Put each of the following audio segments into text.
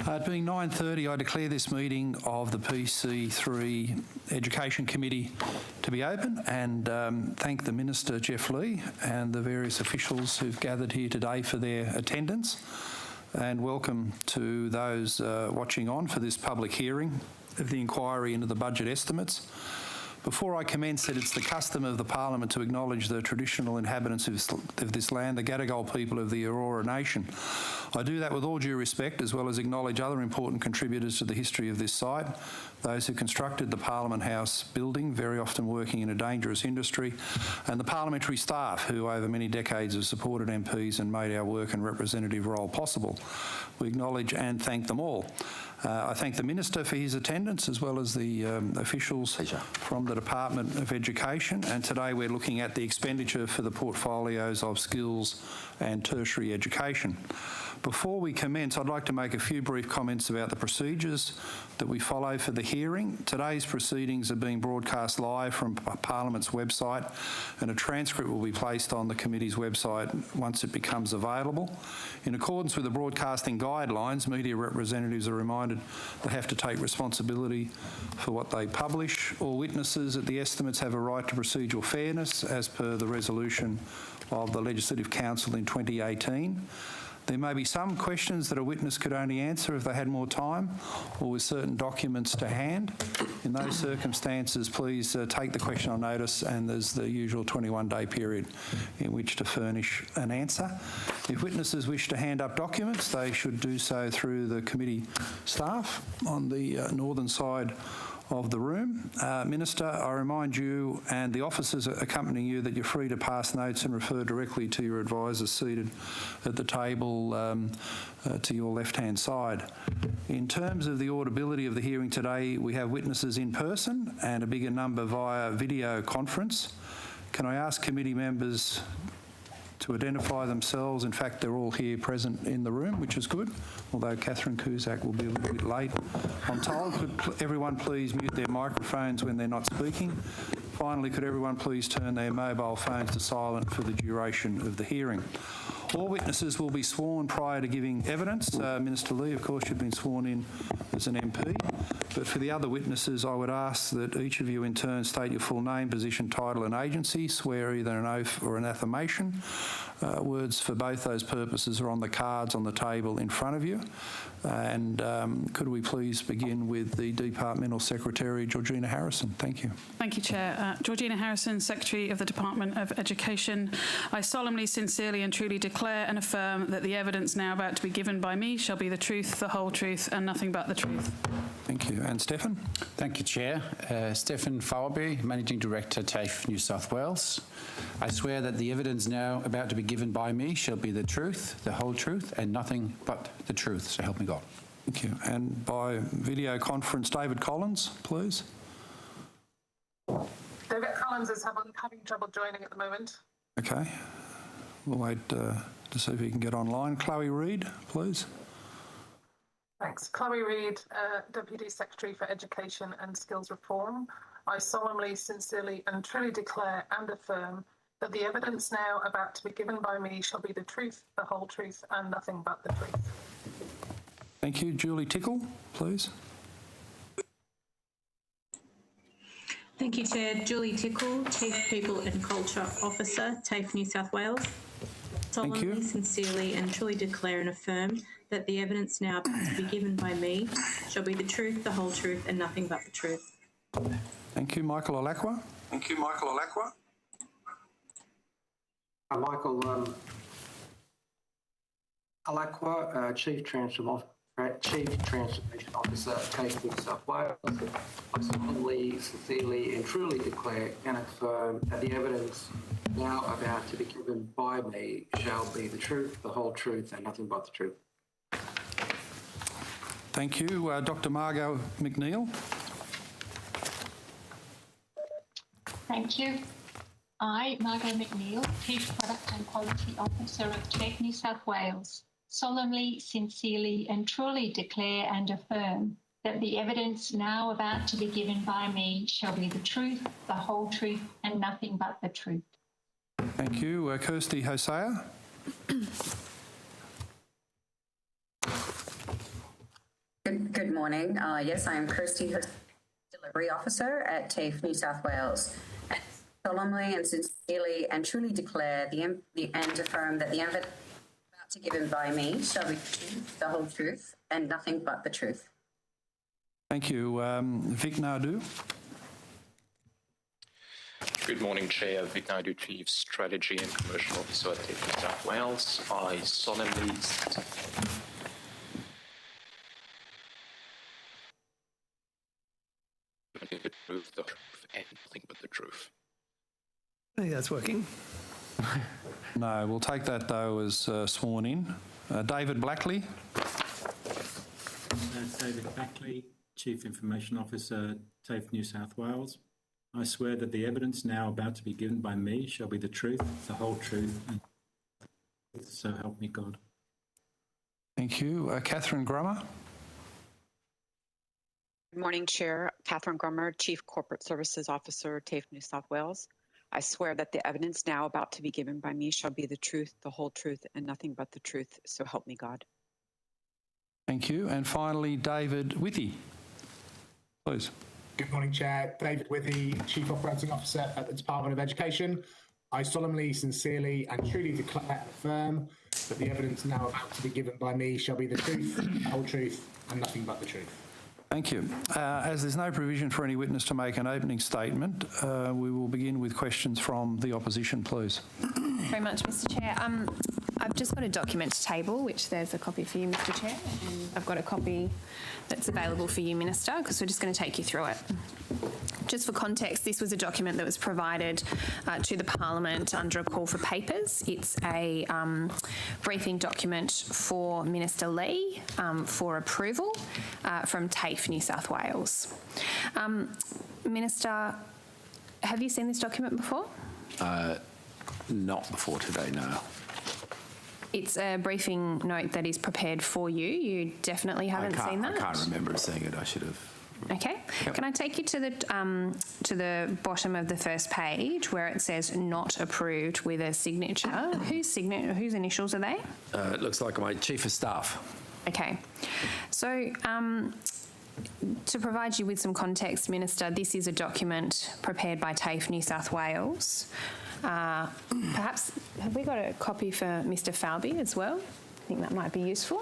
It being 9:30, I declare this meeting of the PC3 Education Committee to be open and thank the Minister, Jeff Lee, and the various officials who've gathered here today for their attendance. And welcome to those watching on for this public hearing of the inquiry into the budget estimates. Before I commence it, it's the custom of the Parliament to acknowledge the traditional inhabitants of this land, the Gadigal people of the Aurora Nation. I do that with all due respect, as well as acknowledge other important contributors to the history of this site, those who constructed the Parliament House building, very often working in a dangerous industry, and the parliamentary staff who over many decades have supported MPs and made our work and representative role possible. We acknowledge and thank them all. I thank the Minister for his attendance, as well as the officials from the Department of Education. And today we're looking at the expenditure for the portfolios of skills and tertiary education. Before we commence, I'd like to make a few brief comments about the procedures that we follow for the hearing. Today's proceedings are being broadcast live from Parliament's website, and a transcript will be placed on the committee's website once it becomes available. In accordance with the broadcasting guidelines, media representatives are reminded they have to take responsibility for what they publish. All witnesses at the estimates have a right to procedural fairness as per the resolution of the Legislative Council in 2018. There may be some questions that a witness could only answer if they had more time or with certain documents to hand. In those circumstances, please take the question on notice, and there's the usual 21-day period in which to furnish an answer. If witnesses wish to hand up documents, they should do so through the committee staff on the northern side of the room. Minister, I remind you and the officers accompanying you that you're free to pass notes and refer directly to your advisors seated at the table to your left-hand side. In terms of the audibility of the hearing today, we have witnesses in person and a bigger number via video conference. Can I ask committee members to identify themselves? In fact, they're all here present in the room, which is good, although Catherine Cusack will be a little bit late, I'm told. Could everyone please mute their microphones when they're not speaking? Finally, could everyone please turn their mobile phones to silent for the duration of the hearing? All witnesses will be sworn prior to giving evidence. Minister Lee, of course, you've been sworn in as an MP. But for the other witnesses, I would ask that each of you in turn state your full name, position, title and agency, swear either an oath or an affirmation. Words for both those purposes are on the cards on the table in front of you. And could we please begin with the Departmental Secretary, Georgina Harrison? Thank you. Thank you, Chair. Georgina Harrison, Secretary of the Department of Education. I solemnly, sincerely and truly declare and affirm that the evidence now about to be given by me shall be the truth, the whole truth and nothing but the truth. Thank you. And Stefan? Thank you, Chair. Stefan Farby, Managing Director, TAFE, New South Wales. I swear that the evidence now about to be given by me shall be the truth, the whole truth, and nothing but the truth. So help me God. Thank you. And by video conference, David Collins, please. David Collins is having trouble joining at the moment. Okay. We'll wait to see if he can get online. Chloe Reid, please. Thanks. Chloe Reid, Deputy Secretary for Education and Skills Reform. I solemnly, sincerely and truly declare and affirm that the evidence now about to be given by me shall be the truth, the whole truth and nothing but the truth. Thank you. Julie Tickle, please. Thank you, Chair. Julie Tickle, Chief People and Culture Officer, TAFE, New South Wales. Solemnly, sincerely and truly declare and affirm that the evidence now about to be given by me shall be the truth, the whole truth and nothing but the truth. Thank you. Michael Alakwa. Thank you, Michael Alakwa. Michael Alakwa, Chief Transformation Officer, TAFE, New South Wales. I solemnly, sincerely and truly declare and affirm that the evidence now about to be given by me shall be the truth, the whole truth and nothing but the truth. Thank you. Dr. Margot McNeil. Thank you. I, Margot McNeil, Chief Product and Quality Officer of TAFE, New South Wales, solemnly, sincerely and truly declare and affirm that the evidence now about to be given by me shall be the truth, the whole truth and nothing but the truth. Thank you. Kirsty Hosea. Good morning. Yes, I am Kirsty, Delivery Officer at TAFE New South Wales. I solemnly and sincerely and truly declare and affirm that the evidence about to given by me shall be the truth, the whole truth, and nothing but the truth. Thank you. Vic Naidu. Good morning, Chair. Vic Naidu, Chief Strategy and Commercial Officer at TAFE New South Wales. I solemnly the truth, the truth, and nothing but the truth. I think that's working. No, we'll take that though as sworn in. David Blackley. David Blackley, Chief Information Officer, TAFE New South Wales. I swear that the evidence now about to be given by me shall be the truth, the whole truth, and so help me God. Thank you. Catherine Grummer. Good morning, Chair. Catherine Grummer, Chief Corporate Services Officer, TAFE New South Wales. I swear that the evidence now about to be given by me shall be the truth, the whole truth, and nothing but the truth, so help me God. Thank you. And finally, David Withy. Please. Good morning, Chair. David Withy, Chief Operating Officer at the Department of Education. I solemnly, sincerely and truly declare and affirm that the evidence now about to be given by me shall be the truth, the whole truth, and nothing but the truth. Thank you. As there's no provision for any witness to make an opening statement, we will begin with questions from the opposition, please. Very much, Mr. Chair. I've just got a document to table, which there's a copy for you, Mr. Chair, and I've got a copy that's available for you, Minister, because we're just going to take you through it. Just for context, this was a document that was provided to the Parliament under a call for papers. It's a briefing document for Minister Lee for approval from TAFE New South Wales. Minister, have you seen this document before? Not before today, no. It's a briefing note that is prepared for you. You definitely haven't seen that? I can't remember seeing it. I should have. Okay. Yep. Can I take you to the bottom of the first page where it says "not approved" with a signature? Whose initials are they? It looks like my Chief of Staff. Okay. So, to provide you with some context, Minister, this is a document prepared by TAFE New South Wales. Perhaps, have we got a copy for Mr. Falby as well? I think that might be useful.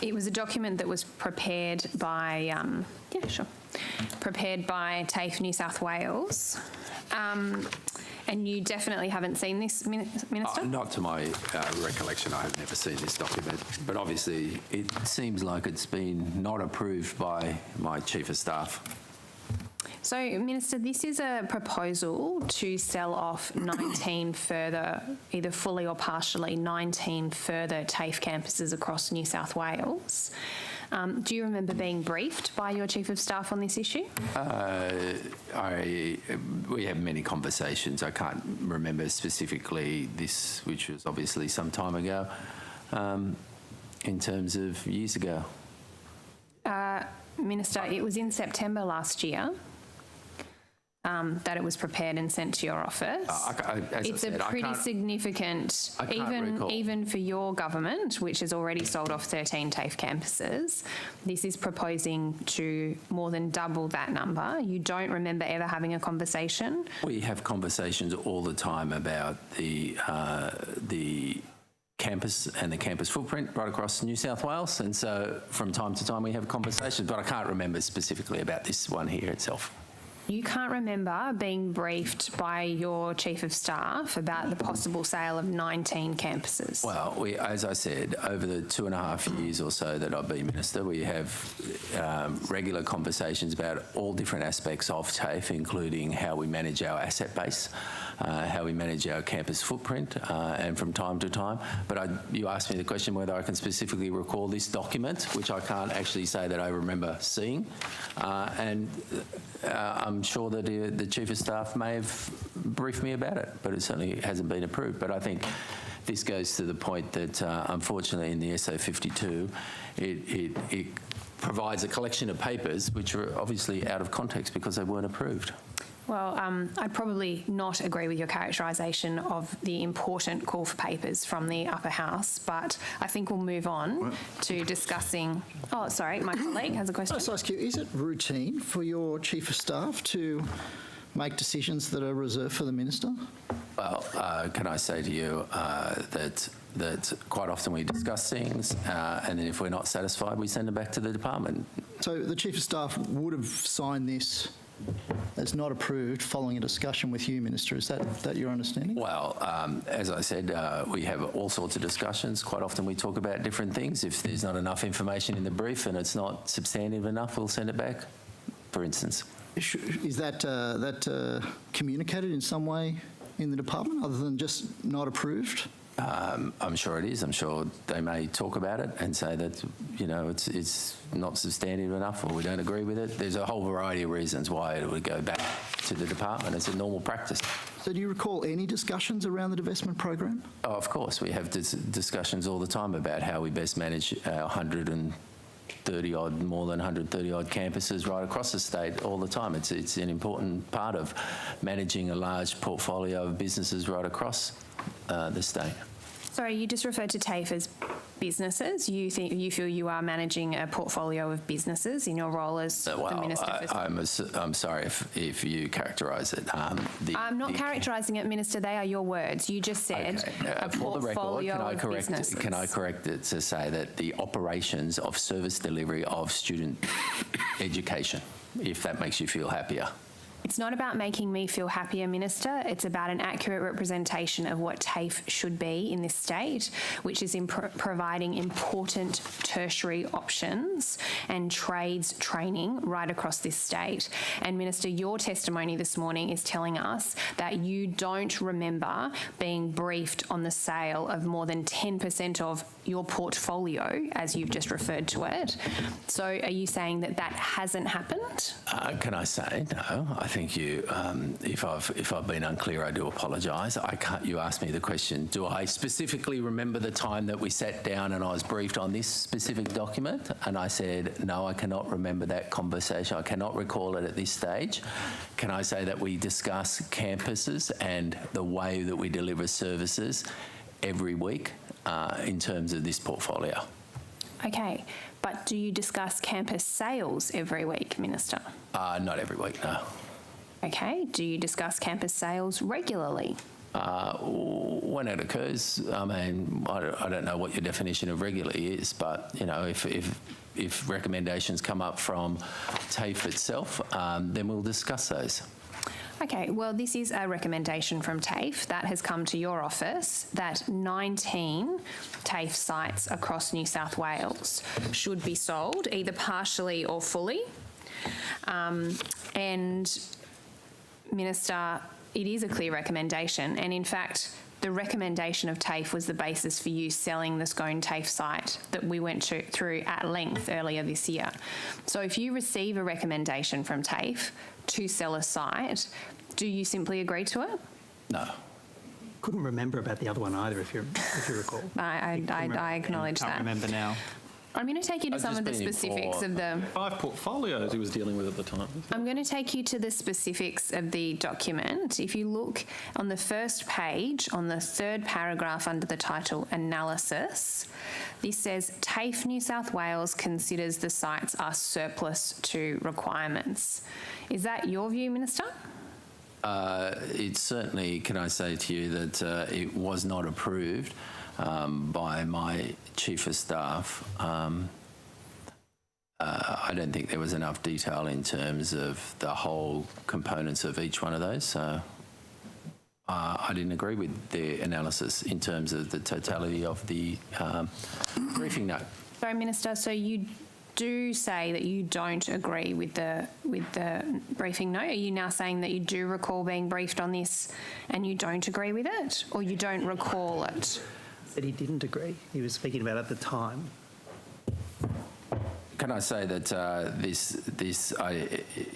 It was a document that was prepared by, prepared by TAFE New South Wales. And you definitely haven't seen this, Minister? Not to my recollection. I have never seen this document. But obviously, it seems like it's been not approved by my Chief of Staff. So, Minister, this is a proposal to sell off 19 further, either fully or partially, 19 further TAFE campuses across New South Wales. Do you remember being briefed by your Chief of Staff on this issue? We have many conversations. I can't remember specifically this, which was obviously some time ago, in terms of years ago. Minister, it was in September last year that it was prepared and sent to your office. It's a pretty significant, even for your government, which has already sold off 13 TAFE campuses, this is proposing to more than double that number. You don't remember ever having a conversation? We have conversations all the time about the campus and the campus footprint right across New South Wales, and so from time to time we have conversations, but I can't remember specifically about this one here itself. You can't remember being briefed by your Chief of Staff about the possible sale of 19 campuses? Well, as I said, over the 2.5 years or so that I've been Minister, we have regular conversations about all different aspects of TAFE, including how we manage our asset base, how we manage our campus footprint, and from time to time. But you asked me the question whether I can specifically recall this document, which I can't actually say that I remember seeing. I'm sure that the Chief of Staff may have briefed me about it, but it certainly hasn't been approved. But I think this goes to the point that, unfortunately, in the SO52, it provides a collection of papers which are obviously out of context because they weren't approved. Well, I'd probably not agree with your characterisation of the important call for papers from the upper house, but I think we'll move on to discussing... Oh, sorry, my colleague has a question. I'll ask you, is it routine for your Chief of Staff to make decisions that are reserved for the Minister? Well, can I say to you that quite often we discuss things and then if we're not satisfied, we send it back to the department. So the Chief of Staff would have signed this as not approved following a discussion with you, Minister. Is that your understanding? Well, as I said, we have all sorts of discussions. Quite often we talk about different things. If there's not enough information in the brief and it's not substantive enough, we'll send it back, for instance. Is that communicated in some way in the department other than just not approved? I'm sure it is. I'm sure they may talk about it and say that, you know, it's not substantive enough or we don't agree with it. There's a whole variety of reasons why it would go back to the department. It's a normal practice. So do you recall any discussions around the divestment program? Oh, of course. We have discussions all the time about how we best manage our 130-odd, more than 130-odd campuses right across the state all the time. It's an important part of managing a large portfolio of businesses right across the state. Sorry, you just referred to TAFE as businesses. You feel you are managing a portfolio of businesses in your role as the Minister for... I'm sorry if you characterise it. I'm not characterising it, Minister. They are your words. You just said a portfolio of businesses. Can I correct it to say that the operations of service delivery of student education, if that makes you feel happier? It's not about making me feel happier, Minister. It's about an accurate representation of what TAFE should be in this state, which is in providing important tertiary options and trades training right across this state. And Minister, your testimony this morning is telling us that you don't remember being briefed on the sale of more than 10% of your portfolio, as you've just referred to it. So are you saying that that hasn't happened? Can I say no? I think you, if I've been unclear, I do apologise. You asked me the question, do I specifically remember the time that we sat down and I was briefed on this specific document? And I said, no, I cannot remember that conversation. I cannot recall it at this stage. Can I say that we discuss campuses and the way that we deliver services every week in terms of this portfolio? Okay, but do you discuss campus sales every week, Minister? Not every week, no. Okay, do you discuss campus sales regularly? When it occurs, I mean, I don't know what your definition of regularly is, but, you know, if recommendations come up from TAFE itself, then we'll discuss those. Okay, well, this is a recommendation from TAFE that has come to your office that 19 TAFE sites across New South Wales should be sold, either partially or fully. And, Minister, it is a clear recommendation, and in fact, the recommendation of TAFE was the basis for you selling the Scone TAFE site that we went through at length earlier this year. So if you receive a recommendation from TAFE to sell a site, do you simply agree to it? No. Couldn't remember about the other one either, if you recall. I acknowledge that. Can't remember now. I'm going to take you to some of the specifics of the... 5 portfolios he was dealing with at the time. I'm going to take you to the specifics of the document. If you look on the first page, on the third paragraph under the title Analysis, this says TAFE New South Wales considers the sites are surplus to requirements. Is that your view, Minister? It's certainly, can I say to you that it was not approved by my Chief of Staff. I don't think there was enough detail in terms of the whole components of each one of those, so I didn't agree with their analysis in terms of the totality of the briefing note. Sorry, Minister, so you do say that you don't agree with the briefing note? Are you now saying that you do recall being briefed on this and you don't agree with it, or you don't recall it? He said he didn't agree. He was speaking about it at the time. Can I say that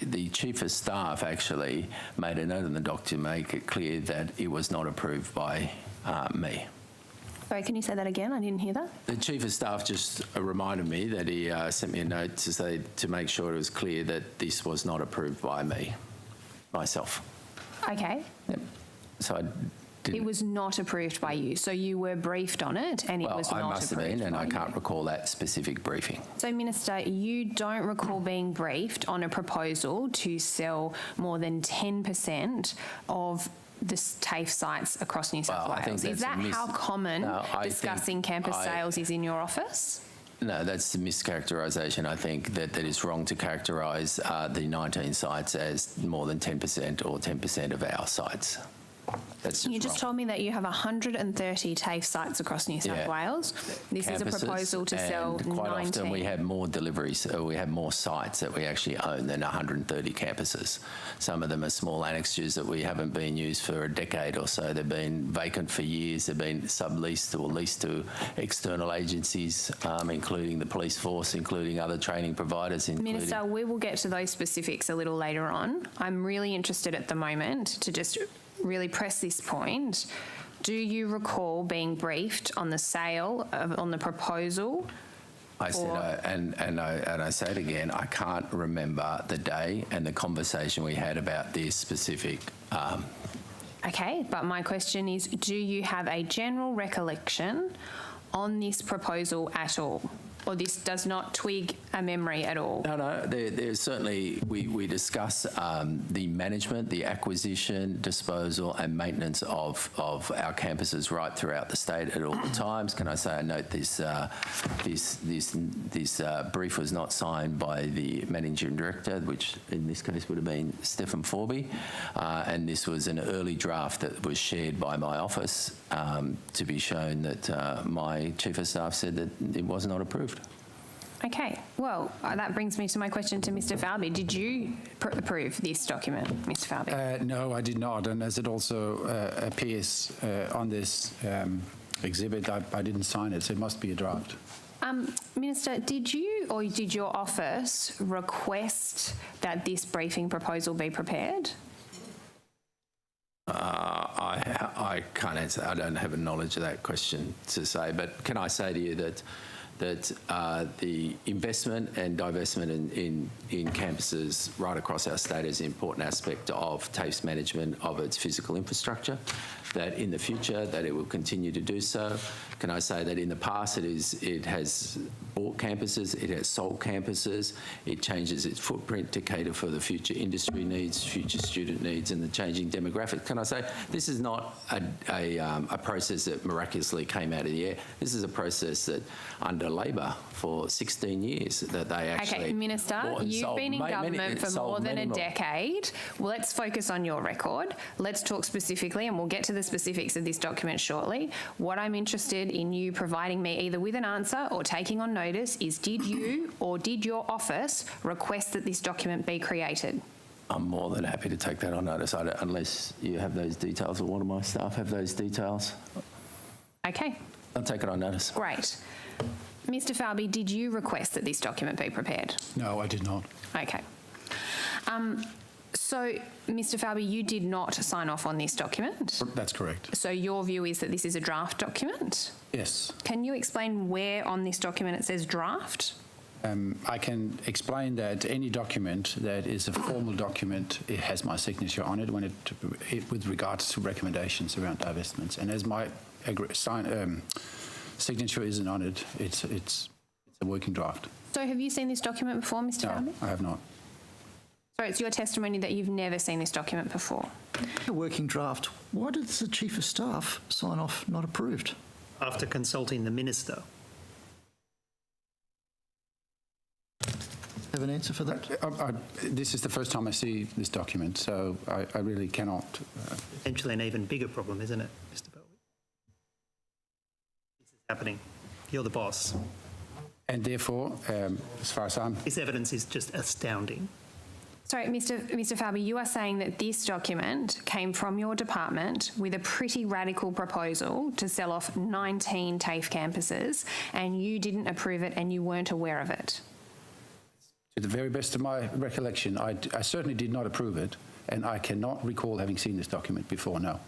the Chief of Staff actually made a note in the doc to make it clear that it was not approved by me. Sorry, can you say that again? I didn't hear that. The Chief of Staff just reminded me that he sent me a note to make sure it was clear that this was not approved by me. myself. Okay. Yep. So I didn't. It was not approved by you, so you were briefed on it and it was not approved. Well, I must have been, and I can't recall that specific briefing. So, Minister, you don't recall being briefed on a proposal to sell more than 10% of the TAFE sites across New South Wales. Is that how common discussing campus sales is in your office? No, that's a mischaracterisation. I think that is wrong to characterise the 19 sites as more than 10% or 10% of our sites. That's You just wrong. told me that you have 130 TAFE sites across New South Wales. This is a proposal to sell 19. Quite often we have more deliveries, we have more sites that we actually own than 130 campuses. Some of them are small annexures that we haven't been used for a decade or so. They've been vacant for years. They've been subleased or leased to external agencies, including the police force, including other training providers. Minister, we will get to those specifics a little later on. I'm really interested at the moment to just really press this point. Do you recall being briefed on the sale, on the proposal? I said, and I say it again, I can't remember the day and the conversation we had about this specific. Okay, but my question is, do you have a general recollection on this proposal at all? Or this does not twig a memory at all? No, there's certainly, we discuss the management, the acquisition, disposal and maintenance of our campuses right throughout the state at all times. Can I say I note this brief was not signed by the Managing Director, which in this case would have been Stephen Forby, and this was an early draft that was shared by my office to be shown that my Chief of Staff said that it was not approved. Okay, well, that brings me to my question to Mr Falby. Did you approve this document, Mr Falby? No, I did not, and as it also appears on this exhibit, I didn't sign it, so it must be a draft. Minister, did you or did your office request that this briefing proposal be prepared? I can't answer. I don't have a knowledge of that question to say, but can I say to you that the investment and divestment in campuses right across our state is an important aspect of TAFE's management of its physical infrastructure, that in the future that it will continue to do so. Can I say that in the past it has bought campuses, it has sold campuses, it changes its footprint to cater for the future industry needs, future student needs and the changing demographics. Can I say this is not a process that miraculously came out of the air. This is a process that under Labor for 16 years that they actually... Okay, Minister, you've been in government for more than a decade. Well, let's focus on your record. Let's talk specifically, and we'll get to the specifics of this document shortly. What I'm interested in you providing me either with an answer or taking on notice is, did you or did your office request that this document be created? I'm more than happy to take that on notice, unless you have those details or one of my staff have those details. Okay. I'll take it on notice. Great. Mr Falby, did you request that this document be prepared? No, I did not. Okay. So, Mr Falby, you did not sign off on this document? That's correct. So your view is that this is a draft document? Yes. Can you explain where on this document it says draft? I can explain that any document that is a formal document, it has my signature on it when it with regards to recommendations around divestments. And as my signature isn't on it, it's a working draft. So have you seen this document before, Mr Falby? No, I have not. So it's your testimony that you've never seen this document before? A working draft. Why did the Chief of Staff sign off not approved? After consulting the Minister. Have an answer for that? This is the first time I see this document, so I really cannot. Potentially an even bigger problem, isn't it, Mr Falby? This is happening. You're the boss. And therefore, as far as I'm... This evidence is just astounding. Sorry, Mr Falby, you are saying that this document came from your department with a pretty radical proposal to sell off 19 TAFE campuses, and you didn't approve it and you weren't aware of it? To the very best of my recollection, I certainly did not approve it, and I cannot recall having seen this document before, no.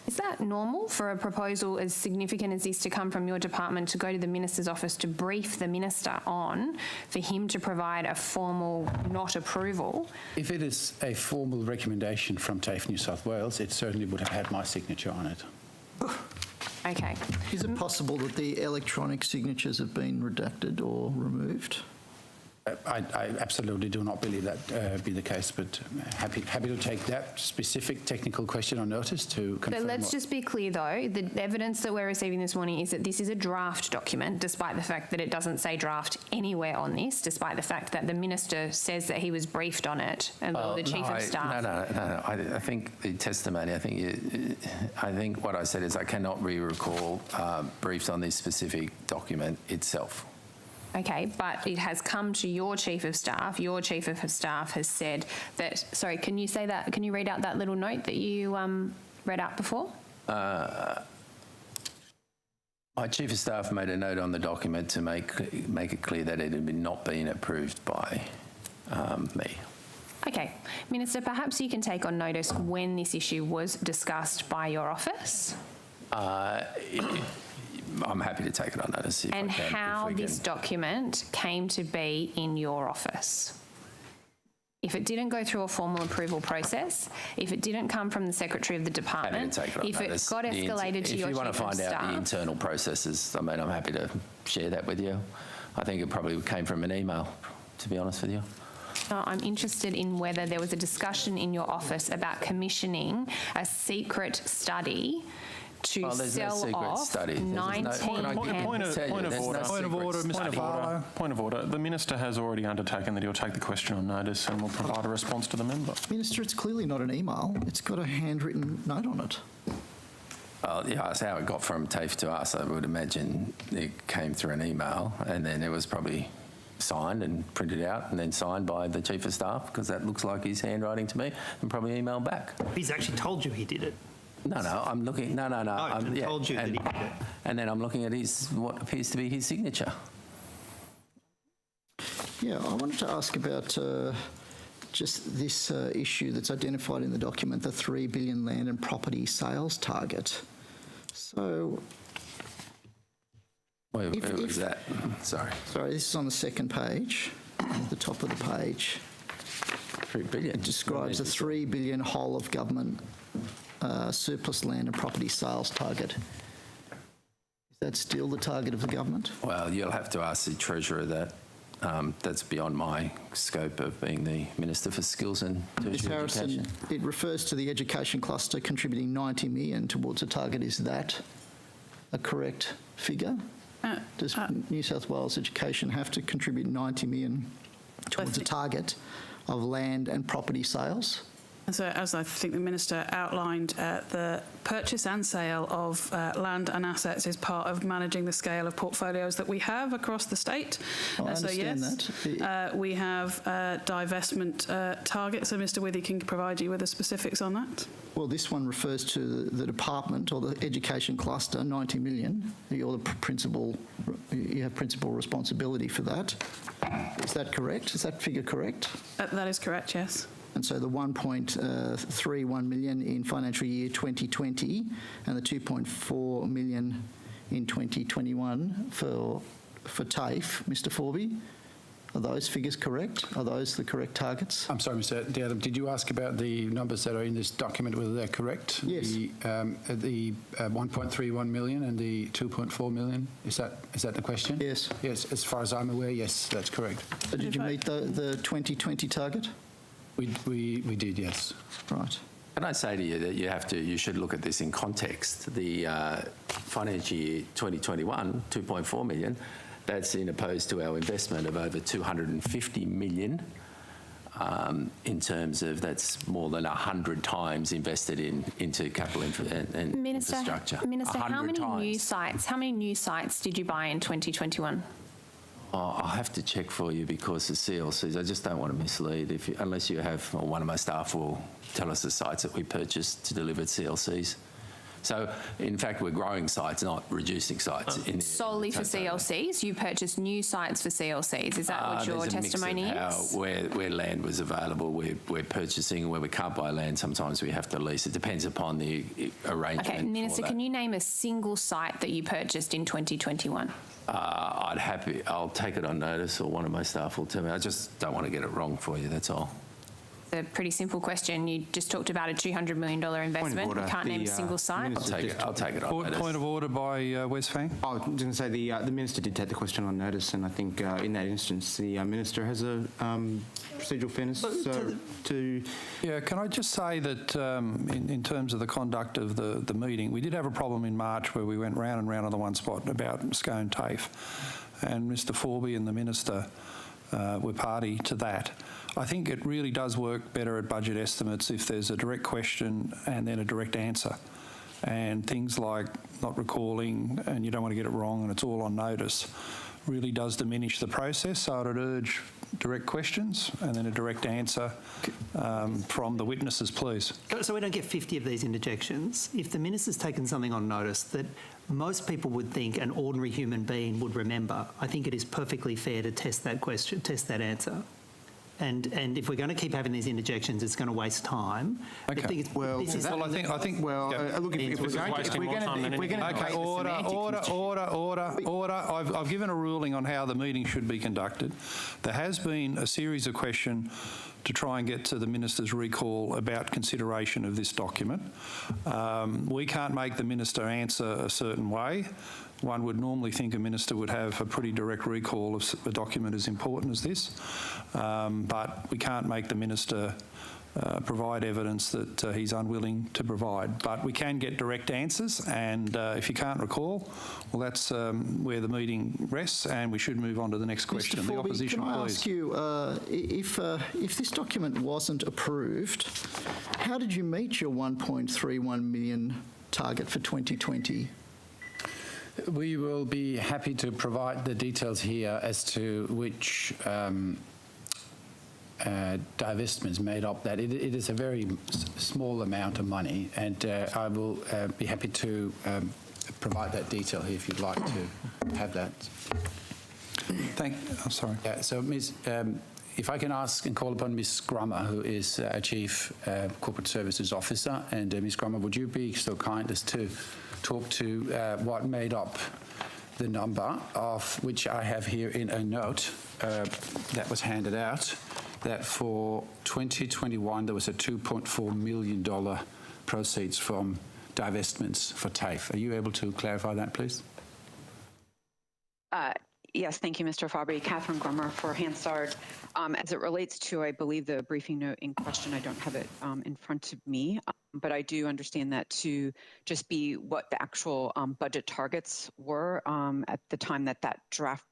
Is that normal for a proposal as significant as this to come from your department to go to the Minister's office to brief the Minister on, for him to provide a formal not approval? If it is a formal recommendation from TAFE New South Wales, it certainly would have had my signature on it. Okay. Is it possible that the electronic signatures have been redacted or removed? I absolutely do not believe that be the case, but happy to take that specific technical question on notice to confirm. So let's just be clear, though. The evidence that we're receiving this morning is that this is a draft document, despite the fact that it doesn't say draft anywhere on this, despite the fact that the Minister says that he was briefed on it, and the Chief of Staff. No. I think the testimony, I think what I said is I cannot recall briefs on this specific document itself. Okay, but it has come to your Chief of Staff. Your Chief of Staff has said that, sorry, can you say that, can you read out that little note that you read out before? My Chief of Staff made a note on the document to make it clear that it had not been approved by me. Okay. Minister, perhaps you can take on notice when this issue was discussed by your office? I'm happy to take it on notice. And how this document came to be in your office. If it didn't go through a formal approval process, if it didn't come from the Secretary of the Department, if it got escalated to your Chief of Staff. If you want to find out the internal processes, I'm happy to share that with you. I think it probably came from an email, to be honest with you. I'm interested in whether there was a discussion in your office about commissioning a secret study to sell off 19 Point of order, Mr. Farlow. Point of order. The Minister has already undertaken that he'll take the question on notice and will provide a response to the member. Minister, it's clearly not an email. It's got a handwritten note on it. Well, yeah, that's how it got from TAFE to us. I would imagine it came through an email and then it was probably signed and printed out and then signed by the Chief of Staff, because that looks like his handwriting to me, and probably emailed back. He's actually told you he did it. No, I'm looking. No. I told you that he did it. And then I'm looking at what appears to be his signature. Yeah, I wanted to ask about just this issue that's identified in the document, the $3 billion land and property sales target. So, where was that? Sorry, this is on the second page, at the top of the page. $3 billion. It describes a $3 billion whole of government surplus land and property sales target. Is that still the target of the government? Well, you'll have to ask the Treasurer that. That's beyond my scope of being the Minister for Skills and Tertiary Education. It refers to the education cluster contributing $90 million towards a target. Is that a correct figure? Does New South Wales Education have to contribute $90 million towards a target of land and property sales? So, as I think the Minister outlined, the purchase and sale of land and assets is part of managing the scale of portfolios that we have across the state. I understand that. We have divestment targets, so Mr Withy can provide you with the specifics on that. Well, this one refers to the department or the education cluster, $90 million. You're the principal, you have principal responsibility for that. Is that correct? Is that figure correct? That is correct, yes. And so the 1.31 million in financial year 2020 and the 2.4 million in 2021 for TAFE, Mr Forby, are those figures correct? Are those the correct targets? I'm sorry, Mr Diadam, did you ask about the numbers that are in this document, whether they're correct? Yes. The 1.31 million and the 2.4 million, is that the question? Yes. Yes, as far as I'm aware, yes, that's correct. So did you meet the 2020 target? We did, yes. Right. Can I say to you that you should look at this in context? The financial year 2021, 2.4 million, that's in opposed to our investment of over 250 million. In terms of that's more than 100 times invested into capital infrastructure. Minister, how many new sites did you buy in 2021? I'll have to check for you because the CLCs, I just don't want to mislead. Unless you have, or one of my staff will tell us the sites that we purchased to deliver CLCs. So, in fact, we're growing sites, not reducing sites. Solely for CLCs? You purchased new sites for CLCs? Is that what your testimony is? Where land was available, we're purchasing. Where we can't buy land, sometimes we have to lease. It depends upon the arrangement. Okay, Minister, can you name a single site that you purchased in 2021? I'll take it on notice, or one of my staff will tell me. I just don't want to get it wrong for you, that's all. A pretty simple question. You just talked about a $200 million investment. You can't name a single site. I'll take it on notice. Point of order by Wes Fang. I was going to say the Minister did take the question on notice, and I think in that instance the Minister has a procedural fairness to... Yeah, can I just say that in terms of the conduct of the meeting, we did have a problem in March where we went round and round on the one spot about Scone TAFE, and Mr Forby and the Minister were party to that. I think it really does work better at budget estimates if there's a direct question and then a direct answer. And things like not recalling and you don't want to get it wrong and it's all on notice really does diminish the process. So I'd urge direct questions and then a direct answer from the witnesses, please. So we don't get 50 of these interjections. If the Minister's taken something on notice that most people would think an ordinary human being would remember, I think it is perfectly fair to test that question, test that answer. And if we're going to keep having these interjections, it's going to waste time. Okay. I think look, if we're going to... Order. I've given a ruling on how the meeting should be conducted. There has been a series of questions to try and get to the Minister's recall about consideration of this document. We can't make the Minister answer a certain way. One would normally think a Minister would have a pretty direct recall of a document as important as this, but we can't make the Minister provide evidence that he's unwilling to provide. But we can get direct answers, and if you can't recall, well, that's where the meeting rests, and we should move on to the next question. Mr. Forby, the opposition, can I please. ask you, if this document wasn't approved, how did you meet your $1.31 million target for 2020? We will be happy to provide the details here as to which divestments made up that. It is a very small amount of money, and I will be happy to provide that detail here if you'd like to have that. I'm sorry. Yeah, so Ms. If I can ask and call upon Ms. Grummer, who is our Chief Corporate Services Officer, and Ms. Grummer, would you be so kind as to talk to what made up the number, of which I have here in a note that was handed out, that for 2021 there was a $2.4 million proceeds from divestments for TAFE. Are you able to clarify that, please? Yes, thank you, Mr. Fawby. Catherine Grummer for Hansard. As it relates to, I believe, the briefing note in question, I don't have it in front of me, but I do understand that to just be what the actual budget targets were at the time that draft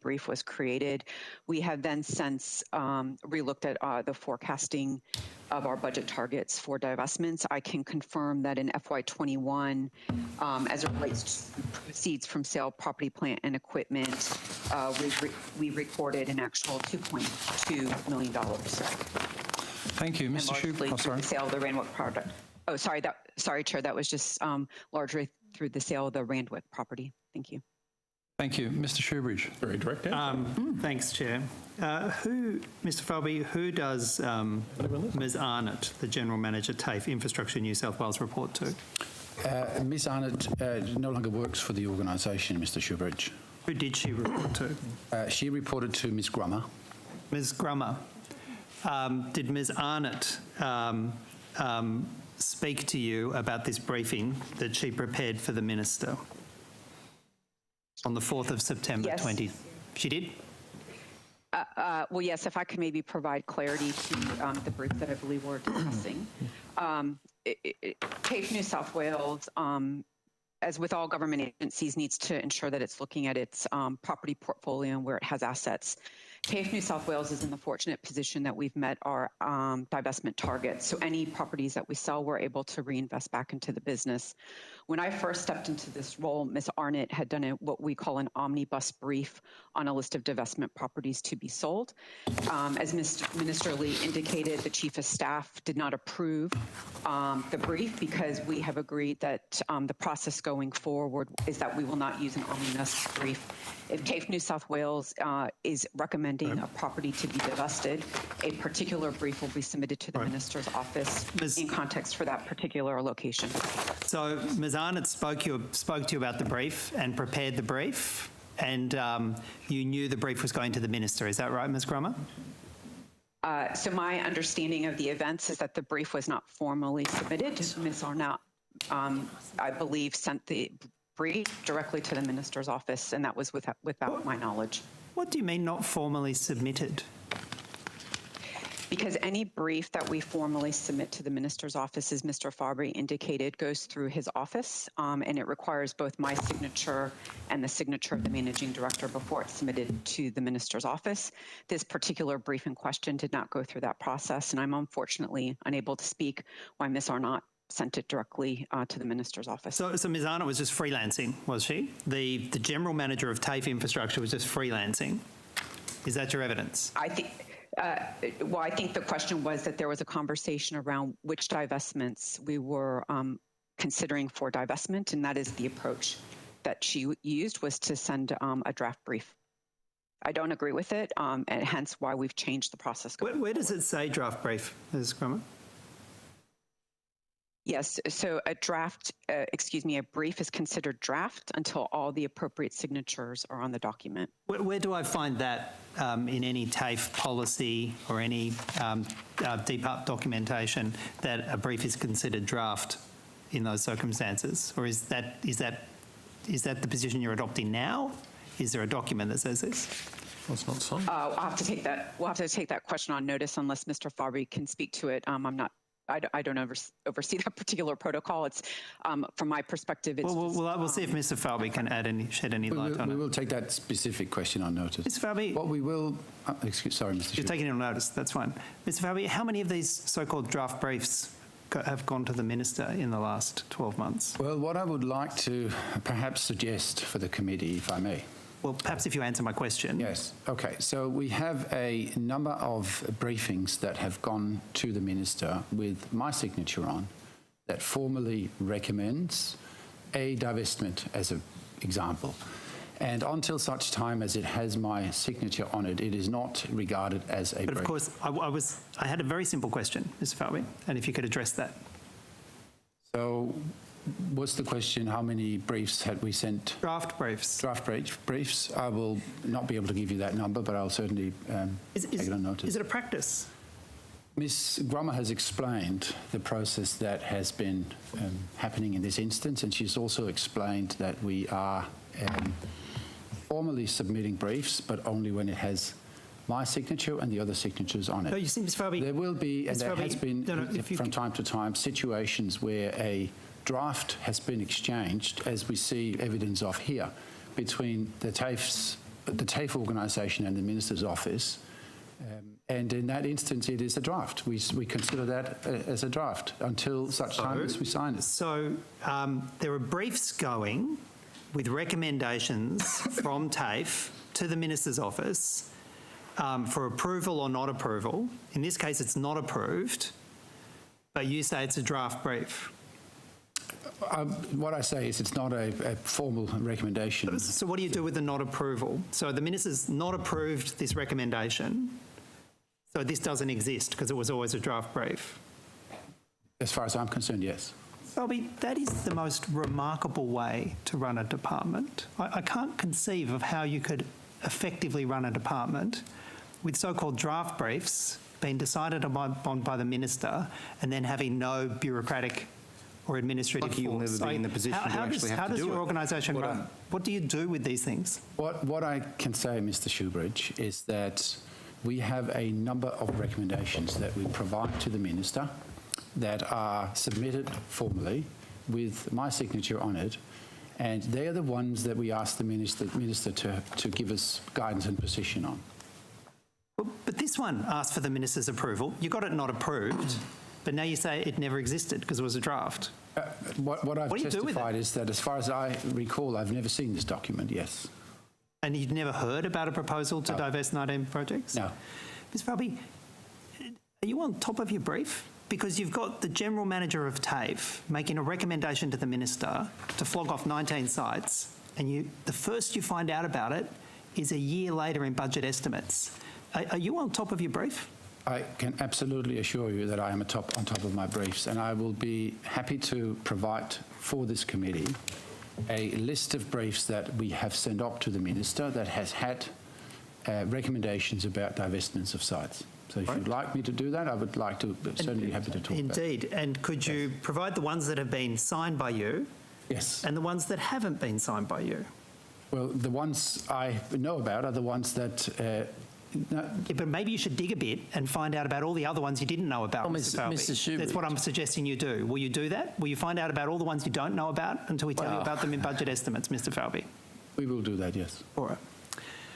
brief was created. We have then since relooked at the forecasting of our budget targets for divestments. I can confirm that in FY21, as it relates to proceeds from sale of property, plant, and equipment, we recorded an actual $2.2 million. Thank you, Mr. Shub. Through the sale of the Randwick product. Oh, sorry, Chair. That was just largely through the sale of the Randwick property. Thank you. Thank you. Mr. Shoebridge. Very direct. Thanks, Chair. Mr. Fawby, who does Ms. Arnott, the General Manager, TAFE Infrastructure New South Wales, report to? Ms. Arnott no longer works for the organisation, Mr. Shoebridge. Who did she report to? She reported to Ms. Grummer. Ms. Grummer. Did Ms. Arnott speak to you about this briefing that she prepared for the Minister on the 4th of September 20? She did? Well, yes, if I could maybe provide clarity to the brief that I believe we're discussing. TAFE New South Wales, as with all government agencies, needs to ensure that it's looking at its property portfolio and where it has assets. TAFE New South Wales is in the fortunate position that we've met our divestment targets. So any properties that we sell, we're able to reinvest back into the business. When I first stepped into this role, Ms. Arnott had done what we call an omnibus brief on a list of divestment properties to be sold. As Minister Lee indicated, the Chief of Staff did not approve the brief because we have agreed that the process going forward is that we will not use an omnibus brief. If TAFE New South Wales is recommending a property to be divested, a particular brief will be submitted to the Minister's office in context for that particular location. So Ms. Arnott spoke to you about the brief and prepared the brief, and you knew the brief was going to the Minister. Is that right, Ms. Grummer? So my understanding of the events is that the brief was not formally submitted. Ms. Arnott, I believe, sent the brief directly to the Minister's office, and that was without my knowledge. What do you mean not formally submitted? Because any brief that we formally submit to the Minister's office, as Mr. Fabry indicated, goes through his office, and it requires both my signature and the signature of the Managing Director before it's submitted to the Minister's office. This particular brief in question did not go through that process, and I'm unfortunately unable to speak why Ms. Arnott sent it directly to the Minister's office. So Ms. Arnott was just freelancing, was she? The General Manager of TAFE Infrastructure was just freelancing. Is that your evidence? I think the question was that there was a conversation around which divestments we were considering for divestment, and that is the approach that she used, was to send a draft brief. I don't agree with it, and hence why we've changed the process. Where does it say draft brief, Ms. Grummer? Yes, so a brief is considered draft until all the appropriate signatures are on the document. Where do I find that in any TAFE policy or any DPUP documentation that a brief is considered draft in those circumstances? Or is that the position you're adopting now? Is there a document that says this? Well, it's not so. We'll have to take that question on notice unless Mr. Fabry can speak to it. I don't oversee that particular protocol. It's from my perspective. It's we'll see if Mr. Fabry can shed any light on it. We will take that specific question on notice. Mr. Fabry, what we will. Sorry, Mr. You're taking it on notice. That's fine. Mr. Fabry, how many of these so-called draft briefs have gone to the Minister in the last 12 months? Well, what I would like to perhaps suggest for the committee, if I may. Well, perhaps if you answer my question. Yes. Okay. So we have a number of briefings that have gone to the Minister with my signature on that formally recommends a divestment as an example. And until such time as it has my signature on it, it is not regarded as a brief. But of course, I had a very simple question, Mr. Fabry, and if you could address that. So what's the question? How many briefs had we sent? Draft briefs. Draft briefs. I will not be able to give you that number, but I'll certainly take it on notice. Is it a practice? Ms. Grummer has explained the process that has been happening in this instance, and she's also explained that we are formally submitting briefs, but only when it has my signature and the other signatures on it. No, you see, Mr. Fabry, there will be, and there has been from time to time, situations where a draft has been exchanged, as we see evidence of here, between the TAFE organisation and the Minister's office. And in that instance, it is a draft. We consider that as a draft until such time as we sign it. So there are briefs going with recommendations from TAFE to the Minister's office for approval or not approval. In this case, it's not approved, but you say it's a draft brief. What I say is it's not a formal recommendation. So what do you do with the not approval? So the Minister's not approved this recommendation, so this doesn't exist because it was always a draft brief? As far as I'm concerned, yes. Bobby, that is the most remarkable way to run a department. I can't conceive of how you could effectively run a department with so-called draft briefs being decided upon by the Minister and then having no bureaucratic or administrative You'll never be in the position to actually have to do it. How does your organisation run? What do you do with these things? What I can say, Mr. Shoebridge, is that we have a number of recommendations that we provide to the Minister that are submitted formally with my signature on it, and they are the ones that we ask the Minister to give us guidance and position on. But this one asked for the minister's approval. You got it not approved, but now you say it never existed because it was a draft. What I've What do you do with testified is that, as far as I recall, I've never seen this document, yes. And you'd never heard about a proposal to divest 19 projects? No. Ms. Falby, are you on top of your brief? Because you've got the General Manager of TAFE making a recommendation to the Minister to flog off 19 sites, and the first you find out about it is a year later in budget estimates. Are you on top of your brief? I can absolutely assure you that I am on top of my briefs, and I will be happy to provide for this committee a list of briefs that we have sent up to the Minister that has had recommendations about divestments of sites. So if you'd like me to do that, I would like to, certainly happy to talk about it. Indeed. And could you provide the ones that have been signed by you? Yes. And the ones that haven't been signed by you? Well, the ones I know about are the ones that... Yeah, but maybe you should dig a bit and find out about all the other ones you didn't know about, Mr. Falby. Mr. Schubert. That's what I'm suggesting you do. Will you do that? Will you find out about all the ones you don't know about until we tell you about them in budget estimates, Mr. Falby? We will do that, yes. All right.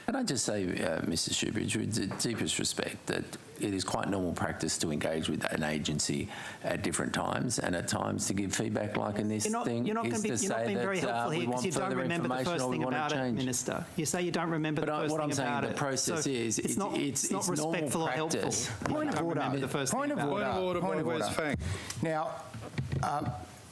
Can I just say, Mr. Schubert, with the deepest respect, that it is quite normal practice to engage with an agency at different times, and at times to give feedback like in this thing. You're not being very helpful here because you don't remember the first thing about it, Minister. You say you don't remember the first thing about it. What I'm saying, the process is, it's not respectful or helpful. Point of order. Point of order. Now,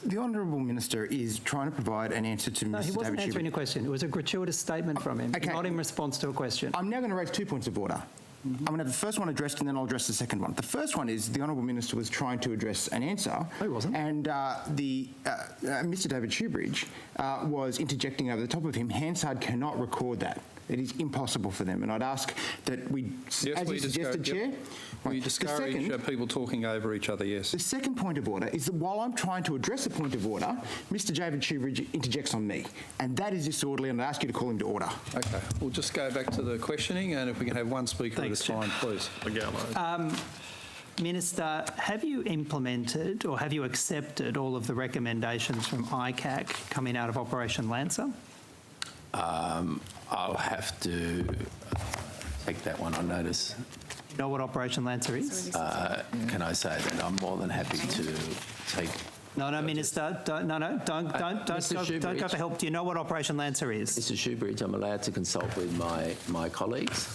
the Honourable Minister is trying to provide an answer to Mr. No, he wasn't answering your question. It was a gratuitous statement from him, not in response to a question. I'm now going to raise 2 points of order. I'm going to have the first one addressed and then I'll address the second one. The first one is the Honourable Minister was trying to address an answer. No, he wasn't. And Mr. David Shoebridge was interjecting over the top of him. Hansard cannot record that. It is impossible for them. And I'd ask that we, as you suggested, Chair... We discourage people talking over each other, yes. The second point of order is that while I'm trying to address a point of order, Mr. David Shoebridge interjects on me. And that is disorderly, and I ask you to call him to order. Okay. We'll just go back to the questioning, and if we can have one speaker at a time, please. Minister, have you implemented or have you accepted all of the recommendations from ICAC coming out of Operation Lancer? I'll have to take that one on notice. You know what Operation Lancer is? Can I say that I'm more than happy to take... No, Minister, don't go for help. Do you know what Operation Lancer is? Mr. Shoebridge, I'm allowed to consult with my colleagues.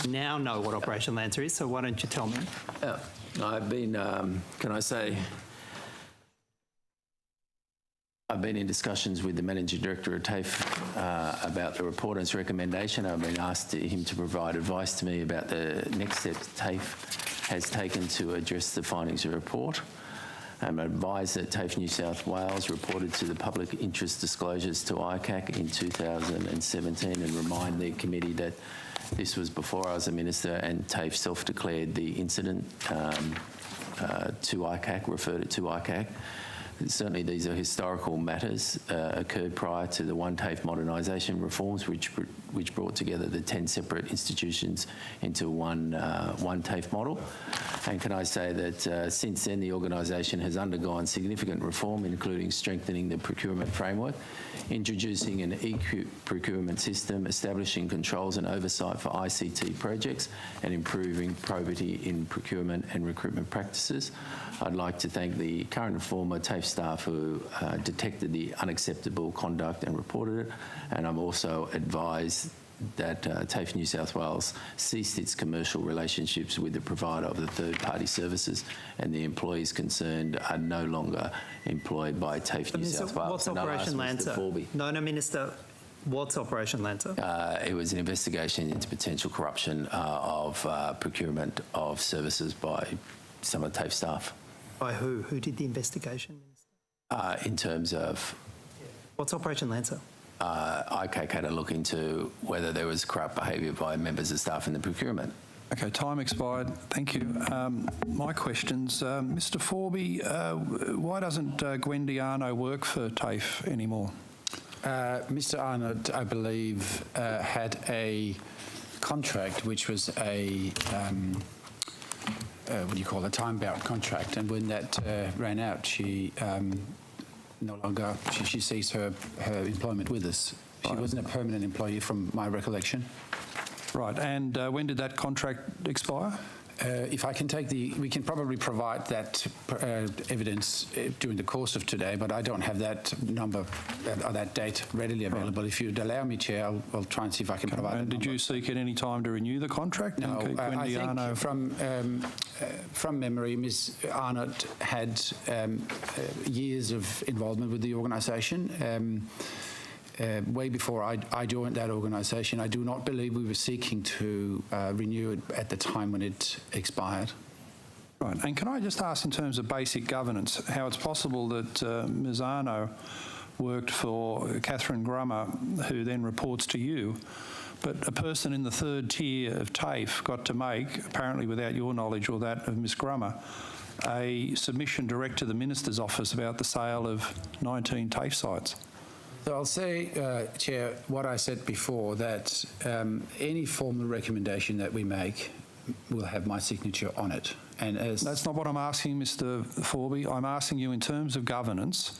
Now know what Operation Lancer is, so why don't you tell me? Yeah, I've been, can I say, I've been in discussions with the Managing Director of TAFE about the report and its recommendation. I've been asked him to provide advice to me about the next steps TAFE has taken to address the findings of the report. I'm advised that TAFE New South Wales reported to the public interest disclosures to ICAC in 2017 and remind the committee that this was before I was a minister, and TAFE self-declared the incident to ICAC, referred it to ICAC. Certainly these are historical matters occurred prior to the One TAFE modernisation reforms, which brought together the 10 separate institutions into one TAFE model. And can I say that since then the organisation has undergone significant reform, including strengthening the procurement framework, introducing an e-procurement system, establishing controls and oversight for ICT projects, and improving probity in procurement and recruitment practices. I'd like to thank the current and former TAFE staff who detected the unacceptable conduct and reported it, and I'm also advised that TAFE New South Wales ceased its commercial relationships with the provider of the third-party services, and the employees concerned are no longer employed by TAFE New South Wales. What's Operation Lancer? No, Minister. What's Operation Lancer? It was an investigation into potential corruption of procurement of services by some of TAFE staff. By who? Who did the investigation, Minister? In terms of... What's Operation Lancer? ICAC had a look into whether there was corrupt behaviour by members of staff in the procurement. Okay, time expired. Thank you. My questions. Mr. Forby, why doesn't Gwen Diano work for TAFE anymore? Mr. Arnott, I believe, had a contract which was a a time-bound contract, and when that ran out, she no longer she ceased her employment with us. She wasn't a permanent employee, from my recollection. Right, and when did that contract expire? If I can we can probably provide that evidence during the course of today, but I don't have that number or that date readily available. Right. If you'd allow me, Chair, I'll try and see if I can provide. And did you seek at any time to renew the contract? No, I think from memory, Ms. Arnott had years of involvement with the organisation. Way before I joined that organisation. I do not believe we were seeking to renew it at the time when it expired. Right, and can I just ask, in terms of basic governance, how it's possible that Ms. Arno worked for Catherine Grummer, who then reports to you, but a person in the third tier of TAFE got to make, apparently without your knowledge or that of Ms. Grummer, a submission direct to the Minister's office about the sale of 19 TAFE sites? So I'll say, Chair, what I said before, that any formal recommendation that we make will have my signature on it. And that's not what I'm asking, Mr. Forby. I'm asking you in terms of governance,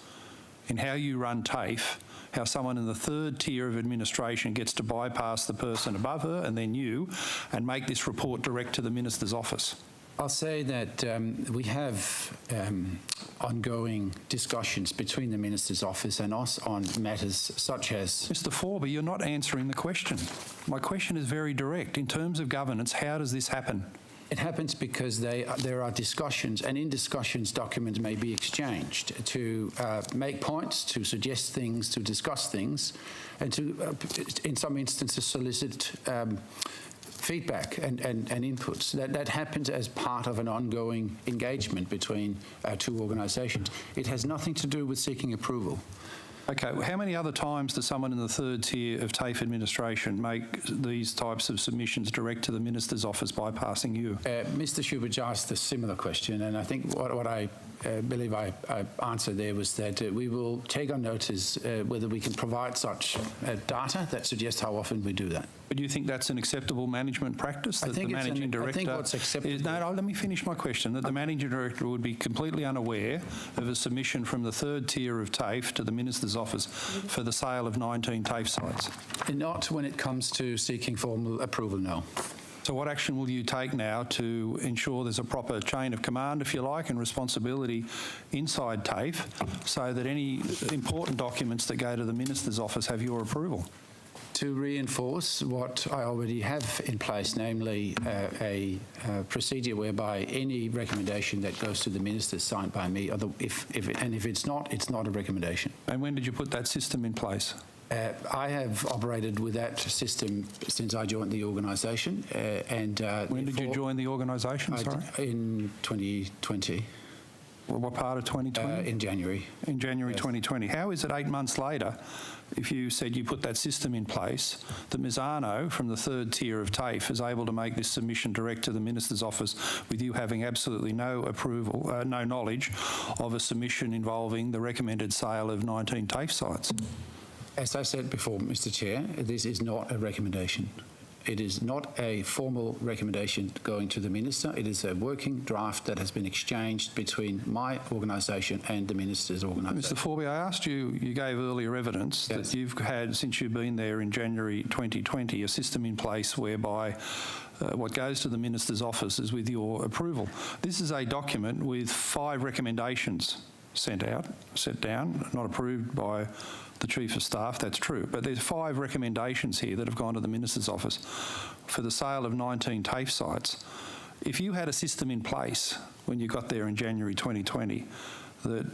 in how you run TAFE, how someone in the third tier of administration gets to bypass the person above her and then you, and make this report direct to the Minister's office. I'll say that we have ongoing discussions between the Minister's office and us on matters such as... Mr. Forby, you're not answering the question. My question is very direct. In terms of governance, how does this happen? It happens because there are discussions, and in discussions documents may be exchanged to make points, to suggest things, to discuss things, and to, in some instances, solicit feedback and inputs. That happens as part of an ongoing engagement between two organisations. It has nothing to do with seeking approval. Okay, how many other times does someone in the third tier of TAFE administration make these types of submissions direct to the Minister's office bypassing you? Mr. Schubert asked a similar question, and I think what I believe I answered there was that we will take on notice whether we can provide such data that suggests how often we do that. But do you think that's an acceptable management practice? That the managing director, I think what's acceptable... No, let me finish my question. That the managing director would be completely unaware of a submission from the third tier of TAFE to the Minister's office for the sale of 19 TAFE sites? Not when it comes to seeking formal approval, no. So what action will you take now to ensure there's a proper chain of command, if you like, and responsibility inside TAFE so that any important documents that go to the Minister's office have your approval? To reinforce what I already have in place, namely a procedure whereby any recommendation that goes to the Minister is signed by me, if it's not, it's not a recommendation. And when did you put that system in place? I have operated with that system since I joined the organisation. When did you join the organisation, sorry? In 2020. Well, what part of 2020? In January. In January 2020. How is it 8 months later, if you said you put that system in place, that Ms Arno from the third tier of TAFE is able to make this submission direct to the Minister's office with you having absolutely no approval, no knowledge of a submission involving the recommended sale of 19 TAFE sites? As I said before, Mr Chair, this is not a recommendation. It is not a formal recommendation going to the Minister. It is a working draft that has been exchanged between my organisation and the Minister's organisation. Mr Forby, I asked you, you gave earlier evidence that you've had, since you've been there in January 2020, a system in place whereby what goes to the Minister's office is with your approval. This is a document with 5 recommendations set down, not approved by the Chief of Staff, that's true, but there's 5 recommendations here that have gone to the Minister's office for the sale of 19 TAFE sites. If you had a system in place when you got there in January 2020 that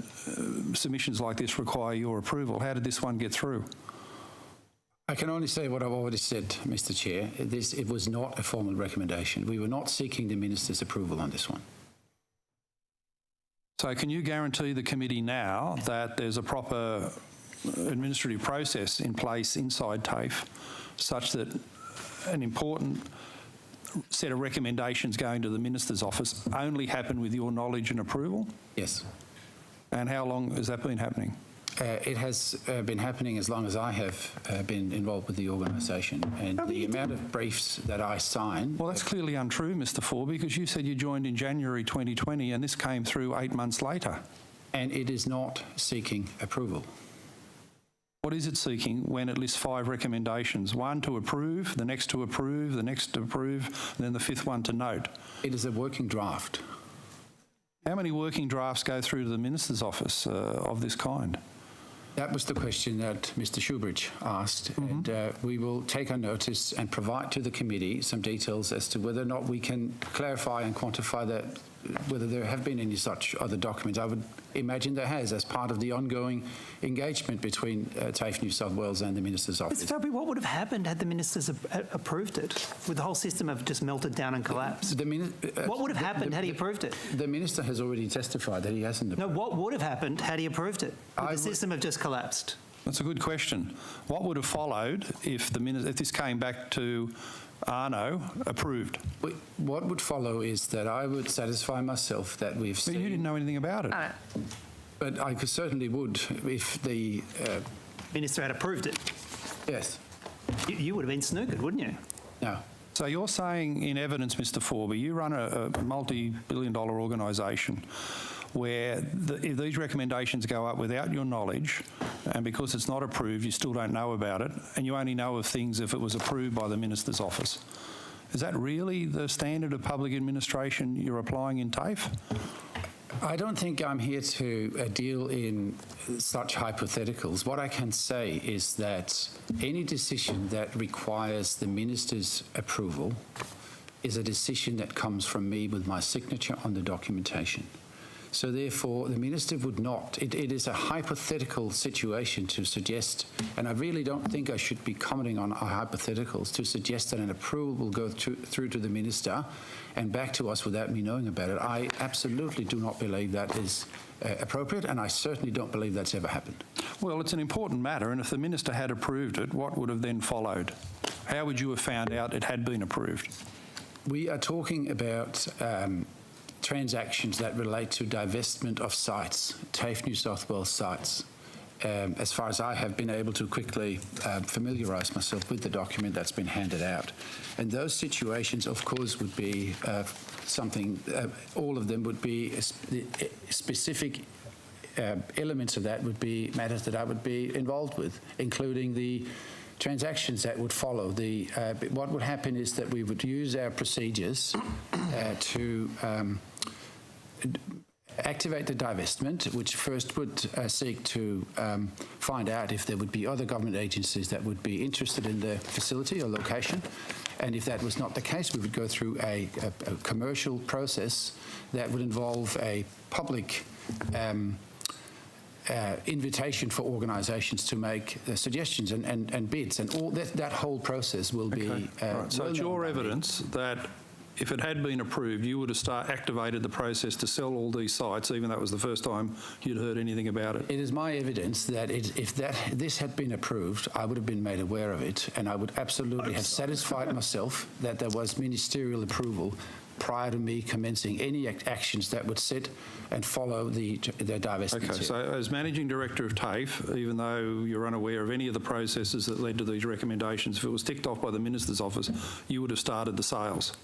submissions like this require your approval, how did this one get through? I can only say what I've already said, Mr Chair. It was not a formal recommendation. We were not seeking the Minister's approval on this one. So can you guarantee the committee now that there's a proper administrative process in place inside TAFE such that an important set of recommendations going to the Minister's office only happen with your knowledge and approval? Yes. And how long has that been happening? It has been happening as long as I have been involved with the organisation, and the amount of briefs that I sign... Well, that's clearly untrue, Mr Forby, because you said you joined in January 2020 and this came through 8 months later. And it is not seeking approval. What is it seeking when it lists 5 recommendations? One to approve, the next to approve, the next to approve, and then the 5th one to note. It is a working draft. How many working drafts go through to the Minister's office of this kind? That was the question that Mr Shoebridge asked, and we will take on notice and provide to the committee some details as to whether or not we can clarify and quantify that, whether there have been any such other documents. I would imagine there has, as part of the ongoing engagement between TAFE New South Wales and the Minister's office. Mr Fabi, what would have happened had the Ministers approved it? Would the whole system have just melted down and collapsed? What would have happened had he approved it? The Minister has already testified that he hasn't approved it. No, what would have happened had he approved it? Would the system have just collapsed? That's a good question. What would have followed if this came back to Arno approved? What would follow is that I would satisfy myself that we've seen... But you didn't know anything about it. But I certainly would if the... Minister had approved it? Yes. You would have been snookered, wouldn't you? No. So you're saying in evidence, Mr Forby, you run a multi-billion-dollar organisation where if these recommendations go up without your knowledge, and because it's not approved, you still don't know about it, and you only know of things if it was approved by the Minister's office. Is that really the standard of public administration you're applying in TAFE? I don't think I'm here to deal in such hypotheticals. What I can say is that any decision that requires the Minister's approval is a decision that comes from me with my signature on the documentation. So therefore, the Minister would not, it is a hypothetical situation to suggest, and I really don't think I should be commenting on hypotheticals, to suggest that an approval will go through to the Minister and back to us without me knowing about it. I absolutely do not believe that is appropriate, and I certainly don't believe that's ever happened. Well, it's an important matter, and if the Minister had approved it, what would have then followed? How would you have found out it had been approved? We are talking about transactions that relate to divestment of sites, TAFE New South Wales sites. As far as I have been able to quickly familiarise myself with the document that's been handed out. And those situations, of course, would be something, all of them would be specific elements of that would be matters that I would be involved with, including the transactions that would follow. What would happen is that we would use our procedures to activate the divestment, which first would seek to find out if there would be other government agencies that would be interested in the facility or location. And if that was not the case, we would go through a commercial process that would involve a public invitation for organisations to make suggestions and bids, and all that whole process will be... Right. So it's your evidence that if it had been approved, you would have activated the process to sell all these sites, even though it was the first time you'd heard anything about it. It is my evidence that if this had been approved, I would have been made aware of it, and I would absolutely have satisfied myself that there was ministerial approval prior to me commencing any actions that would sit and follow the divestment. Okay, so as Managing Director of TAFE, even though you're unaware of any of the processes that led to these recommendations, if it was ticked off by the Minister's office, you would have started the sales?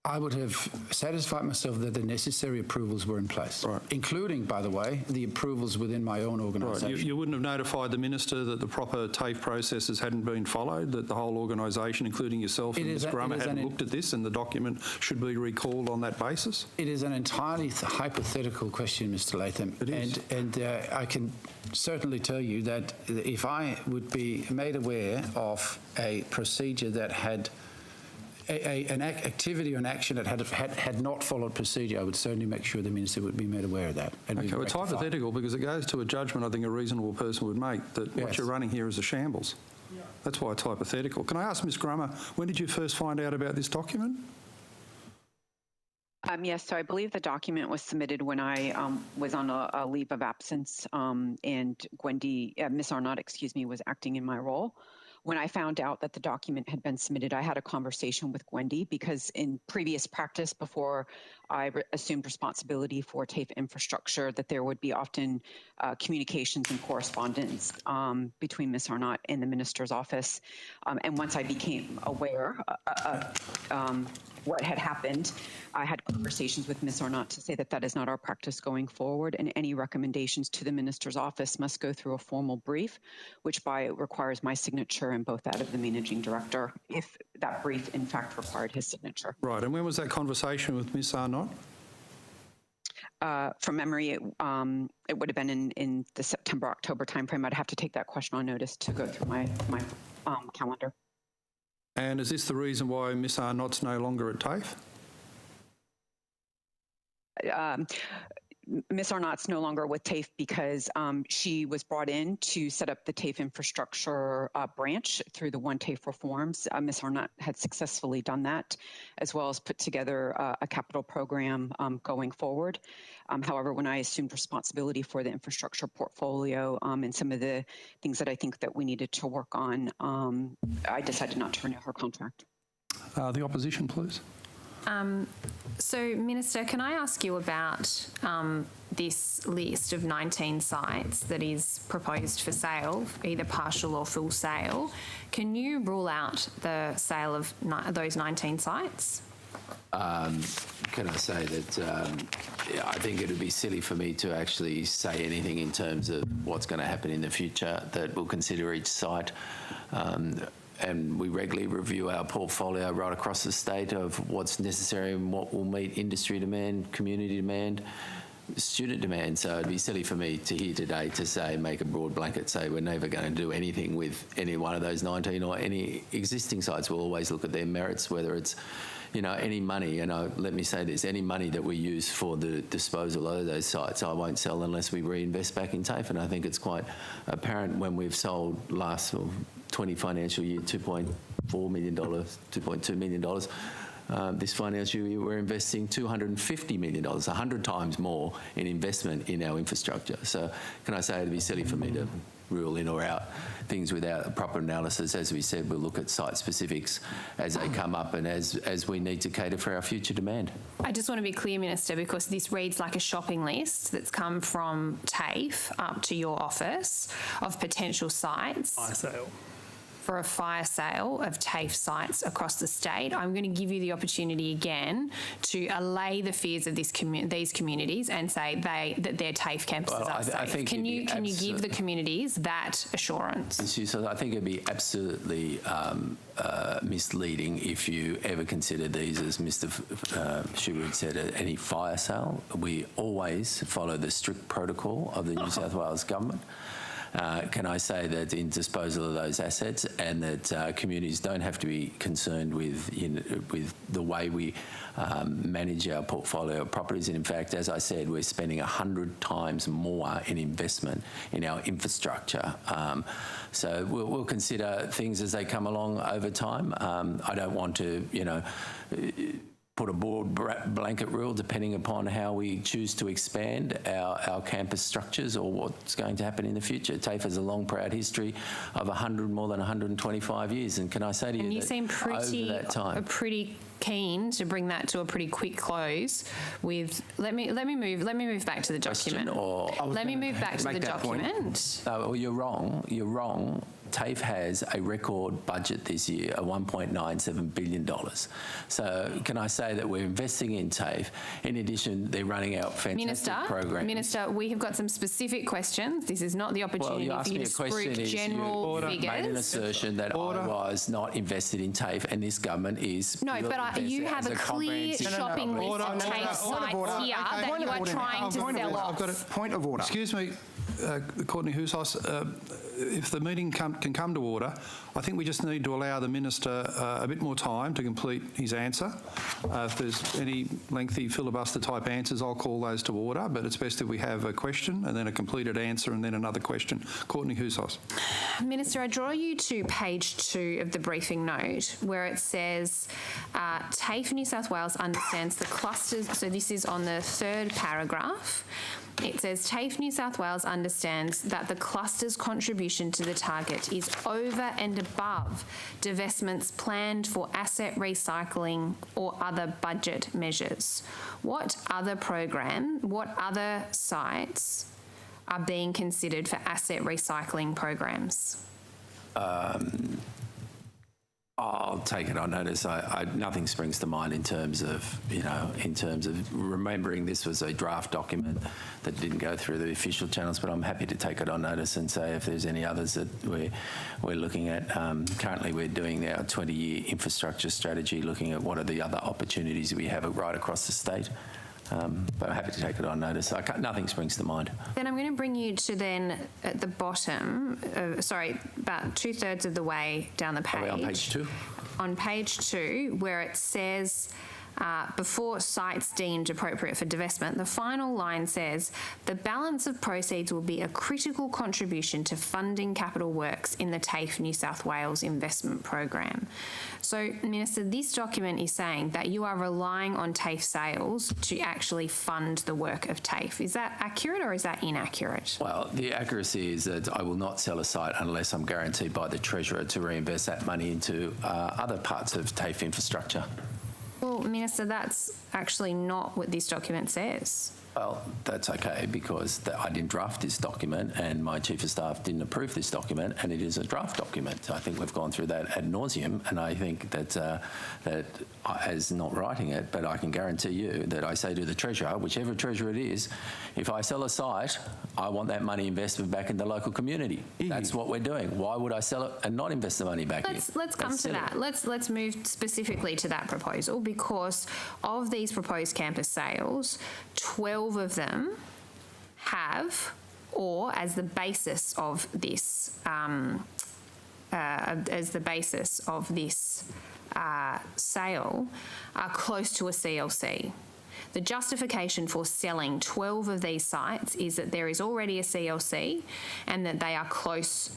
I would have satisfied myself that the necessary approvals were in place, including, by the way, the approvals within my own organisation. Right. You wouldn't have notified the Minister that the proper TAFE processes hadn't been followed, that the whole organisation, including yourself and Ms Grummer, hadn't looked at this and the document should be recalled on that basis? It is an entirely hypothetical question, Mr Latham. It is. And I can certainly tell you that if I would be made aware of a procedure that had an activity or an action that had not followed procedure, I would certainly make sure the Minister would be made aware of that. And okay, well, it's hypothetical because it goes to a judgment I think a reasonable person would make, that what you're running here is a shambles. Yeah. That's why it's hypothetical. Can I ask Ms Grummer, when did you first find out about this document? Yes, so I believe the document was submitted when I was on a leave of absence, and Ms. Arnott, was acting in my role. When I found out that the document had been submitted, I had a conversation with Gwendy because in previous practice, before I assumed responsibility for TAFE infrastructure, that there would be often communications and correspondence between Ms. Arnott and the minister's office. And once I became aware what had happened, I had conversations with Ms. Arnott to say that that is not our practice going forward, and any recommendations to the minister's office must go through a formal brief, which requires my signature and both that of the managing director, if that brief in fact required his signature. Right, and when was that conversation with Ms. Arnott? From memory, it would have been in the September-October timeframe. I'd have to take that question on notice to go through my calendar. And is this the reason why Ms. Arnott's no longer at TAFE? Ms. Arnott's no longer with TAFE because she was brought in to set up the TAFE infrastructure branch through the One TAFE reforms. Ms. Arnott had successfully done that, as well as put together a capital program going forward. However, when I assumed responsibility for the infrastructure portfolio and some of the things that I think that we needed to work on, I decided not to renew her contract. The opposition, please. So, Minister, can I ask you about this list of 19 sites that is proposed for sale, either partial or full sale? Can you rule out the sale of those 19 sites? Can I say that I think it would be silly for me to actually say anything in terms of what's going to happen in the future, that we'll consider each site. And we regularly review our portfolio right across the state of what's necessary and what will meet industry demand, community demand, student demand. So it'd be silly for me to here today to say, make a broad blanket, say we're never going to do anything with any one of those 19 or any existing sites. We'll always look at their merits, whether it's, you know, any money, and let me say this, any money that we use for the disposal of those sites, I won't sell unless we reinvest back in TAFE. And I think it's quite apparent when we've sold last 20 financial year, $2.4 million, $2.2 million. This financial year, we're investing $250 million, 100 times more in investment in our infrastructure. So can I say it'd be silly for me to rule in or out things without a proper analysis. As we said, we'll look at site specifics as they come up and as we need to cater for our future demand. I just want to be clear, Minister, because this reads like a shopping list that's come from TAFE up to your office of potential sites. Fire sale. For a fire sale of TAFE sites across the state. I'm going to give you the opportunity again to allay the fears of these communities and say that their TAFE campuses are safe. I think can you give the communities that assurance? So I think it'd be absolutely misleading if you ever consider these, as Mr. Schubert said, any fire sale. We always follow the strict protocol of the New South Wales government. Can I say that in disposal of those assets, and that communities don't have to be concerned with the way we manage our portfolio of properties. And in fact, as I said, we're spending 100 times more in investment in our infrastructure. So we'll consider things as they come along over time. I don't want to, put a broad blanket rule depending upon how we choose to expand our campus structures or what's going to happen in the future. TAFE has a long, proud history of more than 125 years. And can I say to you, and you that seem pretty keen to bring that to a pretty quick close with let me move back to the document. Let me move back to the document. Well, you're wrong. TAFE has a record budget this year of $1.97 billion. So can I say that we're investing in TAFE? In addition, they're running out fantastic programs. Minister, we have got some specific questions. This is not the opportunity for you to spruik general figures. You made an assertion that I was not invested in TAFE, and this government is. No, but you have a clear shopping list of TAFE sites here that you are trying to sell off. I've got a point of order. Excuse me, Courtney Houssos, if the meeting can come to order, I think we just need to allow the Minister a bit more time to complete his answer. If there's any lengthy filibuster type answers, I'll call those to order, but it's best if we have a question and then a completed answer and then another question. Courtney Houssos. Minister, I draw you to page 2 of the briefing note where it says TAFE New South Wales understands the clusters, so this is on the 3rd paragraph, It says TAFE New South Wales understands that the cluster's contribution to the target is over and above divestments planned for asset recycling or other budget measures. What other sites are being considered for asset recycling programs? I'll take it on notice. Nothing springs to mind in terms of remembering this was a draft document that didn't go through the official channels, but I'm happy to take it on notice and say if there's any others that we're looking at. Currently, we're doing our 20-year infrastructure strategy, looking at what are the other opportunities we have right across the state. But I'm happy to take it on notice. Nothing springs to mind. Then I'm going to bring you to then at the bottom, about 2/3 of the way down the page. Are we on page 2? On page 2, where it says, before sites deemed appropriate for divestment, the final line says, the balance of proceeds will be a critical contribution to funding capital works in the TAFE New South Wales investment program. So, Minister, this document is saying that you are relying on TAFE sales to actually fund the work of TAFE. Is that accurate or is that inaccurate? Well, the accuracy is that I will not sell a site unless I'm guaranteed by the Treasurer to reinvest that money into other parts of TAFE infrastructure. Well, Minister, that's actually not what this document says. Well, that's okay because I didn't draft this document and my Chief of Staff didn't approve this document and it is a draft document. I think we've gone through that ad nauseum and I think that as not writing it, but I can guarantee you that I say to the Treasurer, whichever Treasurer it is, if I sell a site, I want that money invested back in the local community. That's what we're doing. Why would I sell it and not invest the money back in? Let's come to that. Let's move specifically to that proposal because of these proposed campus sales, 12 of them have, or as the basis of this, sale, are close to a CLC. The justification for selling 12 of these sites is that there is already a CLC and that they are close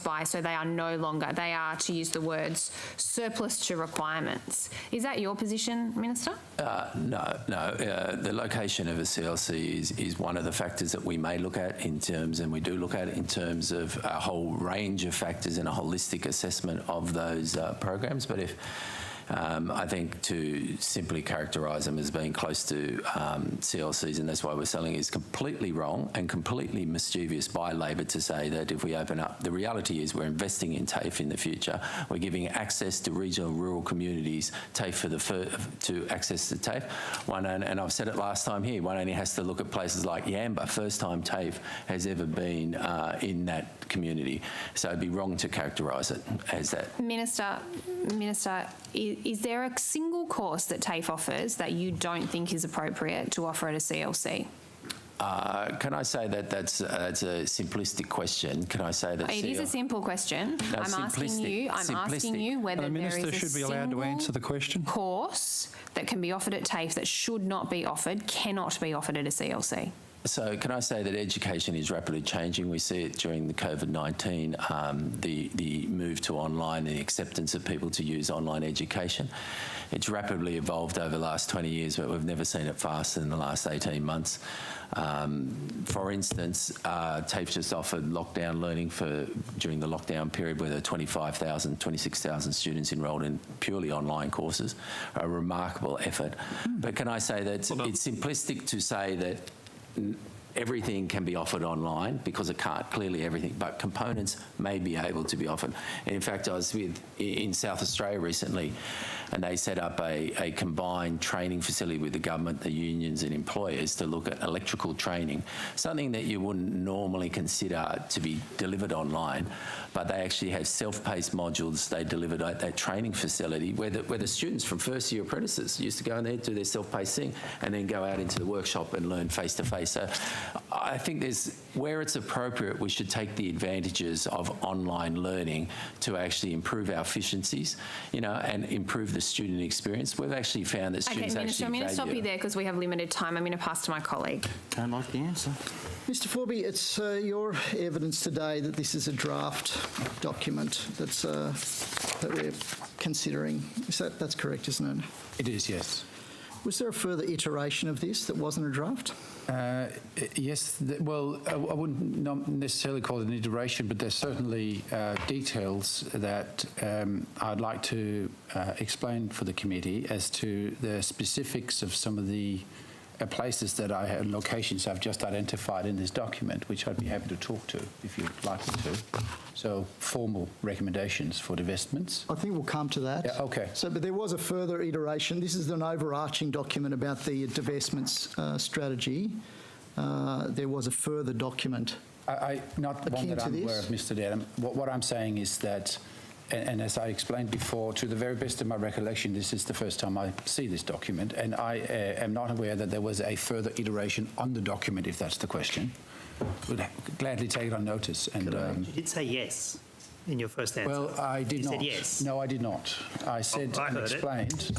by, so they are no longer, they are, to use the words, surplus to requirements. Is that your position, Minister? No. The location of a CLC is one of the factors that we may look at in terms, and we do look at in terms of a whole range of factors and a holistic assessment of those programs. But if I think to simply characterise them as being close to CLCs, and that's why we're selling, is completely wrong and completely mischievous by Labor to say that if we open up, the reality is we're investing in TAFE in the future. We're giving access to regional rural communities to access to TAFE. And I've said it last time here, one only has to look at places like Yamba, first time TAFE has ever been in that community. So it'd be wrong to characterise it as that. Minister, is there a single course that TAFE offers that you don't think is appropriate to offer at a CLC? Can I say that that's a simplistic question? Can I say that it is a simple question. No, I'm asking you whether there is a should be allowed to answer the question. Course that can be offered at TAFE that should not be offered, cannot be offered at a CLC. So can I say that education is rapidly changing? We see it during the COVID-19, the move to online, the acceptance of people to use online education. It's rapidly evolved over the last 20 years, but we've never seen it faster than the last 18 months. For instance, TAFE just offered lockdown learning during the lockdown period where there were 26,000 students enrolled in purely online courses, a remarkable effort. But can I say that it's simplistic to say that everything can be offered online because it can't, clearly everything, but components may be able to be offered. And in fact, I was in South Australia recently and they set up a combined training facility with the government, the unions and employers to look at electrical training, something that you wouldn't normally consider to be delivered online, but they actually have self-paced modules they delivered at that training facility where the students from first year apprentices used to go in there, do their self-paced thing and then go out into the workshop and learn face-to-face. So I think where it's appropriate, we should take the advantages of online learning to actually improve our efficiencies, and improve the student experience. We've actually found that students Minister, I'm going to stop you there because we have limited time. I'm going to pass to my colleague. Don't like the answer. Mr Forby, it's your evidence today that this is a draft document that we're considering. That's correct, isn't it? It is, yes. Was there a further iteration of this that wasn't a draft? Yes, I wouldn't not necessarily call it an iteration, but there's certainly details that I'd like to explain for the committee as to the specifics of some of the places that locations I've just identified in this document, which I'd be happy to talk to if you'd like me to. So, formal recommendations for divestments. I think we'll come to that. Yeah, okay. So, but there was a further iteration. This is an overarching document about the divestments strategy. There was a further document. Not one that I'm aware of, Mr. Dedham. What I'm saying is that, and as I explained before, to the very best of my recollection, this is the first time I see this document, and I am not aware that there was a further iteration on the document, if that's the question. Would gladly take it on notice. And you did say yes in your first answer. Well, I did not. You said yes. No, I did not. I said I and heard explained.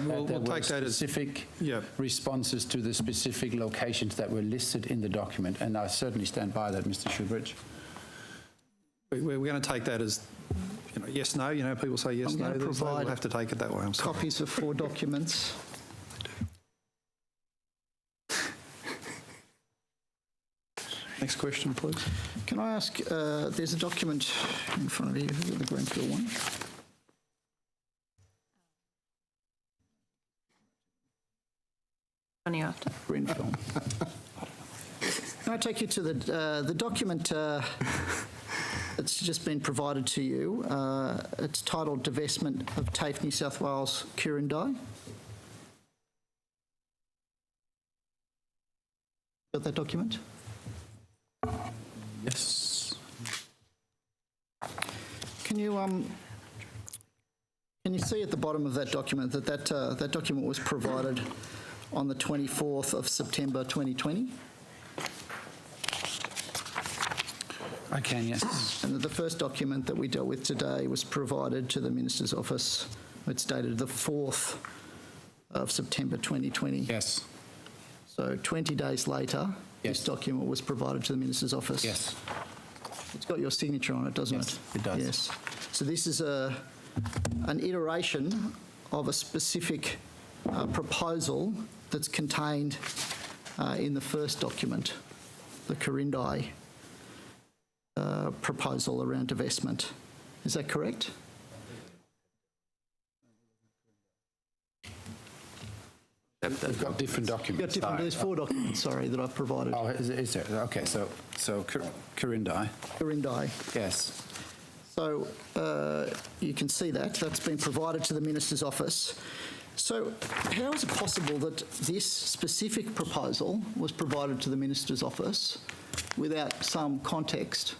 We'll take that as specific responses to the specific locations that were listed in the document, and I certainly stand by that, Mr. Shoebridge. We're going to take that as, yes, no. People say yes, no. We'll have to take it that way. I'm sorry. Copies of 4 documents. Next question, please. Can I ask, there's a document in front of you, the Greenfield one. Running after. Greenfield. Can I take you to the document that's just been provided to you? It's titled Divestment of TAFE New South Wales Kurundai. Got that document? Yes. Can you see at the bottom of that document that document was provided on the 24th of September 2020? I can, yes. And the first document that we dealt with today was provided to the Minister's office. It's dated the 4th of September 2020. Yes. So 20 days later, this document was provided to the Minister's office. Yes. It's got your signature on it, doesn't it? It does. Yes. So this is an iteration of a specific proposal that's contained in the first document, the Kurundai proposal around divestment. Is that correct? We've got different documents. There's 4 documents, sorry, that I've provided. Oh, is there? Okay, so Kurundai. Kurundai. Yes. So you can see that's been provided to the Minister's office. So how is it possible that this specific proposal was provided to the Minister's office without some context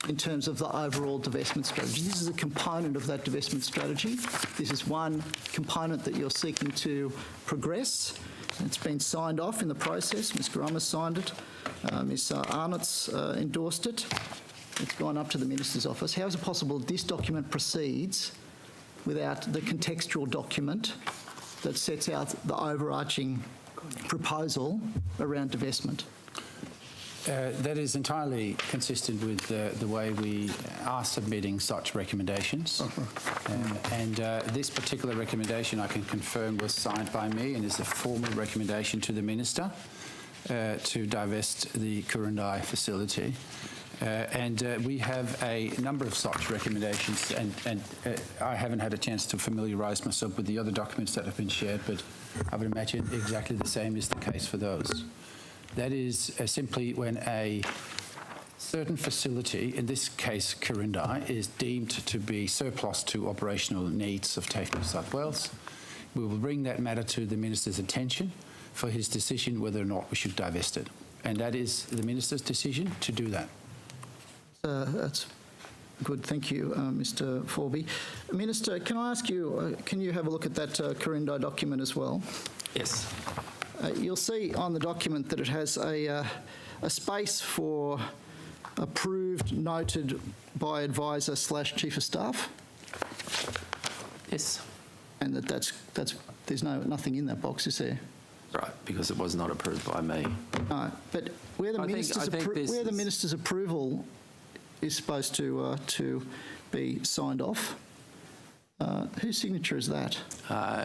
in terms of the overall divestment strategy? This is a component of that divestment strategy. This is one component that you're seeking to progress. It's been signed off in the process. Ms. Grummer signed it. Ms. Arnott's endorsed it. It's gone up to the Minister's office. How is it possible this document proceeds without the contextual document that sets out the overarching proposal around divestment? That is entirely consistent with the way we are submitting such recommendations. And this particular recommendation, I can confirm, was signed by me and is a formal recommendation to the Minister to divest the Kurundai facility. And we have a number of such recommendations, and I haven't had a chance to familiarise myself with the other documents that have been shared, but I would imagine exactly the same is the case for those. That is simply when a certain facility, in this case Kurundai, is deemed to be surplus to operational needs of TAFE New South Wales. We will bring that matter to the Minister's attention for his decision whether or not we should divest it. And that is the Minister's decision to do that. That's good. Thank you, Mr. Forby. Minister, can I ask you, can you have a look at that Kurundai document as well? Yes. You'll see on the document that it has a space for approved, noted by advisor / chief of staff. Yes. And that's there's nothing in that box, is there? Right, because it was not approved by me. No, but where the minister's approval is supposed to be signed off, Whose signature is that?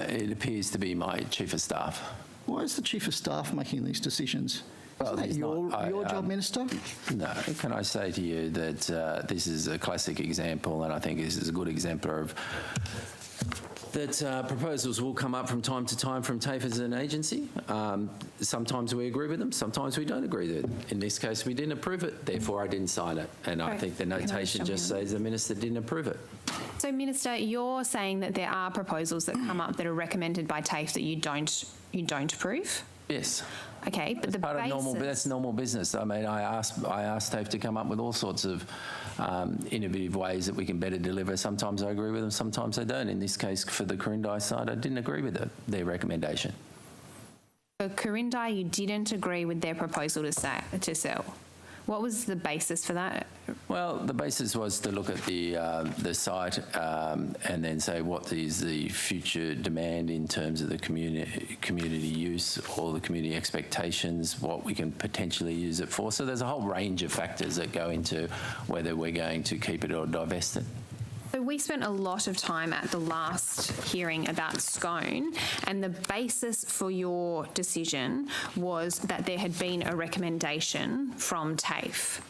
It appears to be my Chief of Staff. Why is the Chief of Staff making these decisions? Well, Isn't that your job, Minister? No. Can I say to you that this is a classic example, and I think this is a good exemplar of that proposals will come up from time to time from TAFE as an agency. Sometimes we agree with them, sometimes we don't agree with it. In this case, we didn't approve it, therefore I didn't sign it. And I think the notation just says the Minister didn't approve it. So, Minister, you're saying that there are proposals that come up that are recommended by TAFE that you don't approve? Yes. Okay, but that's normal business. I mean, I asked TAFE to come up with all sorts of innovative ways that we can better deliver. Sometimes I agree with them, sometimes I don't. In this case, for the Corindi side, I didn't agree with their recommendation. For Corindi, you didn't agree with their proposal to sell. What was the basis for that? Well, the basis was to look at the site and then say what is the future demand in terms of the community use or the community expectations, what we can potentially use it for. So there's a whole range of factors that go into whether we're going to keep it or divest it. So we spent a lot of time at the last hearing about Scone, and the basis for your decision was that there had been a recommendation from TAFE.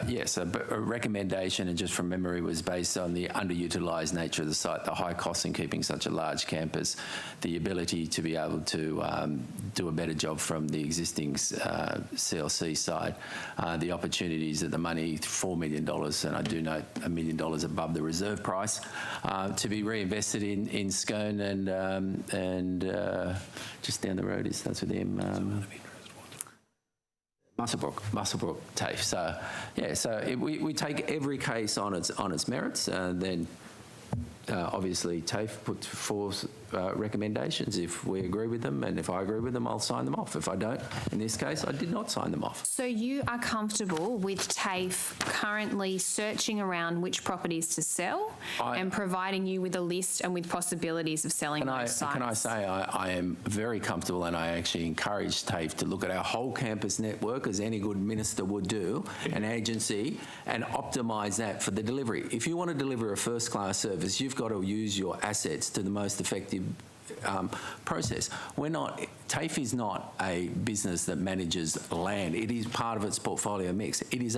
Yes, a recommendation, and just from memory, was based on the underutilised nature of the site, the high costs in keeping such a large campus, the ability to be able to do a better job from the existing CLC side, the opportunities that the money, $4 million, and I do note $1 million above the reserve price, to be reinvested in Scone and just down the road, it starts with M. Musselbrook TAFE. So, yeah, so we take every case on its merits, and then obviously TAFE puts forth recommendations. If we agree with them, and if I agree with them, I'll sign them off. If I don't, in this case, I did not sign them off. So you are comfortable with TAFE currently searching around which properties to sell and providing you with a list and with possibilities of selling those sites? Can I say I am very comfortable, and I actually encourage TAFE to look at our whole campus network, as any good minister would do, an agency, and optimise that for the delivery. If you want to deliver a first-class service, you've got to use your assets to the most effective process. TAFE is not a business that manages land. It is part of its portfolio mix. It is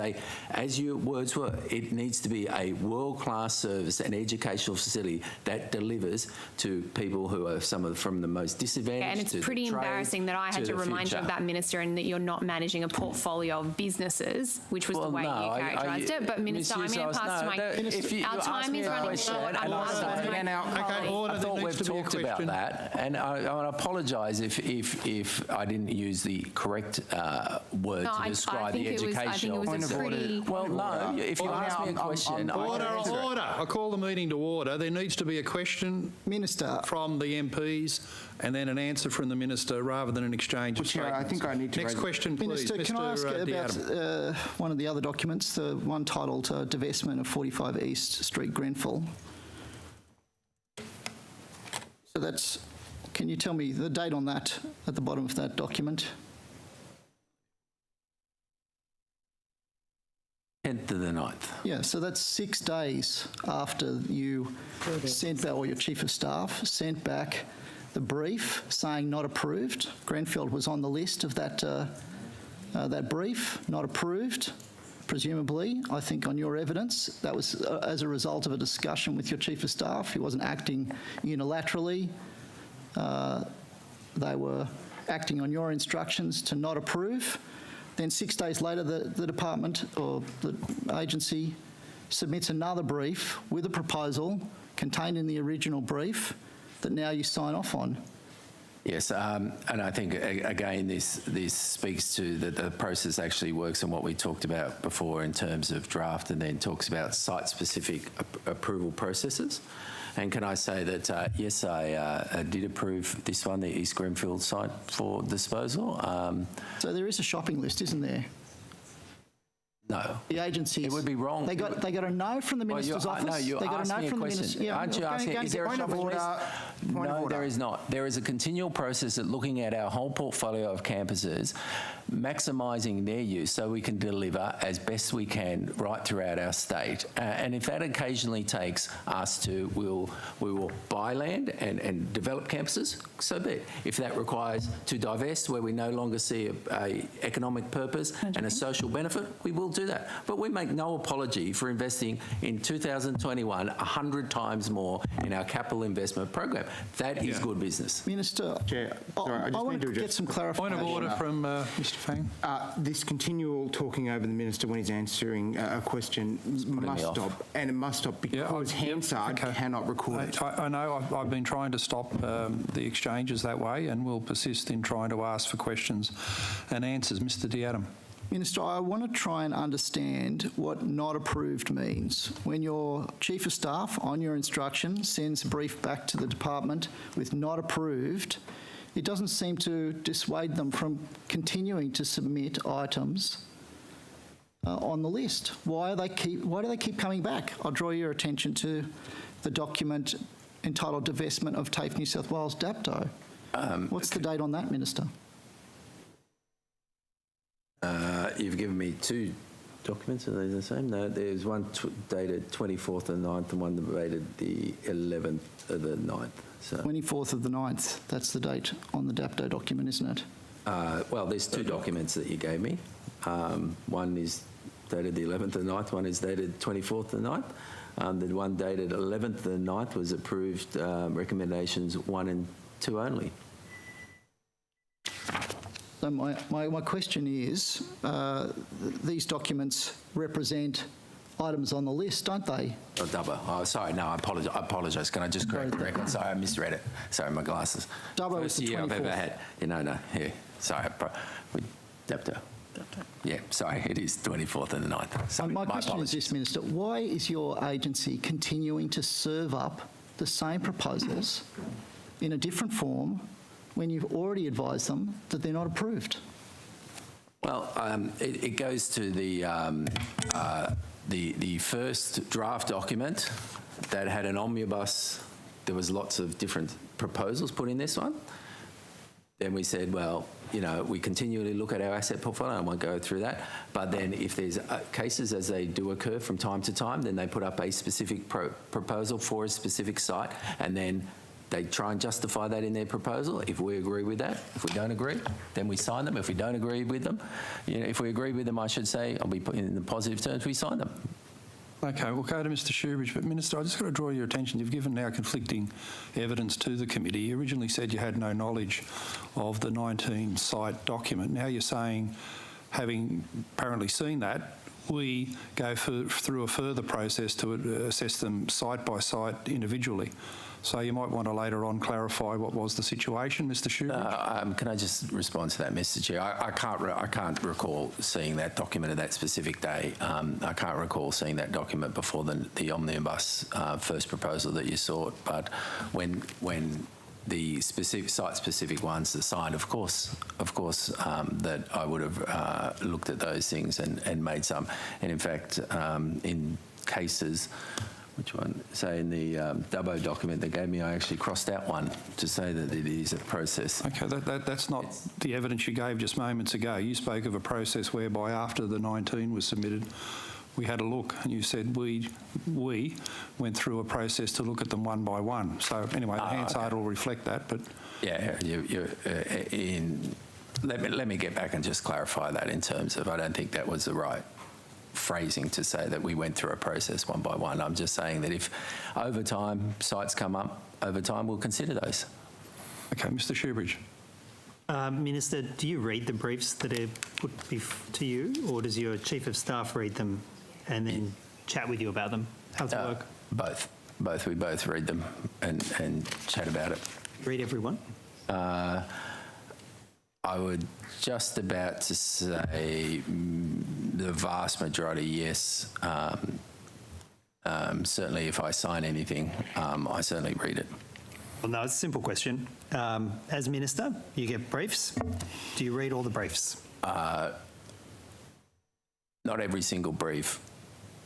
as your words were, it needs to be a world-class service, an educational facility that delivers to people who are from the most disadvantaged. Yeah, and it's pretty embarrassing that I had to remind you of that, Minister, and that you're not managing a portfolio of businesses, which was the way you characterised it. But, Minister, I'm going to pass to my... Our time is running short. I thought we've talked about that, and I apologise if I didn't use the correct word to describe the educational. Well, no, if you ask me a question... Order. I call the meeting to order. There needs to be a question, Minister, from the MPs, and then an answer from the Minister, rather than an exchange of statements. I think I need to... Next question, please. Minister, can I ask about one of the other documents, the one titled Divestment of 45 East Street, Grenfell? So that's... Can you tell me the date on that at the bottom of that document? 10th of the 9th. Yeah, so that's 6 days after you sent back, or your Chief of Staff sent back the brief saying not approved. Grenfell was on the list of that brief, not approved. Presumably, I think on your evidence, that was as a result of a discussion with your Chief of Staff. He wasn't acting unilaterally. They were acting on your instructions to not approve. Then 6 days later, the department or the agency submits another brief with a proposal contained in the original brief that now you sign off on. Yes, and I think, again, this speaks to that the process actually works on what we talked about before in terms of draft, and then talks about site-specific approval processes. And can I say that, yes, I did approve this one, the East Grenfell site, for disposal. So there is a shopping list, isn't there? No. The agencies. It would be wrong. They got a no from the minister's office. No, you they got asked a no me a from question. the minister. Yeah, Aren't you asking? Is there a shopping list? No, there is not. There is a continual process at looking at our whole portfolio of campuses, maximising their use so we can deliver as best we can right throughout our state. And if that occasionally takes us to, we will buy land and develop campuses, so be it. If that requires to divest where we no longer see a economic purpose and a social benefit, we will do that. But we make no apology for investing in 2021 100 times more in our capital investment program. That is good business. Minister, Chair, sorry, I just want need to get some clarification. Point of order from Mr. Fang. This continual talking over the minister when he's answering a question must stop, and it must stop because Hansard cannot record it. I know I've been trying to stop the exchanges that way, and will persist in trying to ask for questions and answers. Mr. Diadam. Minister, I want to try and understand what not approved means. When your Chief of Staff, on your instruction, sends a brief back to the department with not approved, it doesn't seem to dissuade them from continuing to submit items on the list. Why do they keep coming back? I'll draw your attention to the document entitled Divestment of TAFE New South Wales DAPTO. What's the date on that, Minister? You've given me two documents. Are they the same? No, there's one dated 24th of the 9th and one dated the 11th of the 9th. So 24th of the 9th, that's the date on the DAPTO document, isn't it? Well, there's two documents that you gave me. One is dated the 11th of the 9th, one is dated 24th of the 9th. The one dated 11th of the 9th was approved recommendations 1 and 2 only. So my question is, these documents represent items on the list, don't they? Oh, Dubbo. Oh, sorry. No, I apologise. Can I just correct the record? Sorry, I misread it. Sorry, my glasses. Dubbo was the 24th. First year I've ever had. No. Here. Sorry. DAPTO. Yeah, sorry. It is 24th and the 9th. Sorry, my question is this, Minister. Why is your agency continuing to serve up the same proposals in a different form when you've already advised them that they're not approved? Well, it goes to the first draft document that had an omnibus. There was lots of different proposals put in this one. Then we said, well, we continually look at our asset portfolio. I won't go through that. But then if there's cases, as they do occur from time to time, then they put up a specific proposal for a specific site, and then they try and justify that in their proposal. If we agree with that, if we don't agree, then we sign them. If we don't agree with them, if we agree with them, I should say, I'll be putting in the positive terms, we sign them. Okay, we'll go to Mr. Shoebridge. But, Minister, I just got to draw your attention. You've given now conflicting evidence to the committee. You originally said you had no knowledge of the 19-site document. Now you're saying, having apparently seen that, we go through a further process to assess them site by site individually. So you might want to later on clarify what was the situation, Mr. Shoebridge. Can I just respond to that, Mr. Chair? I can't recall seeing that document at that specific day. I can't recall seeing that document before the omnibus first proposal that you sought. But when the specific site-specific ones are signed, of course, that I would have looked at those things and made some. And in fact, in cases. Which one? Say in the Dubbo document they gave me, I actually crossed out one to say that it is a process. Okay, that's not the evidence you gave just moments ago. You spoke of a process whereby after the 19 was submitted, we had a look, and you said we went through a process to look at them one by one. So anyway, the Hansard will reflect that. But yeah, let me get back and just clarify that in terms of I don't think that was the right phrasing to say that we went through a process one by one. I'm just saying that if over time sites come up, over time we'll consider those. Okay, Mr. Shoebridge. Minister, do you read the briefs that are put to you, or does your Chief of Staff read them and then chat with you about them? How's it work? Both. We both read them and chat about it. Read everyone? I would just about to say the vast majority, yes. Certainly if I sign anything, I certainly read it. Well, no, it's a simple question. As Minister, you get briefs. Do you read all the briefs? Not every single brief,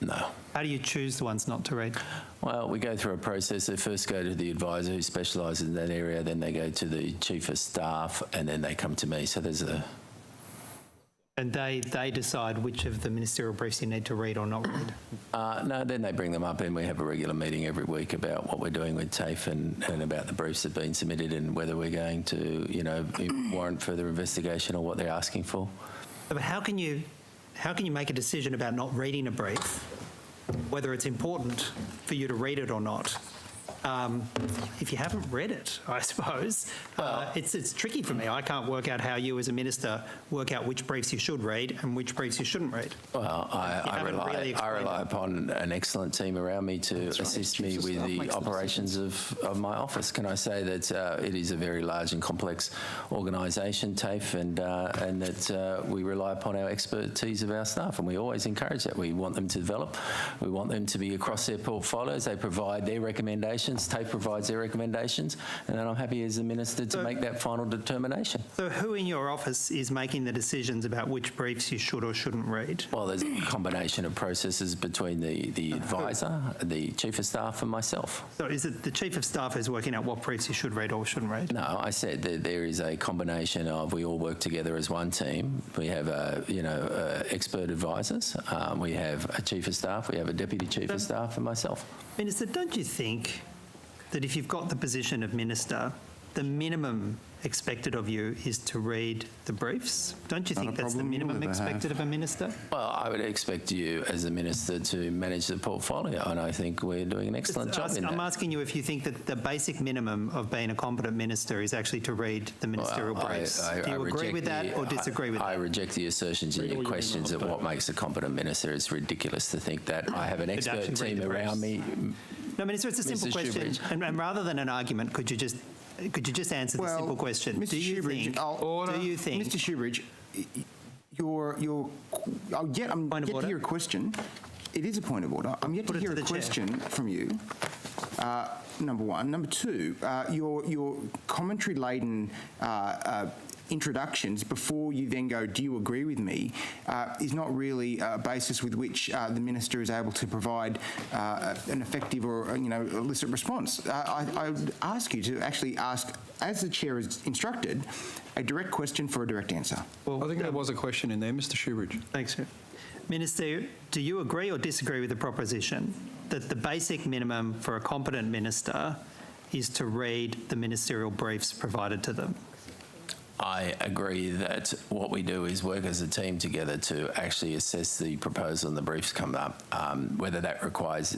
no. How do you choose the ones not to read? Well, we go through a process. They first go to the advisor who specialises in that area, then they go to the chief of staff, and then they come to me. So there's a... And they decide which of the ministerial briefs you need to read or not read? No, then they bring them up and we have a regular meeting every week about what we're doing with TAFE and about the briefs that have been submitted and whether we're going to, warrant further investigation or what they're asking for. But how can you make a decision about not reading a brief, whether it's important for you to read it or not, if you haven't read it, I suppose? It's tricky for me. I can't work out how you as a minister work out which briefs you should read and which briefs you shouldn't read. Well, I rely upon an excellent team around me to assist me with the operations of my office. Can I say that it is a very large and complex organisation, TAFE, and that we rely upon our expertise of our staff, and we always encourage that. We want them to develop. We want them to be across their portfolios. They provide their recommendations. TAFE provides their recommendations, and then I'm happy as the minister to make that final determination. So who in your office is making the decisions about which briefs you should or shouldn't read? Well, there's a combination of processes between the advisor, the chief of staff and myself. So is it the chief of staff who's working out what briefs you should read or shouldn't read? No, I said that there is a combination of we all work together as one team. We have, expert advisors. We have a chief of staff. We have a deputy chief of staff and myself. Minister, don't you think that if you've got the position of minister, the minimum expected of you is to read the briefs? Don't you think that's the minimum expected of a minister? Well, I would expect you as a minister to manage the portfolio, and I think we're doing an excellent job in that. I'm asking you if you think that the basic minimum of being a competent minister is actually to read the ministerial briefs. Do you agree with that or disagree with that? I reject the assertions in your questions that what makes a competent minister. It's ridiculous to think that. I have an expert team around me. No, Minister, it's a simple question, and rather than an argument, could you just answer the simple question? Mr. Do you think? Mr. Shoebridge, I'm yet to hear a question. It is a point of order. I'm yet to hear a question from you. Number one. Number two, your commentary-laden introductions before you then go, do you agree with me, is not really a basis with which the minister is able to provide an effective or illicit response. I would ask you to actually ask, as the chair is instructed, a direct question for a direct answer. Well, I think there was a question in there, Mr. Shoebridge. Thanks, sir. Minister, do you agree or disagree with the proposition that the basic minimum for a competent minister is to read the ministerial briefs provided to them? I agree that what we do is work as a team together to actually assess the proposal and the briefs come up. Whether that requires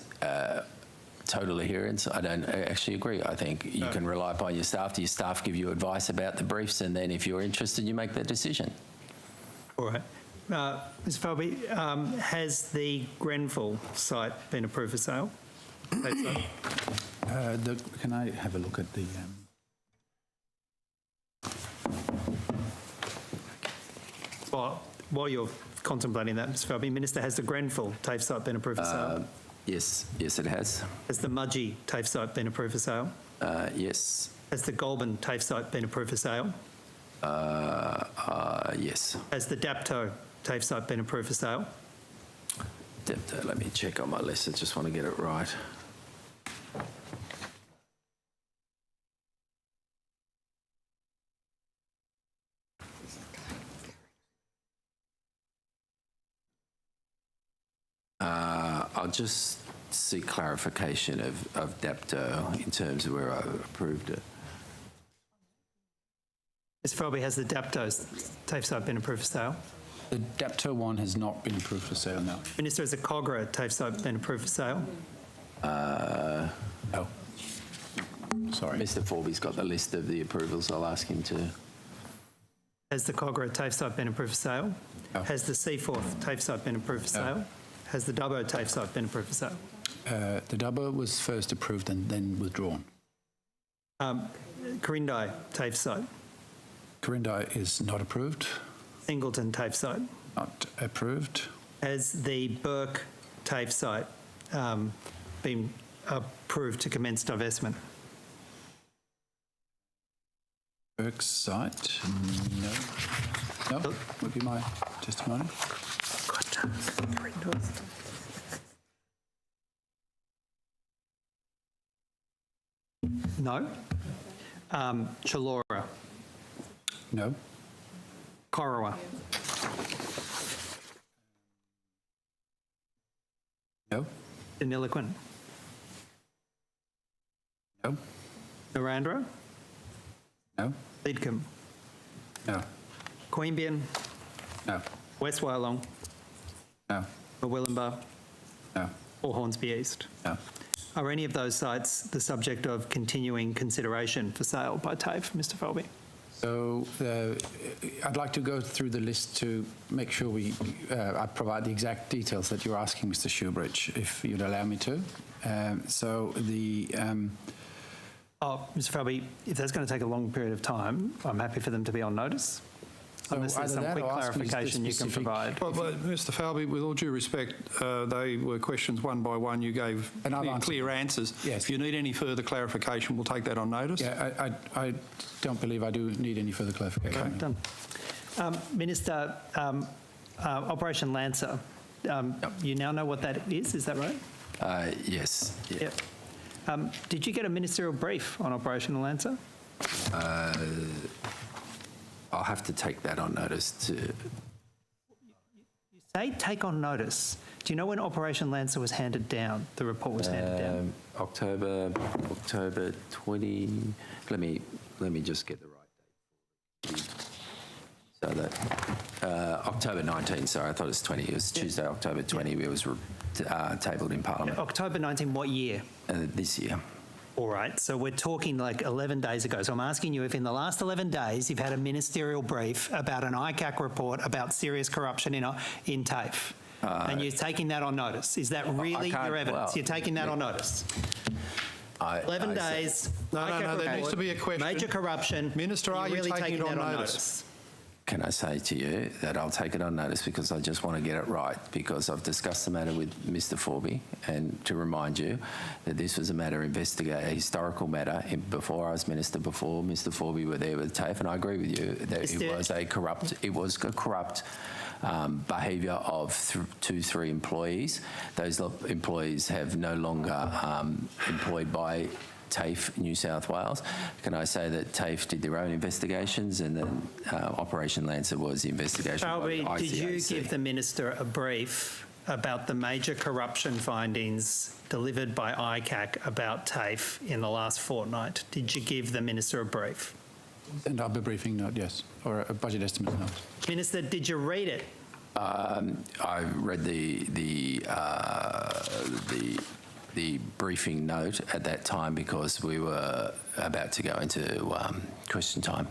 total adherence, I don't actually agree. I think you can rely upon your staff. Your staff give you advice about the briefs, and then if you're interested, you make that decision. All right. Ms. Falby, has the Grenfell site been approved for sale? Can I have a look at the... While you're contemplating that, Ms. Falby, Minister, has the Grenfell TAFE site been approved for sale? Yes, it has. Has the Mudgee TAFE site been approved for sale? Yes. Has the Goulburn TAFE site been approved for sale? Yes. Has the Dapto TAFE site been approved for sale? Dapto, let me check on my list. I just want to get it right. I'll just seek clarification of Dapto in terms of where I approved it. Ms. Falby, has the Dapto TAFE site been approved for sale? The Dapto one has not been approved for sale, no. Minister, has the Cogra TAFE site been approved for sale? No. Sorry. Mr. Forby's got the list of the approvals. I'll ask him to. Has the Cogra TAFE site been approved for sale? No. Has the Seaforth TAFE site been approved for sale? Has the Dubbo TAFE site been approved for sale? The Dubbo was first approved and then withdrawn. Corindi TAFE site? Corindi is not approved. Singleton TAFE site? Not approved. Has the Burke TAFE site been approved to commence divestment? Burke's site? No. No, would be my testimony. Good. No. Chalora. No. Corowa. No. Deniliquin. No. Narandra. No. Lidcombe. No. Queanbeyan. No. West Wyalong. No. Murwillumbah. No. Or Hornsby East. No. Are any of those sites the subject of continuing consideration for sale by TAFE, Mr Falby? So I'd like to go through the list to make sure I provide the exact details that you're asking, Mr Shoebridge, if you'd allow me to. Mr Falby, if that's going to take a long period of time, I'm happy for them to be on notice. Unless there's some quick clarification you can provide. Well, Mr Falby, with all due respect, they were questions one by one. You gave clear answers. Yes. If you need any further clarification, we'll take that on notice. Yeah, I don't believe I do need any further clarification. Okay, done. Minister, Operation Lancer, you now know what that is that right? Yes. Yeah. Yep. Did you get a ministerial brief on Operation Lancer? I'll have to take that on notice to... You say take on notice. Do you know when Operation Lancer was handed down, the report was handed down? October 20... Let me just get the right date. So that... October 19, sorry, I thought it was 20. It was Tuesday, October 20. It was tabled in Parliament. October 19, what year? This year. All right, so we're talking like 11 days ago. So I'm asking you if in the last 11 days you've had a ministerial brief about an ICAC report about serious corruption in TAFE, and you're taking that on notice. Is that really your evidence? Well, you're taking that on notice? 11 days. No, there needs to be a question. Major corruption. Minister, are you really taking it that on notice? Can I say to you that I'll take it on notice because I just want to get it right, because I've discussed the matter with Mr Forby, and to remind you that this was a matter a historical matter before I was Minister, before Mr Forby were there with TAFE, and I agree with you that it was a corrupt behaviour of 2-3 employees. Those employees have no longer employed by TAFE New South Wales. Can I say that TAFE did their own investigations, and then Operation Lancer was the investigation by the ICAC. Did you give the Minister a brief about the major corruption findings delivered by ICAC about TAFE in the last fortnight? Did you give the Minister a brief? And a briefing note, yes, or a budget estimate note. Minister, did you read it? I read the briefing note at that time because we were about to go into question time.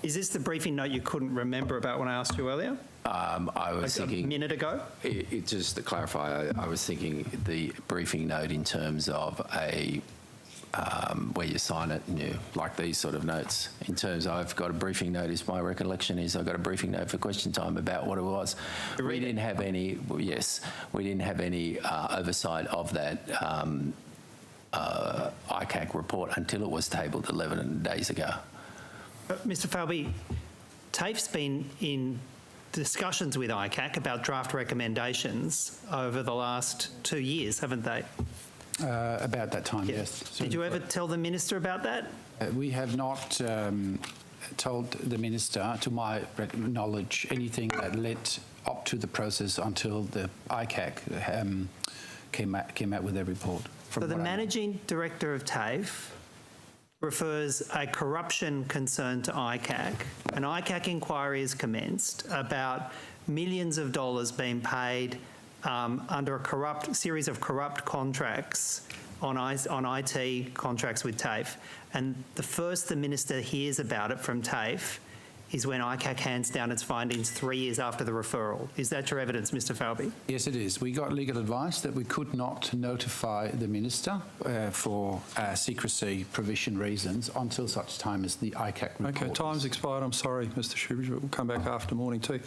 Is this the briefing note you couldn't remember about when I asked you earlier? I was thinking... a minute ago? Just to clarify, I was thinking the briefing note in terms of where you sign it, and like these sort of notes. In terms, I've got a briefing note. My recollection is I've got a briefing note for question time about what it was. We didn't have any. Yes, we didn't have any oversight of that ICAC report until it was tabled 11 days ago. Mr Falby, TAFE's been in discussions with ICAC about draft recommendations over the last 2 years, haven't they? About that time, yes. Did you ever tell the Minister about that? We have not told the Minister, to my knowledge, anything that led up to the process until the ICAC came out with their report. So the Managing Director of TAFE refers a corruption concern to ICAC. An ICAC inquiry is commenced about millions of dollars being paid under a series of corrupt contracts on IT contracts with TAFE. And the first the Minister hears about it from TAFE is when ICAC hands down its findings 3 years after the referral. Is that your evidence, Mr Falby? Yes, it is. We got legal advice that we could not notify the Minister for secrecy provision reasons until such time as the ICAC report. Okay, time's expired. I'm sorry, Mr Shoebridge, but we'll come back after morning tea.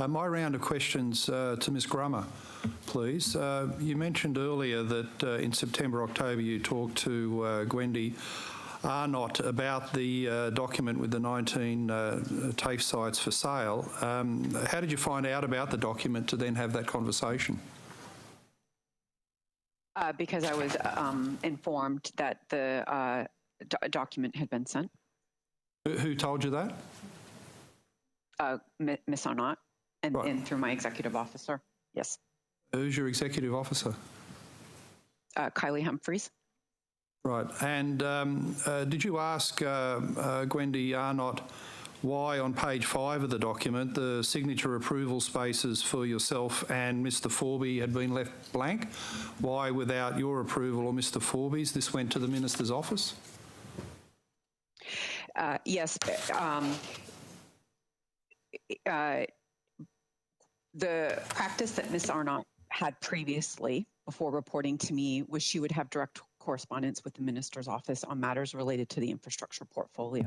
My round of questions to Ms Grummer, please. You mentioned earlier that in September, October, you talked to Gwendy Arnott about the document with the 19 TAFE sites for sale. How did you find out about the document to then have that conversation? Because I was informed that the document had been sent. Who told you that? Ms. Arnott, and through my executive officer. Yes. Who's your executive officer? Kylie Humphreys. Right. And did you ask Gwendy Arnott why on page 5 of the document the signature approval spaces for yourself and Mr Forby had been left blank? Why, without your approval or Mr Forby's, this went to the Minister's office? Yes. The practice that Ms. Arnott had previously, before reporting to me, was she would have direct correspondence with the Minister's office on matters related to the infrastructure portfolio.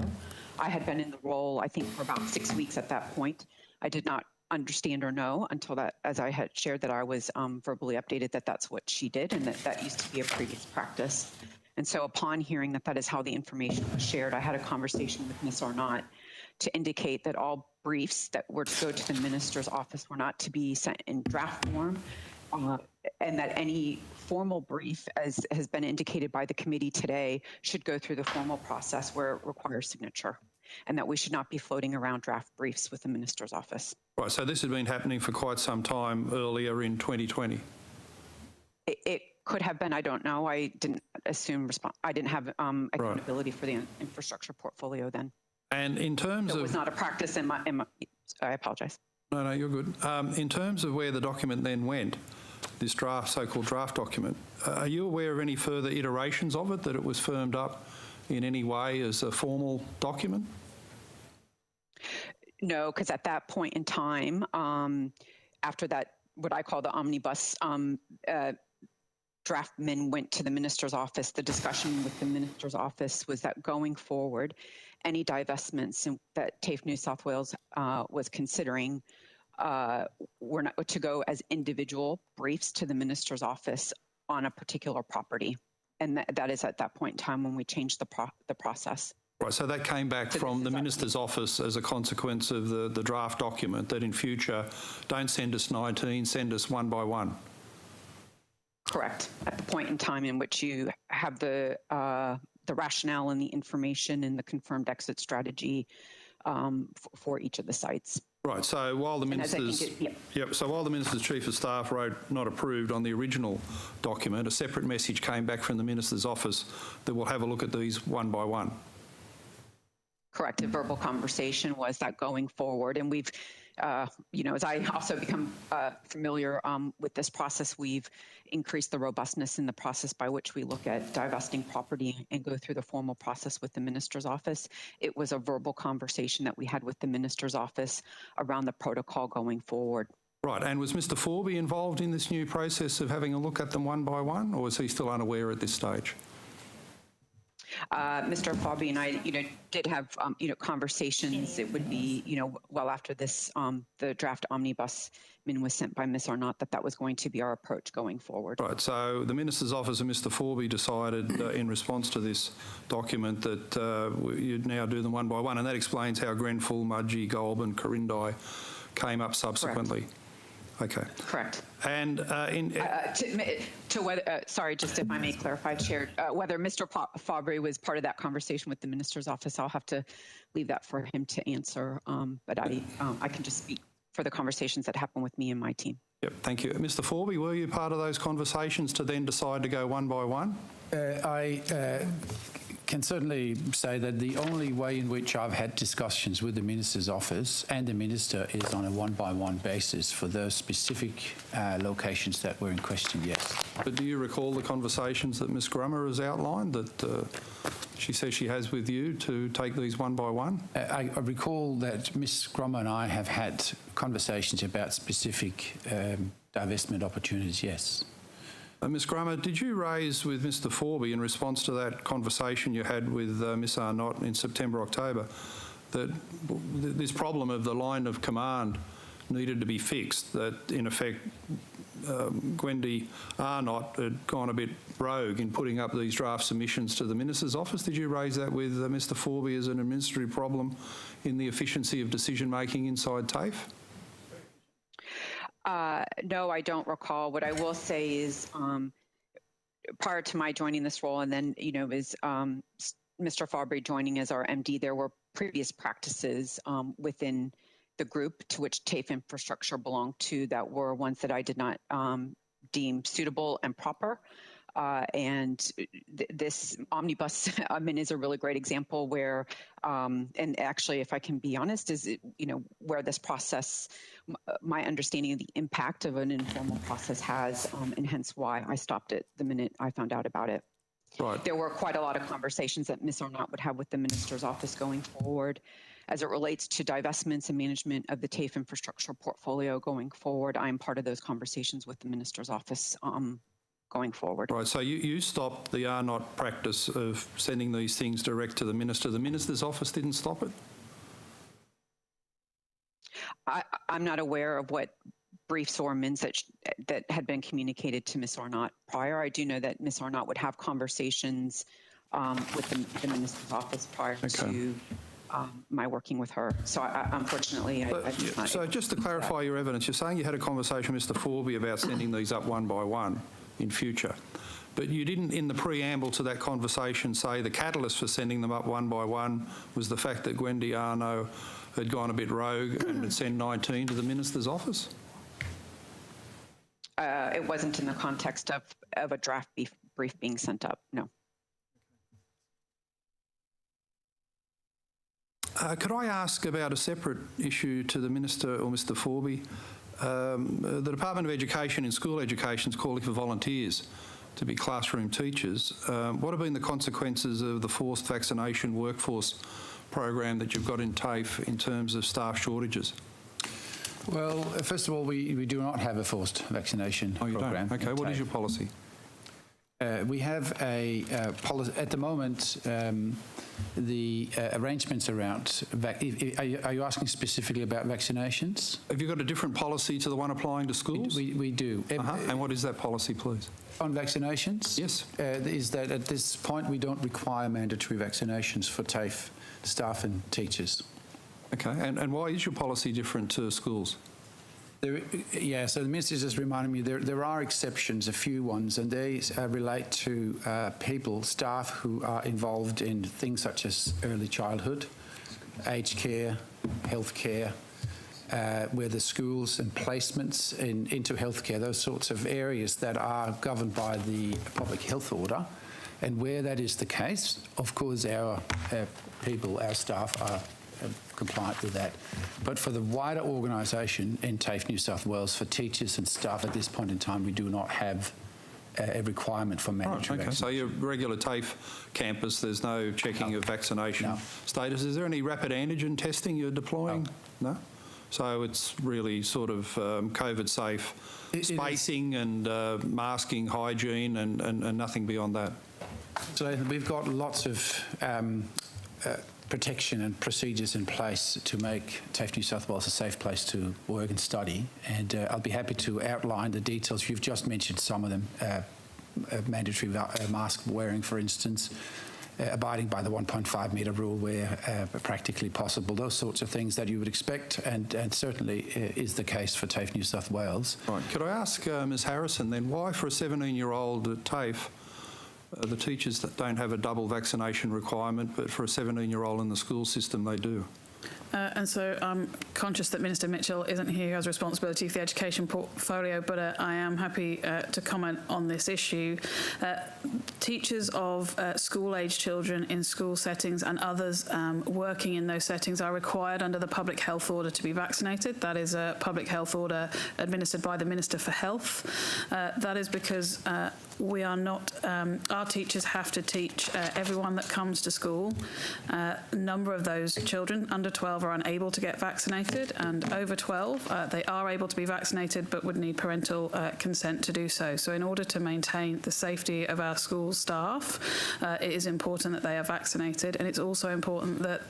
I had been in the role, I think, for about 6 weeks at that point. I did not understand or know until that, as I had shared, that I was verbally updated that that's what she did and that used to be a previous practice. And so upon hearing that that is how the information was shared, I had a conversation with Ms. Arnott to indicate that all briefs that were to go to the Minister's office were not to be sent in draft form, and that any formal brief, as has been indicated by the committee today, should go through the formal process where it requires signature, and that we should not be floating around draft briefs with the Minister's office. Right, so this had been happening for quite some time earlier in 2020? It could have been, I don't know. I didn't assume, I didn't have accountability for the infrastructure portfolio then. And in terms of... It was not a practice in my I apologize. No, you're good. In terms of where the document then went, this draft, so-called draft document, are you aware of any further iterations of it, that it was firmed up in any way as a formal document? No, because at that point in time, after that, what I call the omnibus draftman went to the Minister's office, the discussion with the Minister's office was that going forward, any divestments that TAFE New South Wales was considering were not to go as individual briefs to the Minister's office on a particular property. And that is at that point in time when we changed the process. Right, so that came back from the Minister's office as a consequence of the draft document, that in future, don't send us 19, send us one by one. Correct. At the point in time in which you have the rationale and the information and the confirmed exit strategy for each of the sites. Right. So while the Minister's so while the Minister's Chief of Staff wrote "not approved" on the original document, a separate message came back from the Minister's office that we'll have a look at these one by one. Correct. A verbal conversation was that going forward, and we've, as I also become familiar with this process, we've increased the robustness in the process by which we look at divesting property and go through the formal process with the Minister's office. It was a verbal conversation that we had with the Minister's office around the protocol going forward. Right. And was Mr Forby involved in this new process of having a look at them one by one, or was he still unaware at this stage? Mr. Forby and I, did have, conversations. It would be, well after this, the draft omnibus was sent by Ms. Arnott that was going to be our approach going forward. Right. So the Minister's office and Mr Forby decided in response to this document that you'd now do them one by one, and that explains how Grenfell, Mudgee, Goulburn, Corindi came up subsequently. Correct. Okay. Correct. And to whether, sorry, just if I may clarify, Chair, whether Mr. Fabry was part of that conversation with the Minister's office, I'll have to leave that for him to answer. But I can just speak for the conversations that happened with me and my team. Yep. Thank you, Mr. Forby. Were you part of those conversations to then decide to go one by one? I can certainly say that the only way in which I've had discussions with the Minister's office and the Minister is on a one-by-one basis for those specific locations that were in question, yes. But do you recall the conversations that Ms Grummer has outlined that she says she has with you to take these one by one? I recall that Ms Grummer and I have had conversations about specific divestment opportunities, yes. Ms Grummer, did you raise with Mr Forby in response to that conversation you had with Ms Arnott in September, October, that this problem of the line of command needed to be fixed, that in effect Gwendy Arnott had gone a bit rogue in putting up these draft submissions to the Minister's office. Did you raise that with Mr Forby as an administrative problem in the efficiency of decision-making inside TAFE? No, I don't recall. What I will say is prior to my joining this role, and then, is Mr. Fawbury joining as our MD, there were previous practices within the group to which TAFE infrastructure belonged to that were ones that I did not deem suitable and proper. This omnibus, is a really great example where, and actually, if I can be honest, is where this process, my understanding of the impact of an informal process has, and hence why I stopped it the minute I found out about it. Right. There were quite a lot of conversations that Ms. Arnott would have with the Minister's office going forward as it relates to divestments and management of the TAFE infrastructure portfolio going forward. I am part of those conversations with the Minister's office going forward. Right, so you stopped the Arnott practice of sending these things direct to the Minister. The Minister's office didn't stop it? I'm not aware of what briefs or amends that had been communicated to Ms. Arnott prior. I do know that Ms. Arnott would have conversations with the Minister's office prior to my working with her. So unfortunately, So just to clarify your evidence, you're saying you had a conversation with Mr Forby about sending these up one by one in future, but you didn't, in the preamble to that conversation, say the catalyst for sending them up one by one was the fact that Gwendy Arnott had gone a bit rogue and had sent 19 to the Minister's office? It wasn't in the context of a draft brief being sent up, no. Could I ask about a separate issue to the Minister or Mr Forby? The Department of Education in school education is calling for volunteers to be classroom teachers. What have been the consequences of the forced vaccination workforce program that you've got in TAFE in terms of staff shortages? Well, first of all, we do not have a forced vaccination program. Don't? Okay, what is your policy? We have a policy at the moment. The arrangements around. Are you asking specifically about vaccinations? Have you got a different policy to the one applying to schools? We do. And what is that policy, please? On vaccinations? Yes. Is that at this point we don't require mandatory vaccinations for TAFE staff and teachers. Okay, and why is your policy different to schools? So the Minister just reminded me there are exceptions, a few ones, and they relate to staff who are involved in things such as early childhood, aged care, health care, where the schools and placements into healthcare, those sorts of areas that are governed by the public health order. And where that is the case, of course, our staff are compliant with that. But for the wider organisation in TAFE New South Wales, for teachers and staff at this point in time, we do not have a requirement for mandatory vaccination. So your regular TAFE campus, there's no checking of vaccination status. Is there any rapid antigen testing you're deploying? No? So it's really sort of COVID-safe spacing and masking, hygiene and nothing beyond that? So we've got lots of protection and procedures in place to make TAFE New South Wales a safe place to work and study, and I'll be happy to outline the details. You've just mentioned some of them, mandatory mask wearing, for instance, abiding by the 1.5 metre rule where practically possible, those sorts of things that you would expect, and certainly is the case for TAFE New South Wales. Right. Could I ask Ms Harrison then, why for a 17-year-old at TAFE the teachers that don't have a double vaccination requirement, but for a 17-year-old in the school system they do? And so I'm conscious that Minister Mitchell isn't here, who has responsibility for the education portfolio, but I am happy to comment on this issue. Teachers of school-age children in school settings and others working in those settings are required under the public health order to be vaccinated. That is a public health order administered by the Minister for Health. That is because we are not, our teachers have to teach everyone that comes to school. A number of those children under 12 12 are unable to get vaccinated, and over 12, they are able to be vaccinated but would need parental consent to do so. So in order to maintain the safety of our school staff, it is important that they are vaccinated, and it's also important that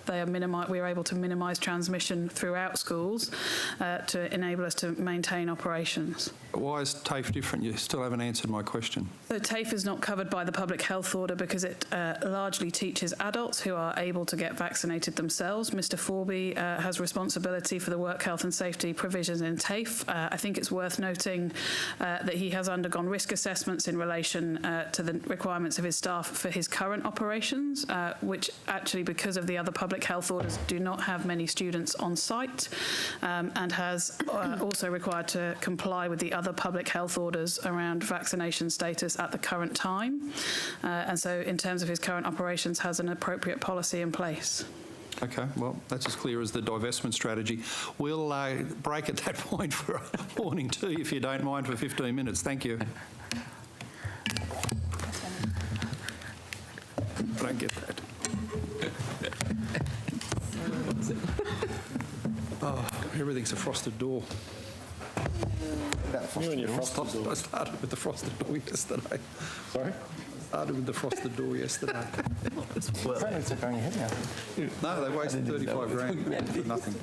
we are able to minimise transmission throughout schools to enable us to maintain operations. Why is TAFE different? You still haven't answered my question. So TAFE is not covered by the public health order because it largely teaches adults who are able to get vaccinated themselves. Mr Forby has responsibility for the work health and safety provisions in TAFE. I think it's worth noting that he has undergone risk assessments in relation to the requirements of his staff for his current operations, which actually, because of the other public health orders, do not have many students on site, and has also required to comply with the other public health orders around vaccination status at the current time. And so in terms of his current operations, has an appropriate policy in place. Okay, well, that's as clear as the divestment strategy. We'll break at that point for a morning tea, if you don't mind, for 15 minutes. Thank you. I don't get that. Oh, everything's a frosted door. You and your frosted door. I started with the frosted door yesterday. Sorry? Started with the frosted door yesterday. No, they wasted 35 grand for nothing.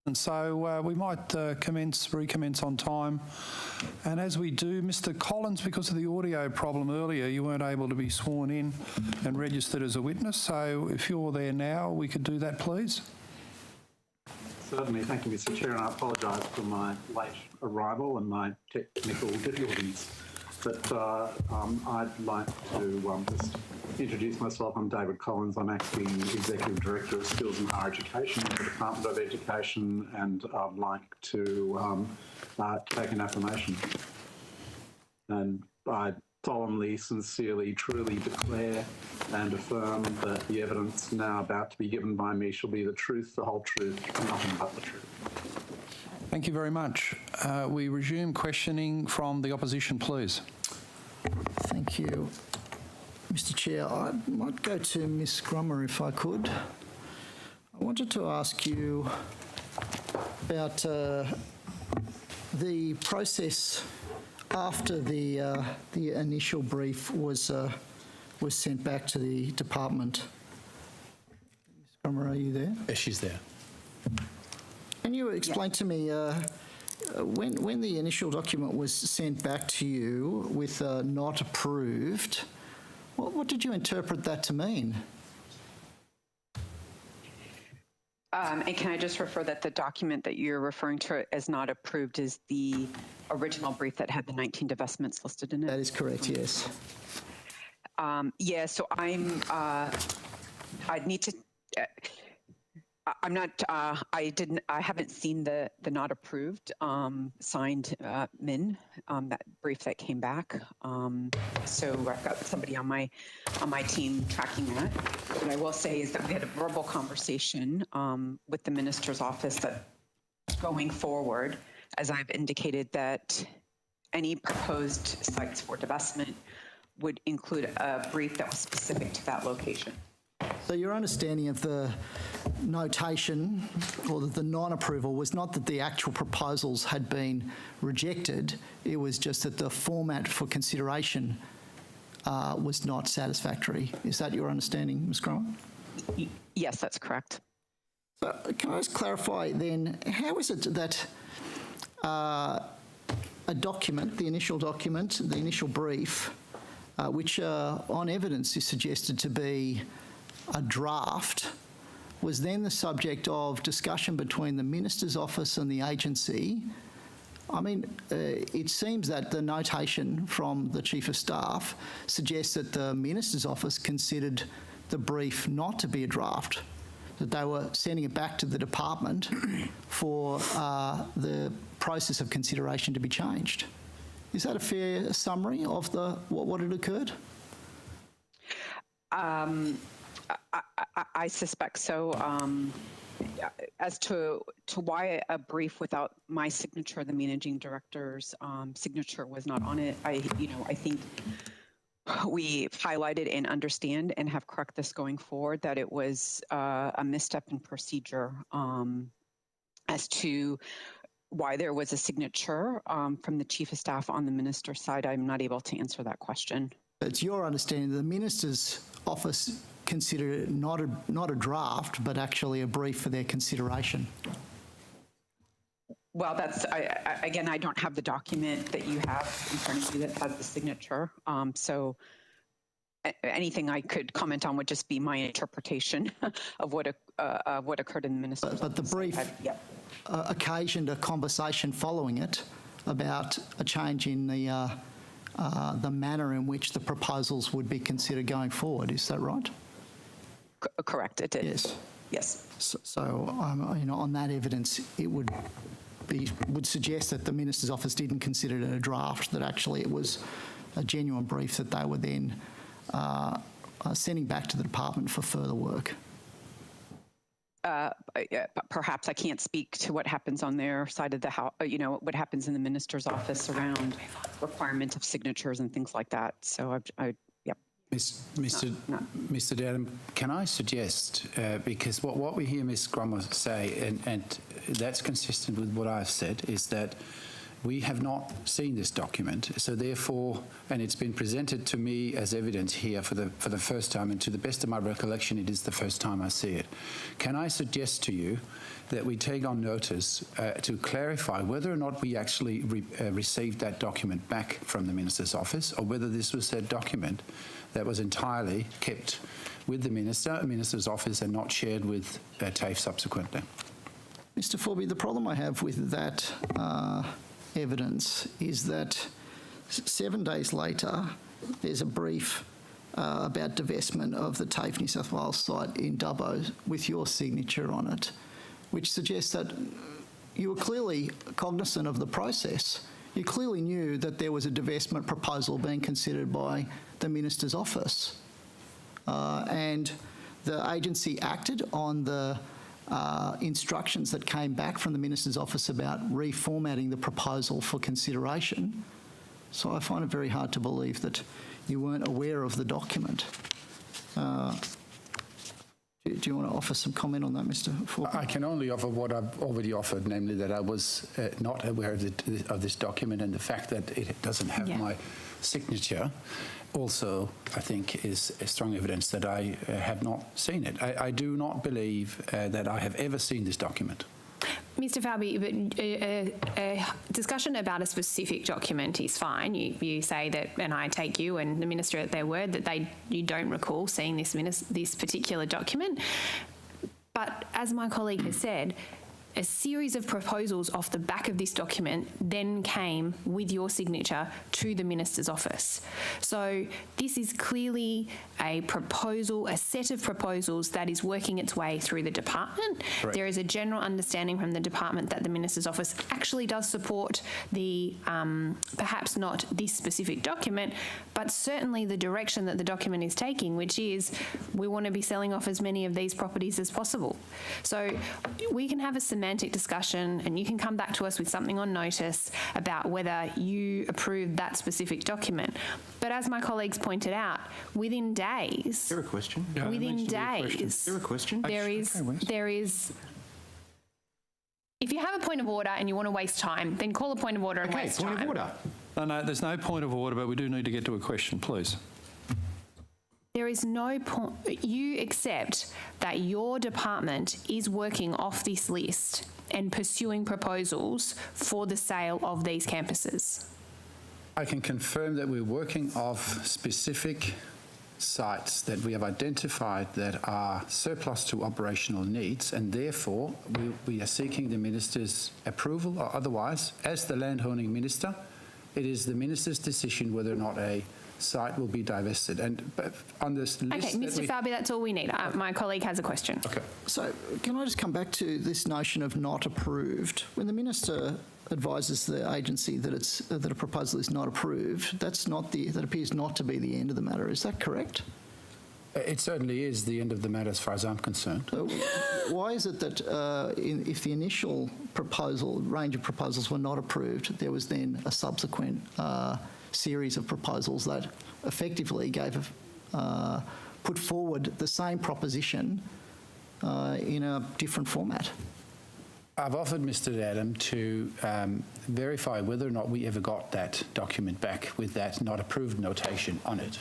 And so we might recommence on time. And as we do, Mr. Collins, because of the audio problem earlier, you weren't able to be sworn in and registered as a witness. So if you're there now, we could do that, please. Certainly. Thank you, Mr. Chair, and I apologise for my late arrival and my technical difficulties. But I'd like to just introduce myself. I'm David Collins. I'm acting Executive Director of Skills and Higher Education in the Department of Education, and I'd like to take an affirmation. And I solemnly, sincerely, truly declare and affirm that the evidence now about to be given by me shall be the truth, the whole truth, and nothing but the truth. Thank you very much. We resume questioning from the opposition, please. Thank you. Mr. Chair, I might go to Ms. Grummer if I could. I wanted to ask you about the process after the initial brief was sent back to the department. Ms. Grummer, are you there? Yes, she's there. Can you explain to me when the initial document was sent back to you with not approved, what did you interpret that to mean? And can I just refer that the document that you're referring to as not approved is the original brief that had the 19 divestments listed in it? That is correct, yes. Yeah, so I'd need to... I'm not. I haven't seen the not approved signed min that brief that came back. So I've got somebody on my team tracking that. What I will say is that we had a verbal conversation with the minister's office that going forward, as I've indicated, that any proposed sites for divestment would include a brief that was specific to that location. So your understanding of the notation or the non-approval was not that the actual proposals had been rejected, it was just that the format for consideration was not satisfactory. Is that your understanding, Ms. Grummer? Yes, that's correct. So can I just clarify then, how is it that a document, the initial brief, which on evidence is suggested to be a draft, was then the subject of discussion between the Minister's office and the agency? I mean, it seems that the notation from the Chief of Staff suggests that the Minister's office considered the brief not to be a draft, that they were sending it back to the department for the process of consideration to be changed. Is that a fair summary of what had occurred? I suspect so. As to why a brief without my signature, the managing director's signature was not on it, I think we highlighted and understand and have corrected this going forward that it was a misstep in procedure. As to why there was a signature from the Chief of Staff on the minister's side, I'm not able to answer that question. It's your understanding that the Minister's office considered it not a draft, but actually a brief for their consideration? Well, that's, again, I don't have the document that you have in front of you that has the signature. So anything I could comment on would just be my interpretation of what occurred in the minister's office. But the brief occasioned a conversation following it about a change in the manner in which the proposals would be considered going forward. Is that right? Correct, it did. Yes. Yes. So on that evidence, it would suggest that the Minister's office didn't consider it a draft, that actually it was a genuine brief that they were then sending back to the department for further work. Perhaps I can't speak to what happens on their side of the house, what happens in the minister's office around requirement of signatures and things like that. So Mr. Dowden, can I suggest, because what we hear Ms. Grummer say, and that's consistent with what I've said, is that We have not seen this document, so therefore, and it's been presented to me as evidence here for the first time, and to the best of my recollection, it is the first time I see it. Can I suggest to you that we take on notice to clarify whether or not we actually received that document back from the Minister's office, or whether this was a document that was entirely kept with the Minister's office and not shared with TAFE subsequently? Mr. Forby, the problem I have with that evidence is that 7 days later, there's a brief about divestment of the TAFE New South Wales site in Dubbo with your signature on it, which suggests that you were clearly cognizant of the process. You clearly knew that there was a divestment proposal being considered by the Minister's office. And the agency acted on the instructions that came back from the Minister's office about reformatting the proposal for consideration. So I find it very hard to believe that you weren't aware of the document. Do you want to offer some comment on that, Mr. Forby? I can only offer what I've already offered, namely that I was not aware of this document, and the fact that it doesn't have my signature also, I think, is strong evidence that I have not seen it. I do not believe that I have ever seen this document. Mr. Falby, but a discussion about a specific document is fine. You say that, and I take you and the Minister at their word, that you don't recall seeing this particular document. But as my colleague has said, a series of proposals off the back of this document then came with your signature to the Minister's office. So this is clearly a proposal, a set of proposals that is working its way through the department. Correct. There is a general understanding from the department that the Minister's office actually does support the, perhaps not this specific document, but certainly the direction that the document is taking, which is we want to be selling off as many of these properties as possible. So we can have a semantic discussion, and you can come back to us with something on notice about whether you approved that specific document. But as my colleagues pointed out, within days... Is there a question? Within days... Is there a question? There is... If you have a point of order and you want to waste time, then call a point of order and waste time. Point of order. No, there's no point of order, but we do need to get to a question, please. There is no point. You accept that your department is working off this list and pursuing proposals for the sale of these campuses? I can confirm that we're working off specific sites that we have identified that are surplus to operational needs, and therefore we are seeking the Minister's approval, or otherwise, as the landholding Minister, it is the Minister's decision whether or not a site will be divested. And on this list... Okay, Mr. Falby, that's all we need. My colleague has a question. Okay. So can I just come back to this notion of not approved? When the Minister advises the agency that a proposal is not approved, that appears not to be the end of the matter. Is that correct? It certainly is the end of the matter as far as I'm concerned. So why is it that if the initial range of proposals were not approved, there was then a subsequent series of proposals that effectively put forward the same proposition in a different format? I've offered Mr. Adam to verify whether or not we ever got that document back with that not approved notation on it.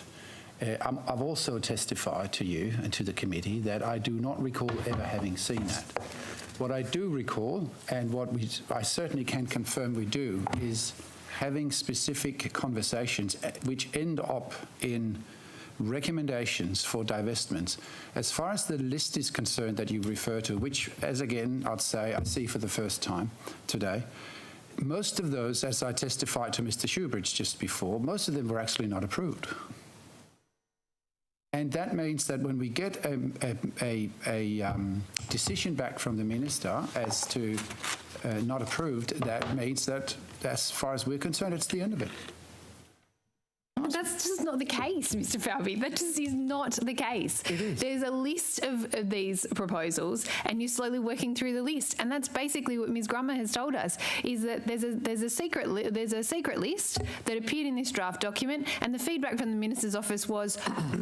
I've also testified to you and to the committee that I do not recall ever having seen that. What I do recall, and what I certainly can confirm we do, is having specific conversations which end up in recommendations for divestments. As far as the list is concerned that you refer to, which, as again, I'd say I see for the first time today, most of those, as I testified to Mr. Shoebridge just before, most of them were actually not approved. And that means that when we get a decision back from the Minister as to not approved, that means that, as far as we're concerned, it's the end of it. That's just not the case, Mr. Falvey. That just is not the case. It is. There's a list of these proposals, and you're slowly working through the list, and that's basically what Ms. Grummer has told us, is that there's a secret list that appeared in this draft document, and the feedback from the Minister's office was,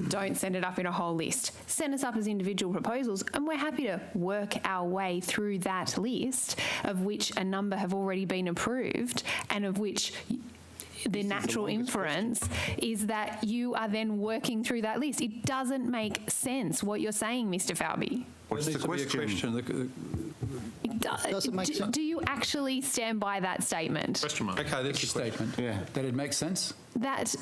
don't send it up in a whole list. Send us up as individual proposals, and we're happy to work our way through that list, of which a number have already been approved, and of which the natural inference is that you are then working through that list. It doesn't make sense what you're saying, Mr. Falvey. What's the question? Does it make sense? Do you actually stand by that statement? Question mark. Okay, that's a statement. Yeah, that it makes sense. That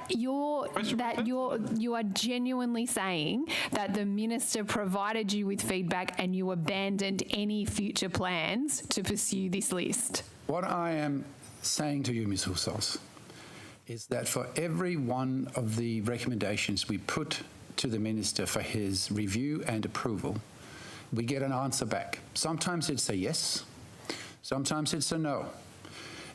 you are genuinely saying that the Minister provided you with feedback and you abandoned any future plans to pursue this list? What I am saying to you, Ms. Hussos, is that for every one of the recommendations we put to the Minister for his review and approval, we get an answer back. Sometimes it's a yes, sometimes it's a no.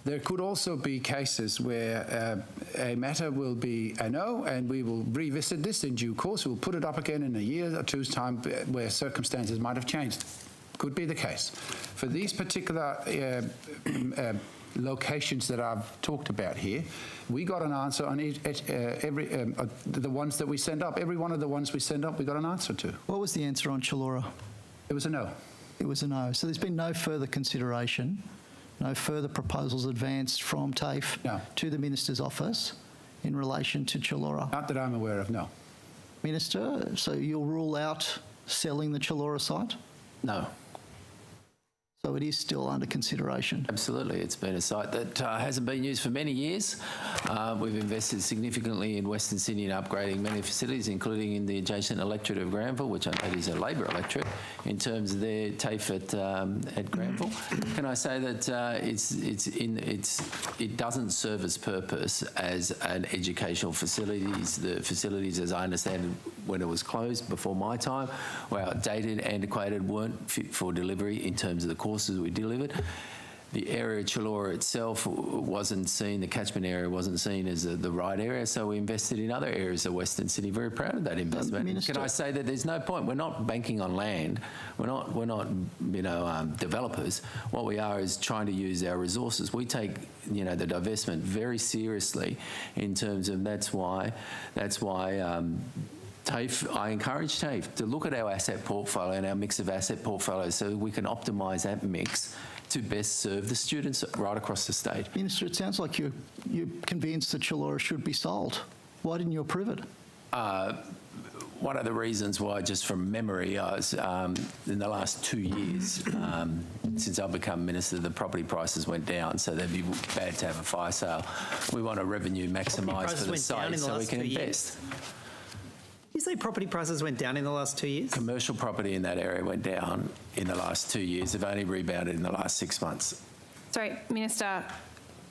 There could also be cases where a matter will be a no, and we will revisit this in due course. We'll put it up again in a year or two's time where circumstances might have changed. Could be the case. For these particular locations that I've talked about here, we got an answer on the ones that we send up. Every one of the ones we send up, we got an answer to. What was the answer on Chullora? It was a no. It was a no. So there's been no further consideration, no further proposals advanced from TAFE to the Minister's office in relation to Chullora? Not that I'm aware of, no. Minister, so you'll rule out selling the Chullora site? No. So it is still under consideration? Absolutely. It's been a site that hasn't been used for many years. We've invested significantly in Western Sydney in upgrading many facilities, including in the adjacent electorate of Granville, which I know is a Labor electorate, in terms of their TAFE at Granville. Can I say that it doesn't serve its purpose as an educational facilities. The facilities, as I understand it, when it was closed before my time, were outdated, antiquated, weren't fit for delivery in terms of the courses we delivered. The area of Chullora itself wasn't seen, the catchment area wasn't seen as the right area, so we invested in other areas of Western Sydney. Very proud of that investment. Can I say that there's no point? We're not banking on land. We're not developers. What we are is trying to use our resources. We take the divestment very seriously in terms of that's why. TAFE, I encourage TAFE to look at our asset portfolio and our mix of asset portfolios so we can optimise that mix to best serve the students right across the state. Minister, it sounds like you're convinced that Chullora should be sold. Why didn't you approve it? One of the reasons why, just from memory, I was, in the last 2 years, since I've become Minister, the property prices went down, so that'd be bad to have a fire sale. We want to revenue maximise for the site so we can invest. You say property prices went down in the last 2 years? Commercial property in that area went down in the last 2 years. They've only rebounded in the last 6 months. Sorry, Minister,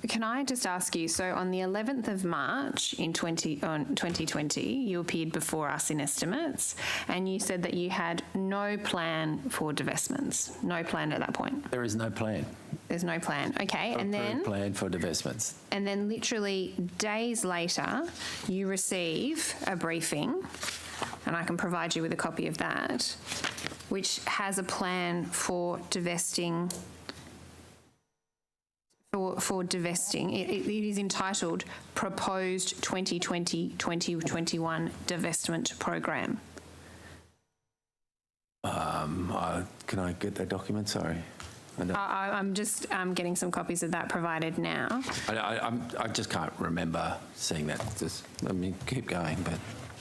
can I just ask you, so on the 11th of March in 2020, you appeared before us in estimates and you said that you had no plan for divestments. No plan at that point. There is no plan. There's no plan. Okay, and then plan for divestments. And then literally days later, you receive a briefing, and I can provide you with a copy of that, which has a plan for divesting. For divesting. It is entitled Proposed 2020-2021 Divestment Program. Can I get that document? Sorry. I'm just getting some copies of that provided now. I just can't remember seeing that. Keep going, but...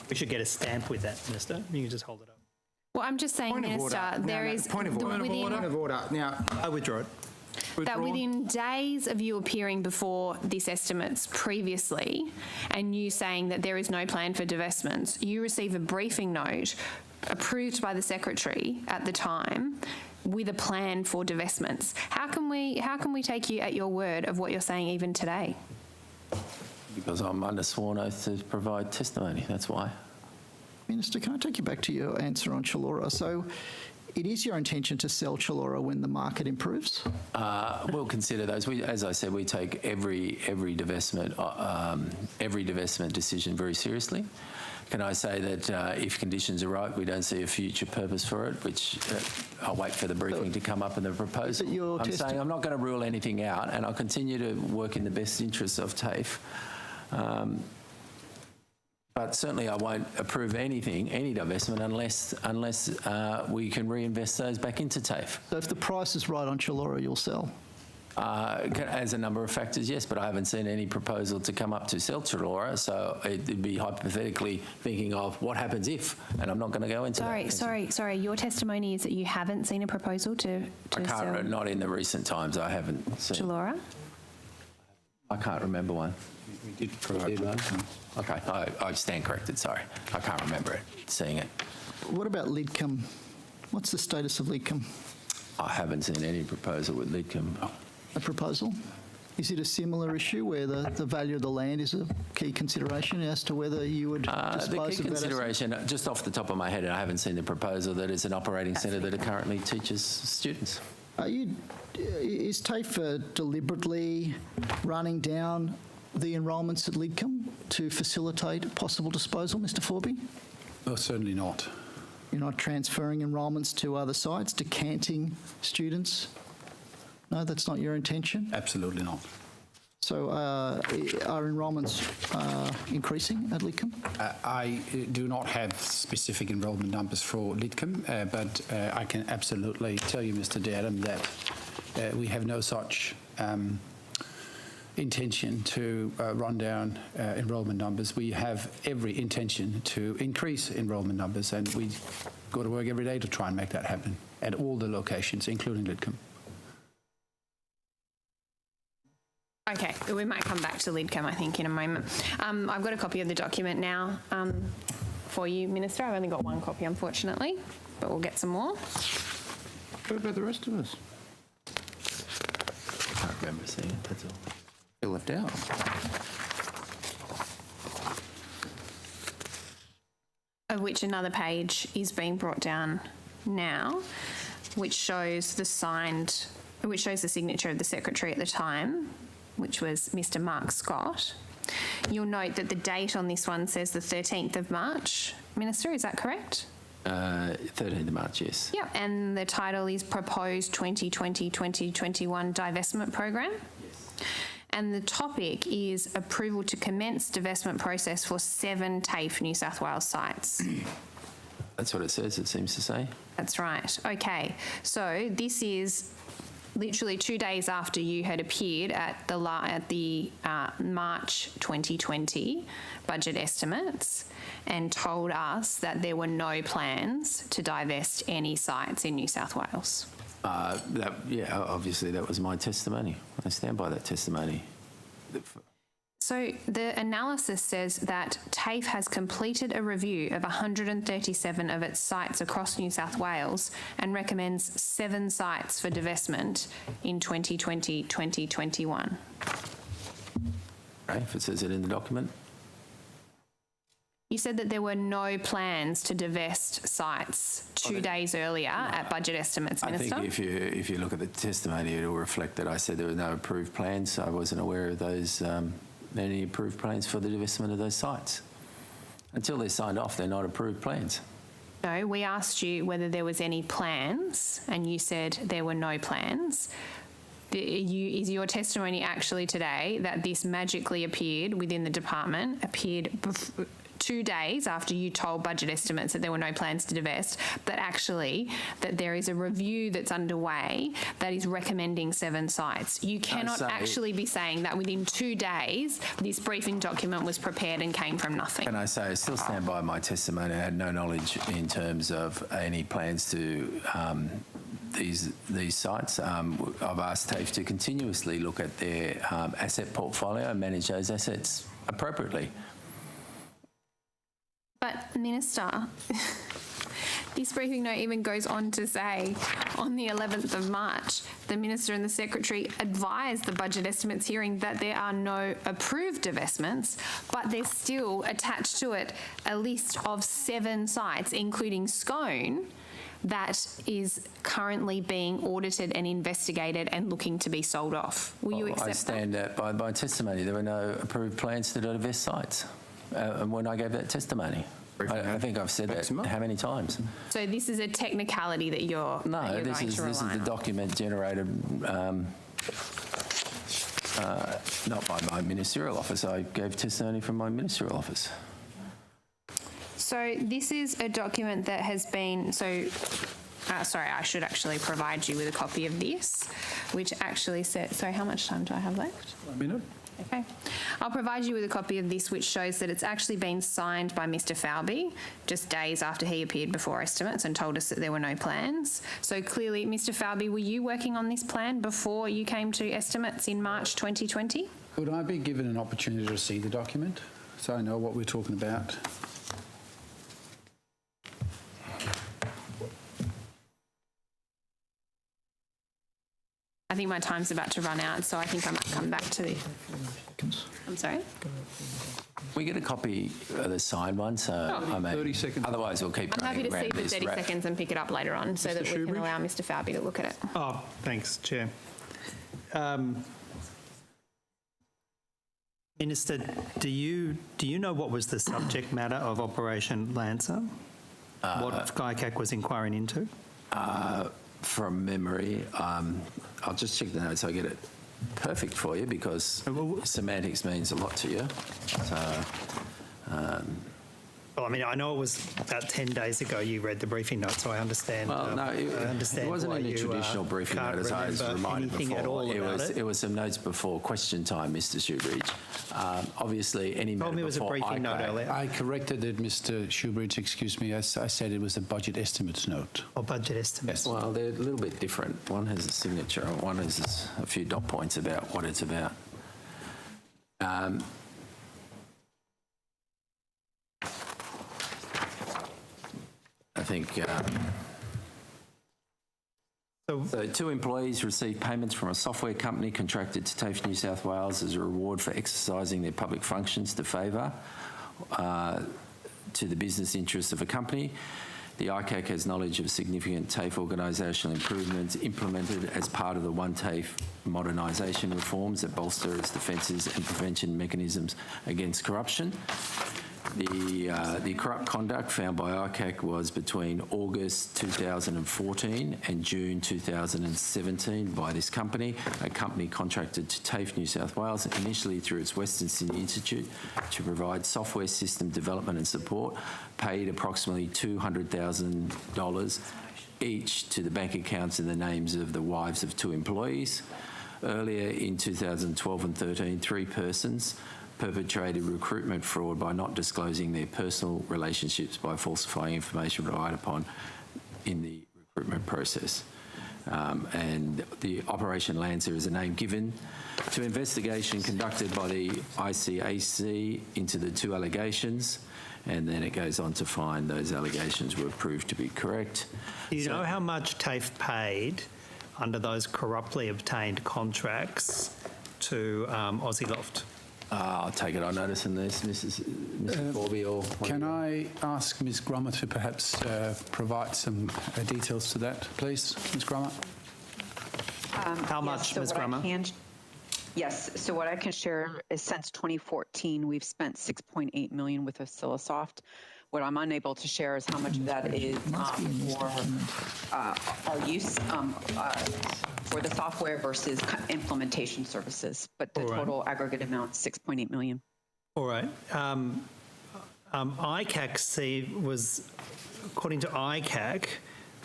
We should get a stamp with that, Minister. You can just hold it up. Well, I'm just saying, Minister, there is... Point of order. Now, I withdraw it. That within days of you appearing before this estimates previously and you saying that there is no plan for divestments, you receive a briefing note approved by the Secretary at the time with a plan for divestments. How can we take you at your word of what you're saying even today? Because I'm under sworn oath to provide testimony, that's why. Minister, can I take you back to your answer on Chullora? So it is your intention to sell Chullora when the market improves? We'll consider those. As I said, we take every divestment decision very seriously. Can I say that if conditions are right, we don't see a future purpose for it, which I'll wait for the briefing to come up in the proposal. I'm saying I'm not going to rule anything out, and I'll continue to work in the best interests of TAFE. But certainly I won't approve any divestment unless we can reinvest those back into TAFE. So if the price is right on Chullora, you'll sell? As a number of factors, yes, but I haven't seen any proposal to come up to sell Chullora, so it'd be hypothetically thinking of what happens if, and I'm not going to go into that. Sorry. Your testimony is that you haven't seen a proposal to sell... Not in the recent times, I haven't seen. Chullora? I can't remember one. We did provide one. Okay, I stand corrected, sorry. I can't remember seeing it. What about Lidcombe? What's the status of Lidcombe? I haven't seen any proposal with Lidcombe. A proposal? Is it a similar issue where the value of the land is a key consideration as to whether you would dispose of that? The key consideration, just off the top of my head, and I haven't seen the proposal, that is an operating centre that currently teaches students. Is TAFE deliberately running down the enrolments at Lidcombe to facilitate possible disposal, Mr Forby? Well, certainly not. You're not transferring enrolments to other sites, decanting students? No, that's not your intention? Absolutely not. So are enrolments increasing at Lidcombe? I do not have specific enrolment numbers for Lidcombe, but I can absolutely tell you, Mr Dadham, that we have no such intention to run down enrolment numbers. We have every intention to increase enrolment numbers, and we go to work every day to try and make that happen at all the locations, including Lidcombe. Okay, we might come back to Lidcombe, I think, in a moment. I've got a copy of the document now for you, Minister. I've only got one copy, unfortunately, but we'll get some more. What about the rest of us? I can't remember seeing it, that's all. You're left out. Of which another page is being brought down now, which shows the signature of the Secretary at the time, which was Mr Mark Scott. You'll note that the date on this one says the 13th of March. Minister, is that correct? 13th of March, yes. Yeah, and the title is Proposed 2020-2021 Divestment Program. Yes. And the topic is approval to commence divestment process for 7 TAFE New South Wales sites. That's what it says, it seems to say. That's right. Okay, so this is literally 2 days after you had appeared at the March 2020 budget estimates and told us that there were no plans to divest any sites in New South Wales. Obviously that was my testimony. I stand by that testimony. So the analysis says that TAFE has completed a review of 137 of its sites across New South Wales and recommends 7 sites for divestment in 2020-2021. Right, if it says it in the document. You said that there were no plans to divest sites 2 days earlier at budget estimates, Minister. I think if you look at the testimony, it will reflect that I said there were no approved plans. I wasn't aware of those any approved plans for the divestment of those sites. Until they're signed off, they're not approved plans. No, we asked you whether there was any plans, and you said there were no plans. Is your testimony actually today that this magically appeared within the department, 2 days after you told budget estimates that there were no plans to divest, that there is a review that's underway that is recommending 7 sites? You cannot actually be saying that within 2 days this briefing document was prepared and came from nothing. Can I say I still stand by my testimony? I had no knowledge in terms of any plans to these sites. I've asked TAFE to continuously look at their asset portfolio and manage those assets appropriately. But, Minister, this briefing note even goes on to say, on the 11th of March, the Minister and the Secretary advised the budget estimates hearing that there are no approved divestments, but there's still attached to it a list of 7 sites, including Scone, that is currently being audited and investigated and looking to be sold off. Will you accept I stand by my testimony. There were no approved plans to divest sites. And when I gave that testimony, I think I've said that how many times? So this is a technicality that you're No, this is the document generated not by my ministerial office. I gave testimony from my ministerial office. So this is a document that has been, sorry, I should actually provide you with a copy of this, which actually says, sorry, how much time do I have left? 1 minute. Okay. I'll provide you with a copy of this, which shows that it's actually been signed by Mr. Falby just days after he appeared before estimates and told us that there were no plans. So clearly, Mr. Falby, were you working on this plan before you came to estimates in March 2020? Would I be given an opportunity to see the document so I know what we're talking about? I think my time's about to run out, so I think I might come back to the... I'm sorry? We get a copy of the signed one, so I mean, 30 seconds. Otherwise, we'll keep I'm happy running to see around the this 30 rat. seconds and pick it up later on so that we can allow Mr. Falby to look at it. Oh, thanks, Chair. Minister, do you know what was the subject matter of Operation Lancer? What ICAC was inquiring into? From memory, I'll just check the notes. I get it perfect for you because semantics means a lot to you. So, well, I mean, I know it was about 10 days ago you read the briefing notes, so I understand. well, no, it wasn't in the traditional briefing note, as I was reminded before. It was some notes before question time, Mr. Shoebridge. Obviously, any matter told me it was a briefing note earlier. I corrected it, Mr. Shoebridge, excuse me. I said it was a budget estimates note. Or budget estimates. Yes. Well, they're a little bit different. One has a signature and one has a few dot points about what it's about. I think so 2 employees received payments from a software company contracted to TAFE New South Wales as a reward for exercising their public functions to favour to the business interests of a company. The ICAC has knowledge of significant TAFE organisational improvements implemented as part of the One TAFE modernisation reforms that bolster its defences and prevention mechanisms against corruption. The corrupt conduct found by ICAC was between August 2014 and June 2017 by this company, a company contracted to TAFE New South Wales, initially through its Western Sydney Institute, to provide software system development and support, paid approximately $200,000 each to the bank accounts in the names of the wives of 2 employees. Earlier in 2012 and 13, 3 persons perpetrated recruitment fraud by not disclosing their personal relationships by falsifying information relied upon in the recruitment process. And the Operation Lancer is a name given to investigation conducted by the ICAC into the 2 allegations, and then it goes on to find those allegations were proved to be correct. Do you know how much TAFE paid under those corruptly obtained contracts to Aussie Loft? I'll take it on notice in this, Mrs. Forby. Or can I ask Ms. Grummer to perhaps provide some details to that, please, Ms. Grummer? How much, Ms. Grummer? Yes, so what I can share is since 2014, we've spent $6.8 million with Oscillosoft. What I'm unable to share is how much of that is for our use for the software versus implementation services. But the total aggregate amount is $6.8 million. All right. ICAC was, according to ICAC,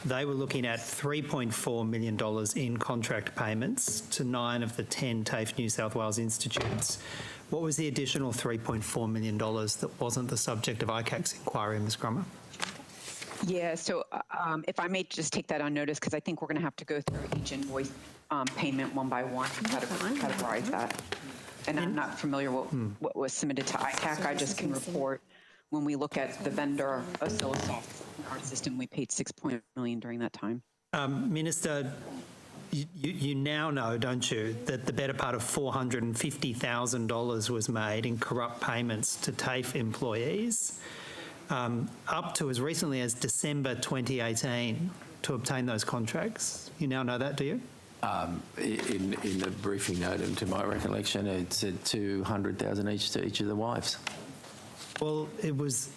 they were looking at $3.4 million in contract payments to 9 of the 10 TAFE New South Wales institutes. What was the additional $3.4 million that wasn't the subject of ICAC's inquiry, Ms. Grummer? Yeah, so if I may just take that on notice, because I think we're going to have to go through each invoice payment one by one to categorize that. And I'm not familiar with what was submitted to ICAC. I just can report when we look at the vendor Oscillosoft in our system, we paid $6 million during that time. Minister, you now know, don't you, that the better part of $450,000 was made in corrupt payments to TAFE employees up to as recently as December 2018. to obtain those contracts? You now know that, do you? In the briefing note, and to my recollection, it said 200,000 each to each of the wives. Well, it was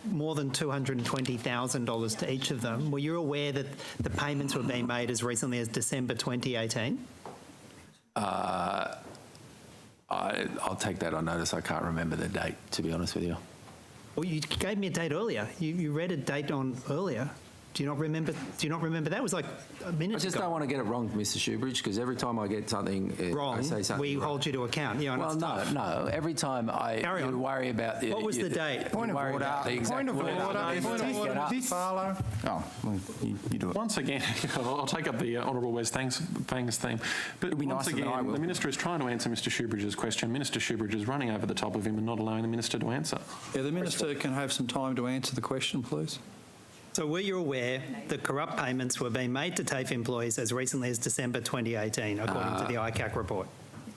more than $220,000 to each of them. Were you aware that the payments were being made as recently as December 2018? I'll take that on notice. I can't remember the date, to be honest with you. Well, you gave me a date earlier. You read a date on earlier. Do you not remember? That was like a minute ago. I just don't want to get it wrong, Mr. Shoebridge, because every time I get something wrong, I say something we hold you to account. Yeah, well, no. Every time you worry about the. What was the date? Point of order. Point of order. Oh, well, you do it. Once again, I'll take up the Honourable Wes Fang's theme. But once again, the Minister is trying to answer Mr. Shoebridge's question. Minister Shoebridge is running over the top of him and not allowing the Minister to answer. Yeah, the Minister can have some time to answer the question, please. So were you aware that corrupt payments were being made to TAFE employees as recently as December 2018, according to the ICAC report?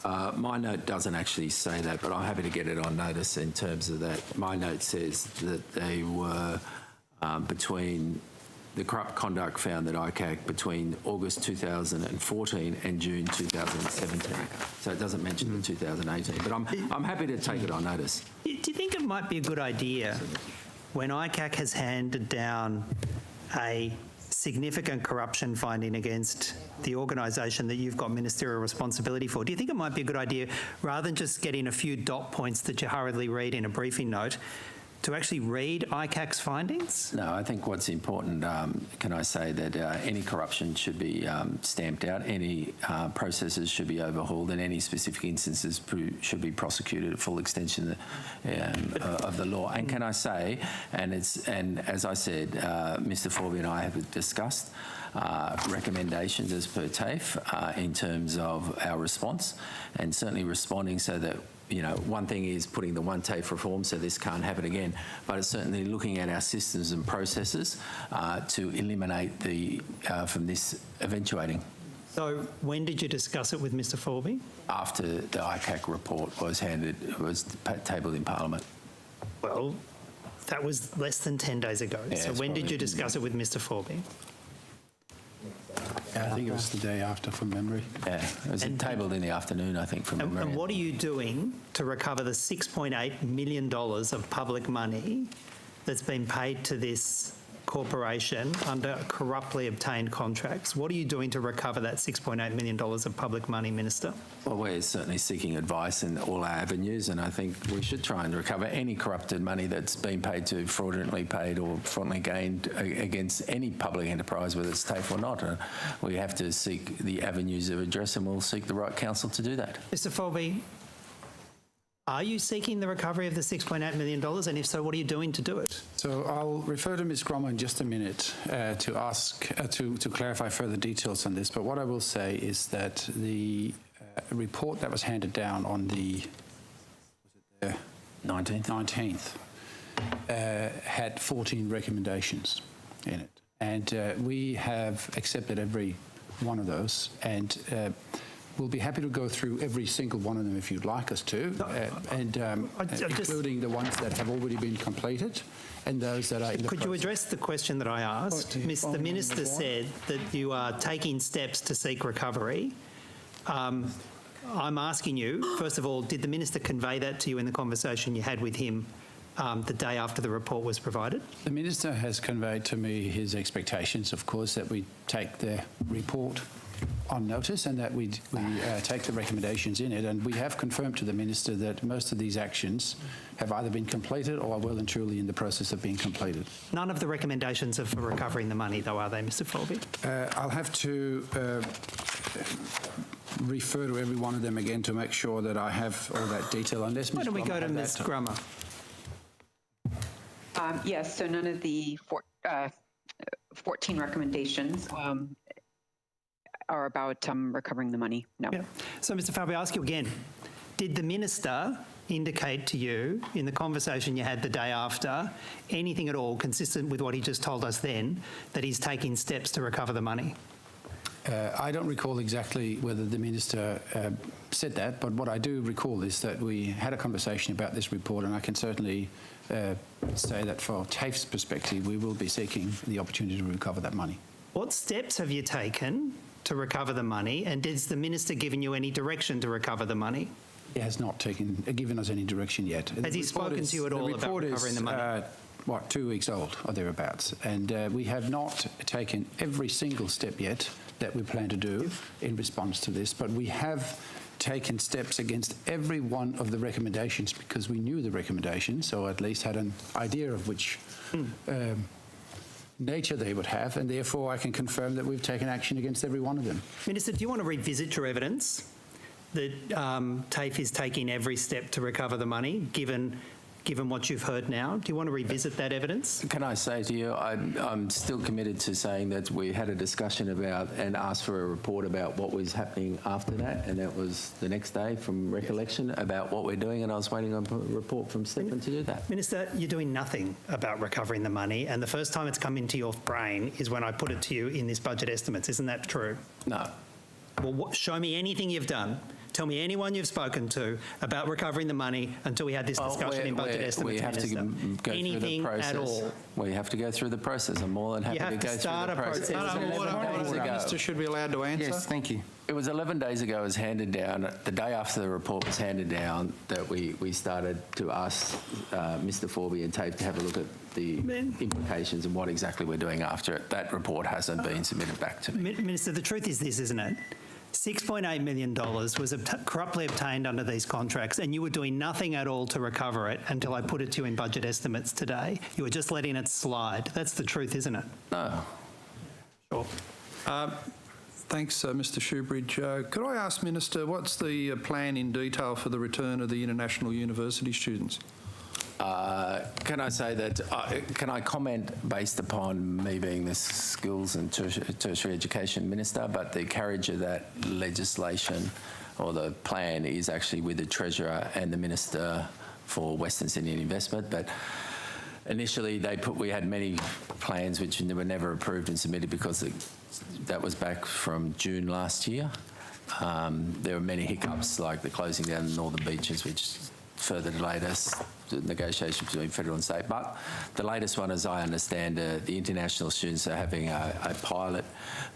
My note doesn't actually say that, but I'm happy to get it on notice in terms of that. My note says that they were between the corrupt conduct found at ICAC between August 2014 and June 2017. So it doesn't mention the 2018, but I'm happy to take it on notice. Do you think it might be a good idea, when ICAC has handed down a significant corruption finding against the organisation that you've got ministerial responsibility for, do you think it might be a good idea, rather than just getting a few dot points that you hurriedly read in a briefing note, to actually read ICAC's findings? No, I think what's important, can I say that any corruption should be stamped out, any processes should be overhauled, and any specific instances should be prosecuted at full extension of the law. And can I say, and as I said, Mr. Forby and I have discussed recommendations as per TAFE in terms of our response, and certainly responding so that, you know, one thing is putting the one TAFE reform so this can't happen again, but it's certainly looking at our systems and processes to eliminate from this eventuating. So when did you discuss it with Mr. Forby? After the ICAC report was tabled in Parliament. Well, that was less than 10 days ago. Yeah, so when did you discuss it with Mr. Forby? I think it was the day after, from memory. Yeah, it was tabled in the afternoon, I think, from memory. And what are you doing to recover the $6.8 million of public money that's been paid to this corporation under corruptly obtained contracts? What are you doing to recover that $6.8 million of public money, Minister? Well, we're certainly seeking advice in all our avenues, and I think we should try and recover any corrupted money that's been paid to, fraudulently paid or fraudulently gained against any public enterprise, whether it's TAFE or not. We have to seek the avenues of redress, and we'll seek the right counsel to do that. Mr. Forby, are you seeking the recovery of the $6.8 million? And if so, what are you doing to do it? So I'll refer to Ms. Grommer in just a minute to ask to clarify further details on this. But what I will say is that the report that was handed down on the 19th had 14 recommendations in it, and we have accepted every one of those, and we'll be happy to go through every single one of them if you'd like us to, including the ones that have already been completed and those that are in the Could you address the question that I asked? The Minister said that you are taking steps to seek recovery. I'm asking you, first of all, did the Minister convey that to you in the conversation you had with him the day after the report was provided? The Minister has conveyed to me his expectations, of course, that we take the report on notice and that we take the recommendations in it, and we have confirmed to the Minister that most of these actions have either been completed or are well and truly in the process of being completed. None of the recommendations are for recovering the money, though, are they, Mr. Forby? I'll have to refer to every one of them again to make sure that I have all that detail on this. Why don't we go to Ms. Grommer? Yes, so none of the 14 recommendations are about recovering the money. No. Yeah. So, Mr. Forby, I ask you again, did the Minister indicate to you in the conversation you had the day after anything at all consistent with what he just told us then, that he's taking steps to recover the money? I don't recall exactly whether the Minister said that, but what I do recall is that we had a conversation about this report, and I can certainly say that for TAFE's perspective, we will be seeking the opportunity to recover that money. What steps have you taken to recover the money, and has the Minister given you any direction to recover the money? He has not given us any direction yet. Has he spoken to you at all about recovering the money? 2 weeks old or thereabouts, and we have not taken every single step yet that we plan to do in response to this, but we have taken steps against every one of the recommendations because we knew the recommendations, or at least had an idea of which nature they would have, and therefore I can confirm that we've taken action against every one of them. Minister, do you want to revisit your evidence that TAFE is taking every step to recover the money, given what you've heard now? Do you want to revisit that evidence? Can I say to you, I'm still committed to saying that we had a discussion about and asked for a report about what was happening after that, and that was the next day from recollection about what we're doing, and I was waiting on a report from Stephen to do that. Minister, you're doing nothing about recovering the money, and the first time it's come into your brain is when I put it to you in this budget estimates. Isn't that true? No. Well, show me anything you've done. Tell me anyone you've spoken to about recovering the money until we had this discussion in budget estimates. We have to go anything through the process. At all. We have to go through the process. I'm more than happy to go through the process. The Minister should be allowed to answer. Yes, thank you. It was 11 days ago it was handed down, the day after the report was handed down, that we started to ask Mr Forby and TAFE to have a look at the implications and what exactly we're doing after it. That report hasn't been submitted back to me. Minister, the truth is this, isn't it? $6.8 million was corruptly obtained under these contracts, and you were doing nothing at all to recover it until I put it to you in budget estimates today. You were just letting it slide. That's the truth, isn't it? No. Sure. Thanks, Mr Shoebridge. Could I ask, Minister, what's the plan in detail for the return of the international university students? Can I say that, can I comment based upon me being the Skills and Tertiary Education Minister, but the carriage of that legislation or the plan is actually with the Treasurer and the Minister for Western Sydney and Investment, but initially we had many plans which were never approved and submitted because that was back from June last year. There were many hiccups like the closing down the northern beaches, which further delayed us, the negotiations between federal and state. But the latest one, as I understand, the international students are having a pilot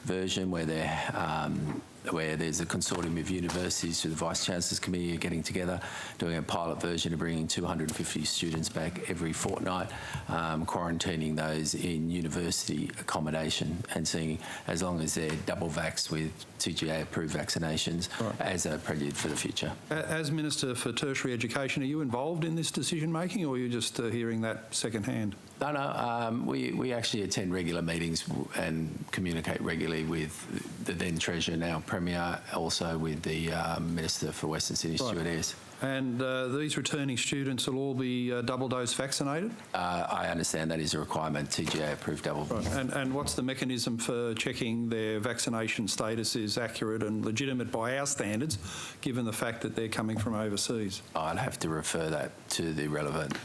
version where there's a consortium of universities through the Vice Chancellor's Committee are getting together, doing a pilot version of bringing 250 students back every fortnight, quarantining those in university accommodation and seeing, as long as they're double vaxxed with TGA-approved vaccinations, as a prelude for the future. As Minister for Tertiary Education, are you involved in this decision-making, or are you just hearing that second-hand? No, we actually attend regular meetings and communicate regularly with the then Treasurer, now Premier, also with the Minister for Western Sydney, Stuart Ayres. And these returning students will all be double-dose vaccinated? I understand that is a requirement, TGA-approved double. Right. And what's the mechanism for checking their vaccination status is accurate and legitimate by our standards, given the fact that they're coming from overseas? I'd have to refer that to the relevant,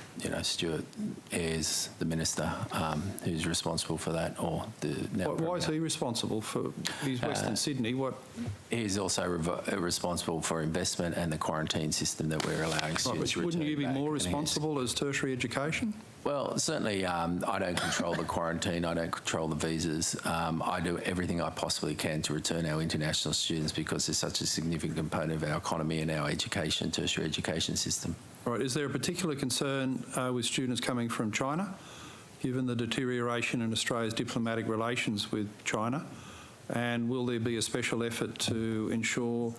Stuart Ayres, the Minister, who's responsible for that, or the... Why is he responsible for... He's Western Sydney, what... He's also responsible for investment and the quarantine system that we're allowing students to return. Wouldn't you be more responsible as tertiary education? Well, certainly I don't control the quarantine, I don't control the visas. I do everything I possibly can to return our international students because they're such a significant component of our economy and our education, tertiary education system. Right. Is there a particular concern with students coming from China, given the deterioration in Australia's diplomatic relations with China? And will there be a special effort to ensure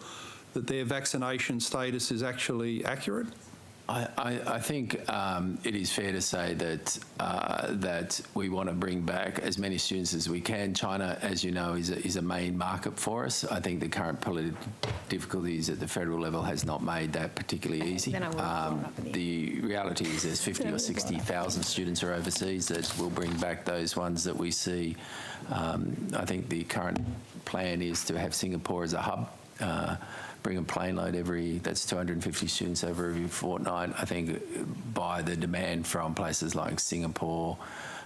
that their vaccination status is actually accurate? I think it is fair to say that that we want to bring back as many students as we can. China, as you know, is a main market for us. I think the current political difficulties at the federal level has not made that particularly easy. The reality is there's 50 or 60,000 students are overseas that will bring back those ones that we see. I think the current plan is to have Singapore as a hub. Bring a plane load that's 250 students over every fortnight. I think by the demand from places like Singapore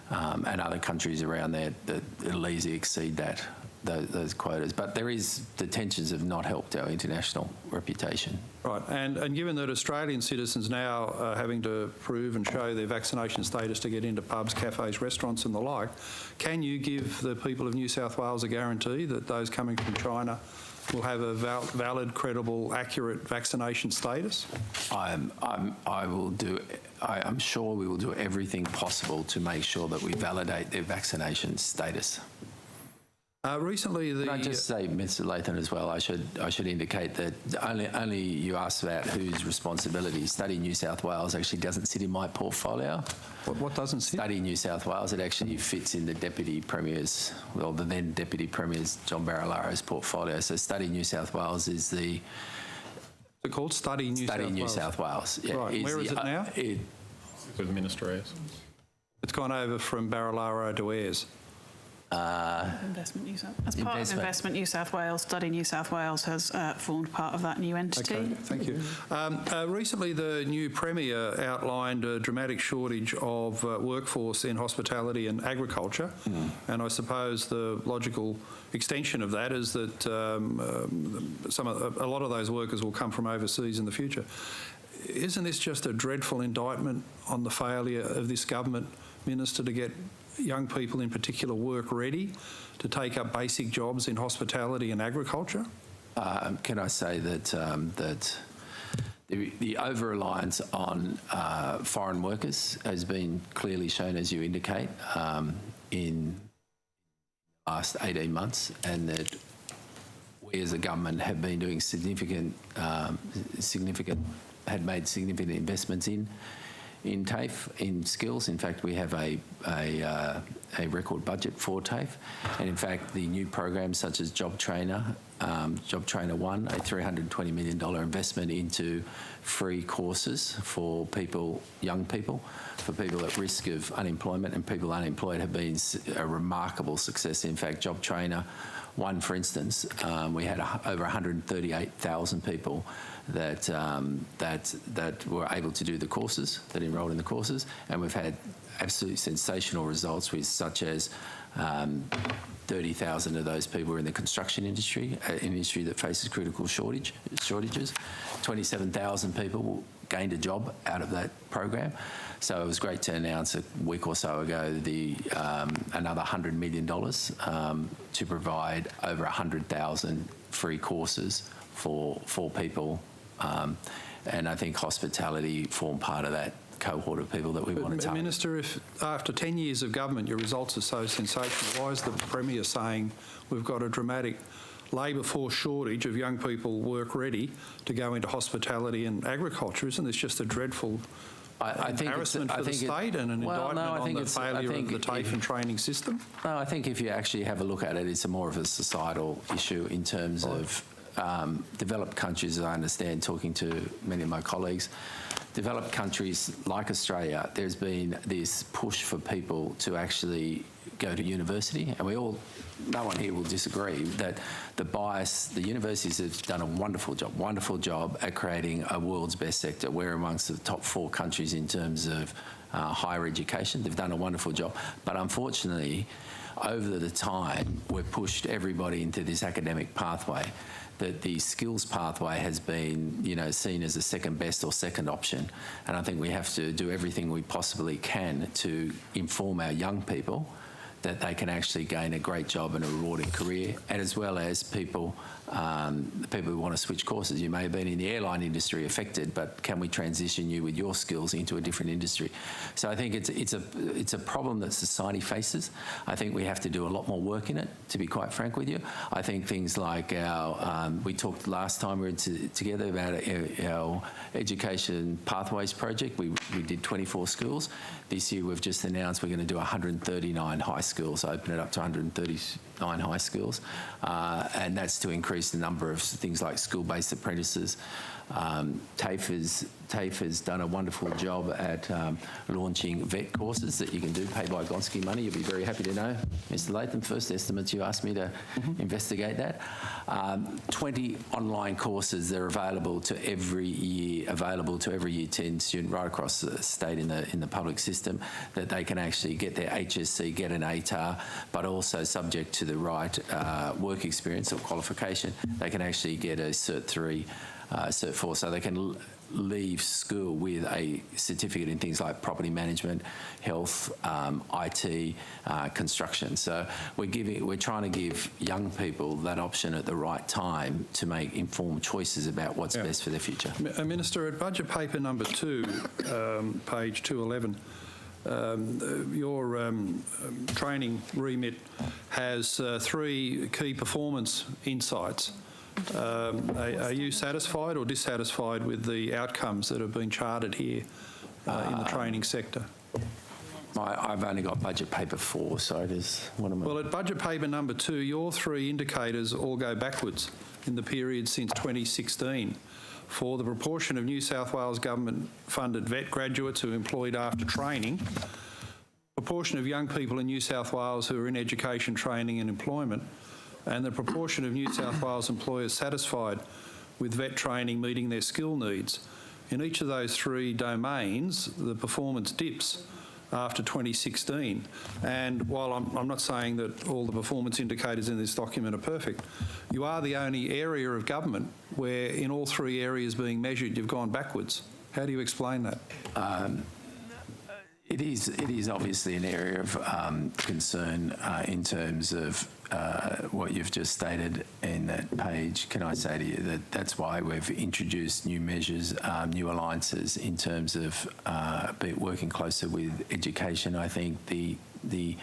and other countries around there, that it'll easily exceed that. those quotas. But there is, the tensions have not helped our international reputation. Right, and given that Australian citizens now are having to prove and show their vaccination status to get into pubs, cafes, restaurants and the like, can you give the people of New South Wales a guarantee that those coming from China will have a valid, credible, accurate vaccination status? I'm sure we will do everything possible to make sure that we validate their vaccination status. Recently, Can I just say, Mr. Latham, as well, I should indicate that only you asked about whose responsibility. Study New South Wales actually doesn't sit in my portfolio. What doesn't sit? Study New South Wales. It actually fits in the Deputy Premier's, well, the then Deputy Premier's John Barilaro's portfolio. So Study New South Wales is the... It's called Study New South Wales? Study New South Wales. Yeah, right. Where is it now? With Minister Ayres. It's gone over from Barilaro to Ayres. Investment New South, as part of Investment New South Wales, Study New South Wales has formed part of that new entity. Okay, thank you. Recently, the new Premier outlined a dramatic shortage of workforce in hospitality and agriculture, and I suppose the logical extension of that is that a lot of those workers will come from overseas in the future. Isn't this just a dreadful indictment on the failure of this government, Minister, to get young people in particular work ready to take up basic jobs in hospitality and agriculture? Can I say that the over-reliance on foreign workers has been clearly shown, as you indicate, in the last 18 months, and that we as a government have been doing had made significant investments in TAFE, in skills. In fact, we have a record budget for TAFE, and in fact, the new programs such as Job Trainer 1, a $320 million investment into free courses for people, young people, for people at risk of unemployment, and people unemployed have been a remarkable success. In fact, Job Trainer 1, for instance, we had over 138,000 people that were able to do the courses, that enrolled in the courses, and we've had absolutely sensational results with such as 30,000 of those people are in the construction industry, an industry that faces critical shortages. 27,000 people gained a job out of that program. So it was great to announce a week or so ago another $100 million to provide over 100,000 free courses for people. And I think hospitality formed part of that cohort of people that we want to target. Minister, if after 10 years of government your results are so sensational, why is the Premier saying we've got a dramatic labour force shortage of young people work ready to go into hospitality and agriculture? Isn't this just a dreadful embarrassment for the state and an indictment on the failure of the TAFE and training system? No, I think if you actually have a look at it, it's more of a societal issue in terms of developed countries, as I understand, talking to many of my colleagues. Developed countries like Australia, there's been this push for people to actually go to university, and no one here will disagree that the universities have done a wonderful job at creating a world's best sector. We're amongst the top 4 countries in terms of higher education. They've done a wonderful job, but unfortunately, over the time, we've pushed everybody into this academic pathway, that the skills pathway has been, seen as a second best or second option. And I think we have to do everything we possibly can to inform our young people that they can actually gain a great job and a rewarding career, and as well as people who want to switch courses. You may have been in the airline industry affected, but can we transition you with your skills into a different industry? So I think it's a problem that society faces. I think we have to do a lot more work in it, to be quite frank with you. I think things like we talked last time we were together about our education pathways project. We did 24 schools. This year we've just announced we're going to do 139 high schools, open it up to 139 high schools, and that's to increase the number of things like school-based apprentices. TAFE TAFE has done a wonderful job at launching vet courses that you can do, pay by Gonski money. You'll be very happy to know, Mr. Latham, first estimates you asked me to investigate that. 20 online courses that are available to every year 10 student right across the state in the public system, that they can actually get their HSC, get an ATAR, but also subject to the right work experience or qualification, they can actually get a Cert 3, Cert 4, so they can leave school with a certificate in things like property management, health, IT, construction. So we're trying to give young people that option at the right time to make informed choices about what's best for their future. Minister, at budget paper number 2, page 211, your training remit has 3 key performance insights. Are you satisfied or dissatisfied with the outcomes that have been charted here in the training sector? I've only got budget paper 4, so Well, at budget paper number 2, your 3 indicators all go backwards in the period since 2016 for the proportion of New South Wales government-funded vet graduates who are employed after training, proportion of young people in New South Wales who are in education, training and employment, and the proportion of New South Wales employers satisfied with vet training meeting their skill needs. In each of those 3 domains, the performance dips after 2016. And while I'm not saying that all the performance indicators in this document are perfect, you are the only area of government where in all 3 areas being measured you've gone backwards. How do you explain that? It is obviously an area of concern in terms of what you've just stated in that page. Can I say to you that that's why we've introduced new measures, new alliances in terms of working closer with education. I think the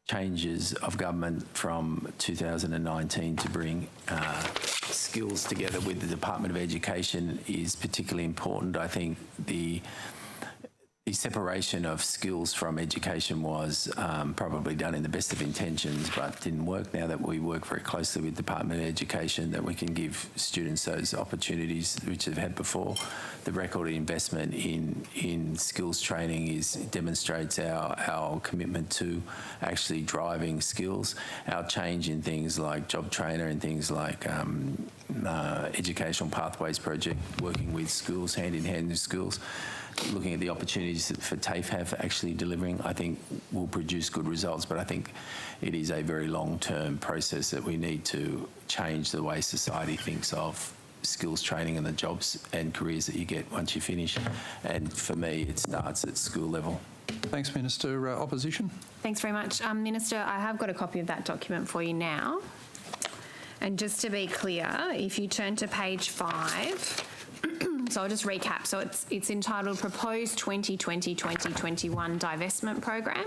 changes of government from 2019 to bring skills together with the Department of Education is particularly important. I think the separation of skills from education was probably done in the best of intentions, but didn't work. Now that we work very closely with the Department of Education, that we can give students those opportunities which they've had before. The record investment in skills training demonstrates our commitment to actually driving skills. Our change in things like Job Trainer and things like Educational Pathways Project, working with schools, hand in hand with schools, looking at the opportunities that for TAFE have actually delivering, I think will produce good results. But I think it is a very long-term process that we need to change the way society thinks of skills training and the jobs and careers that you get once you finish. And for me, it starts at school level. Thanks, Minister. Opposition? Thanks very much. Minister, I have got a copy of that document for you now. And just to be clear, if you turn to page 5, so I'll just recap. So it's entitled Proposed 2020-2021 Divestment Program,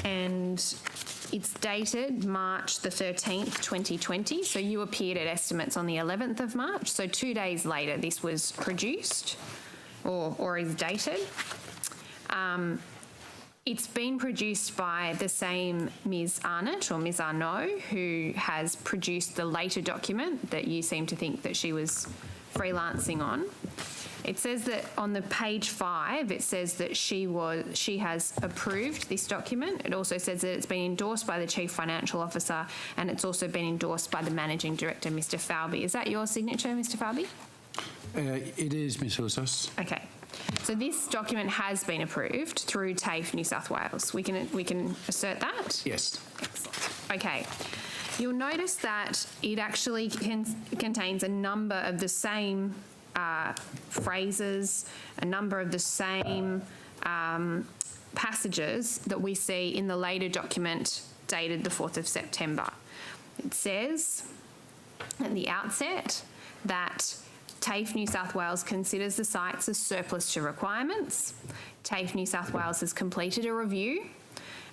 and it's dated March the 13th, 2020. So you appeared at estimates on the 11th of March. So 2 days later, this was produced or is dated. It's been produced by the same Ms. Arnott or Ms. Arnaud, who has produced the later document that you seem to think that she was freelancing on. It says that on the page 5, it says that she has approved this document. It also says that it's been endorsed by the Chief Financial Officer, and it's also been endorsed by the Managing Director, Mr. Falby. Is that your signature, Mr. Falby? It is, Ms. Hussos. Okay. So this document has been approved through TAFE New South Wales. We can assert that? Yes. Okay. You'll notice that it actually contains a number of the same phrases, a number of the same passages that we see in the later document dated the 4th of September. It says at the outset that TAFE New South Wales considers the sites as surplus to requirements. TAFE New South Wales has completed a review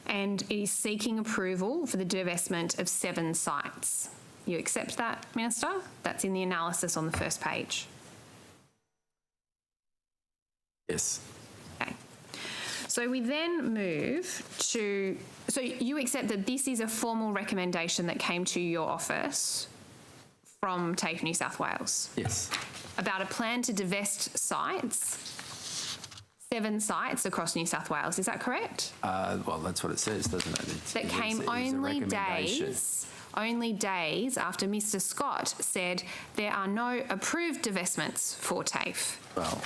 and it is seeking approval for the divestment of 7 sites. You accept that, Minister? That's in the analysis on the first page. Yes. Okay. So we then move to, so you accept that this is a formal recommendation that came to your office from TAFE New South Wales? Yes. about a plan to divest sites, 7 sites across New South Wales. Is that correct? Well, that's what it says, doesn't it? That came only days after Mr. Scott said there are no approved divestments for TAFE. Well,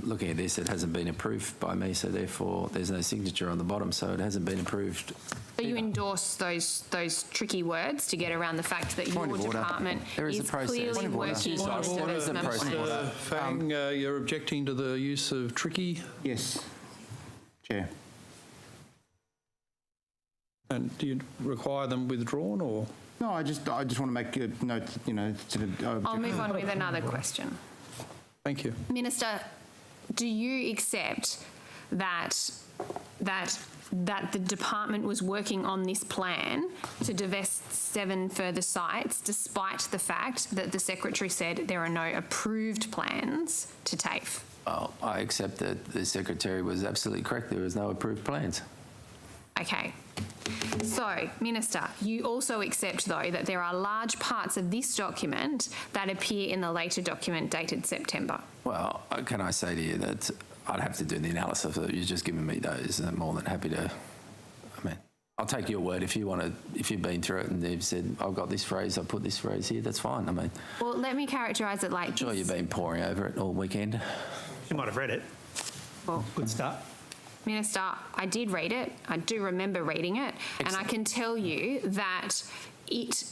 looking at this, it hasn't been approved by me, so therefore there's no signature on the bottom, so it hasn't been approved. So you endorse those tricky words to get around the fact that your department is clearly working on divestment. Fang, you're objecting to the use of tricky? Yes, Chair. And do you require them withdrawn, or? No, I just want to make a note, I'll move on with another question. Thank you. Minister, do you accept that the department was working on this plan to divest 7 further sites, despite the fact that the Secretary said there are no approved plans to TAFE? Well, I accept that the Secretary was absolutely correct. There was no approved plans. Okay. So, Minister, you also accept, though, that there are large parts of this document that appear in the later document dated September. Well, can I say to you that I'd have to do the analysis. You've just given me those, and I'm more than happy to. I'll take your word if you've been through it and they've said, I've got this phrase, I put this phrase here, that's fine. Well, let me characterise it like this. Sure, you've been poring over it all weekend. You might have read it. Well, good start. Minister, I did read it. I do remember reading it. Excellent. And I can tell you that it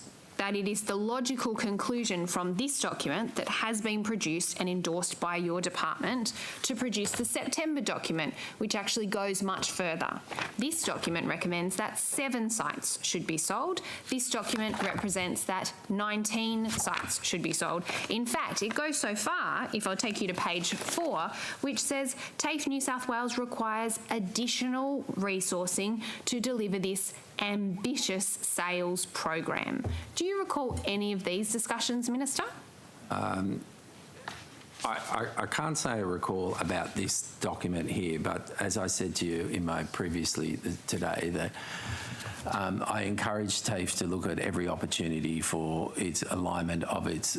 is the logical conclusion from this document that has been produced and endorsed by your department to produce the September document, which actually goes much further. This document recommends that 7 sites should be sold. This document represents that 19 sites should be sold. In fact, it goes so far, if I'll take you to page 4, which says TAFE New South Wales requires additional resourcing to deliver this ambitious sales program. Do you recall any of these discussions, Minister? I can't say I recall about this document here, but as I said to you in my previously today, that I encourage TAFE to look at every opportunity for its alignment of its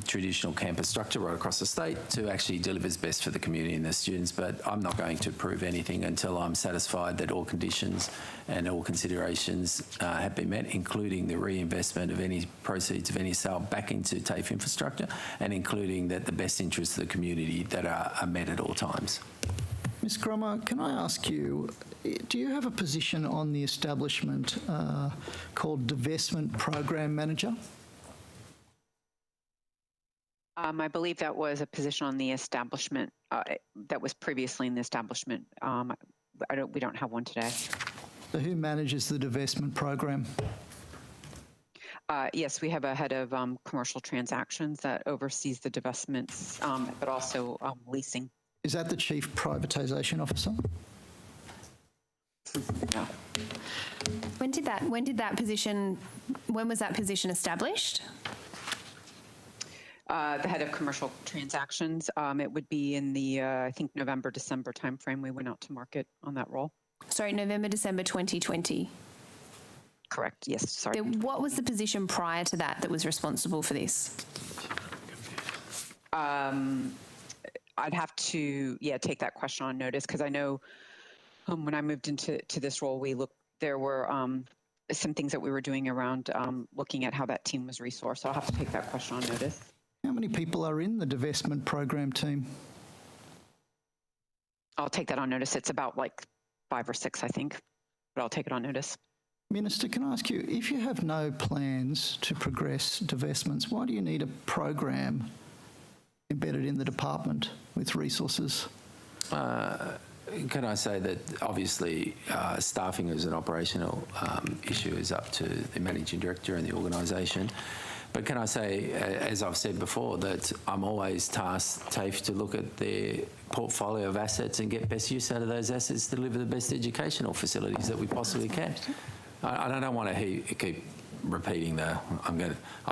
traditional campus structure right across the state to actually deliver its best for the community and the students, but I'm not going to approve anything until I'm satisfied that all conditions and all considerations have been met, including the reinvestment of any proceeds of any sale back into TAFE infrastructure, and including that the best interests of the community that are met at all times. Ms Grummer, can I ask you, do you have a position on the establishment called Divestment Program Manager? I believe that was a position on the establishment that was previously in the establishment. We don't have one today. So who manages the divestment program? Yes, we have a head of commercial transactions that oversees the divestments, but also leasing. Is that the Chief Privatisation Officer? No. When was that position established? The head of commercial transactions. It would be in the, I think, November, December timeframe. We went out to market on that role. Sorry, November, December 2020. Correct. Yes. Sorry. What was the position prior to that was responsible for this? I'd have to, take that question on notice, because I know when I moved into this role, there were some things that we were doing around looking at how that team was resourced. So I'll have to take that question on notice. How many people are in the divestment program team? I'll take that on notice. It's about 5 or 6, I think, but I'll take it on notice. Minister, can I ask you, if you have no plans to progress divestments, why do you need a program embedded in the department with resources? Can I say that obviously staffing as an operational issue is up to the managing director and the organisation. But can I say, as I've said before, that I'm always tasked TAFE to look at their portfolio of assets and get best use out of those assets to deliver the best educational facilities that we possibly can. I don't want to keep repeating I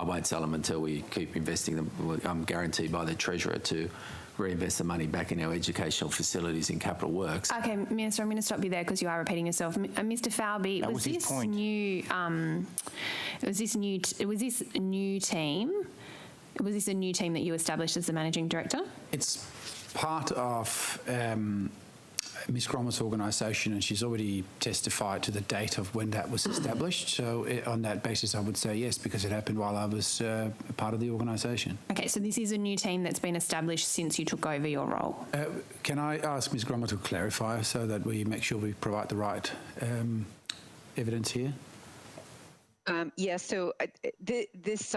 won't sell them until we keep investing them. I'm guaranteed by the Treasurer to reinvest the money back in our educational facilities in capital works. Okay, Minister, I'm going to stop you there because you are repeating yourself. Mr. Falby, was this new team Was this a new team that you established as the managing director? It's part of Ms Gromer's organisation, and she's already testified to the date of when that was established. So on that basis, I would say yes, because it happened while I was part of the organisation. Okay, so this is a new team that's been established since you took over your role. Can I ask Ms Gromer to clarify so that we make sure we provide the right evidence here? So this,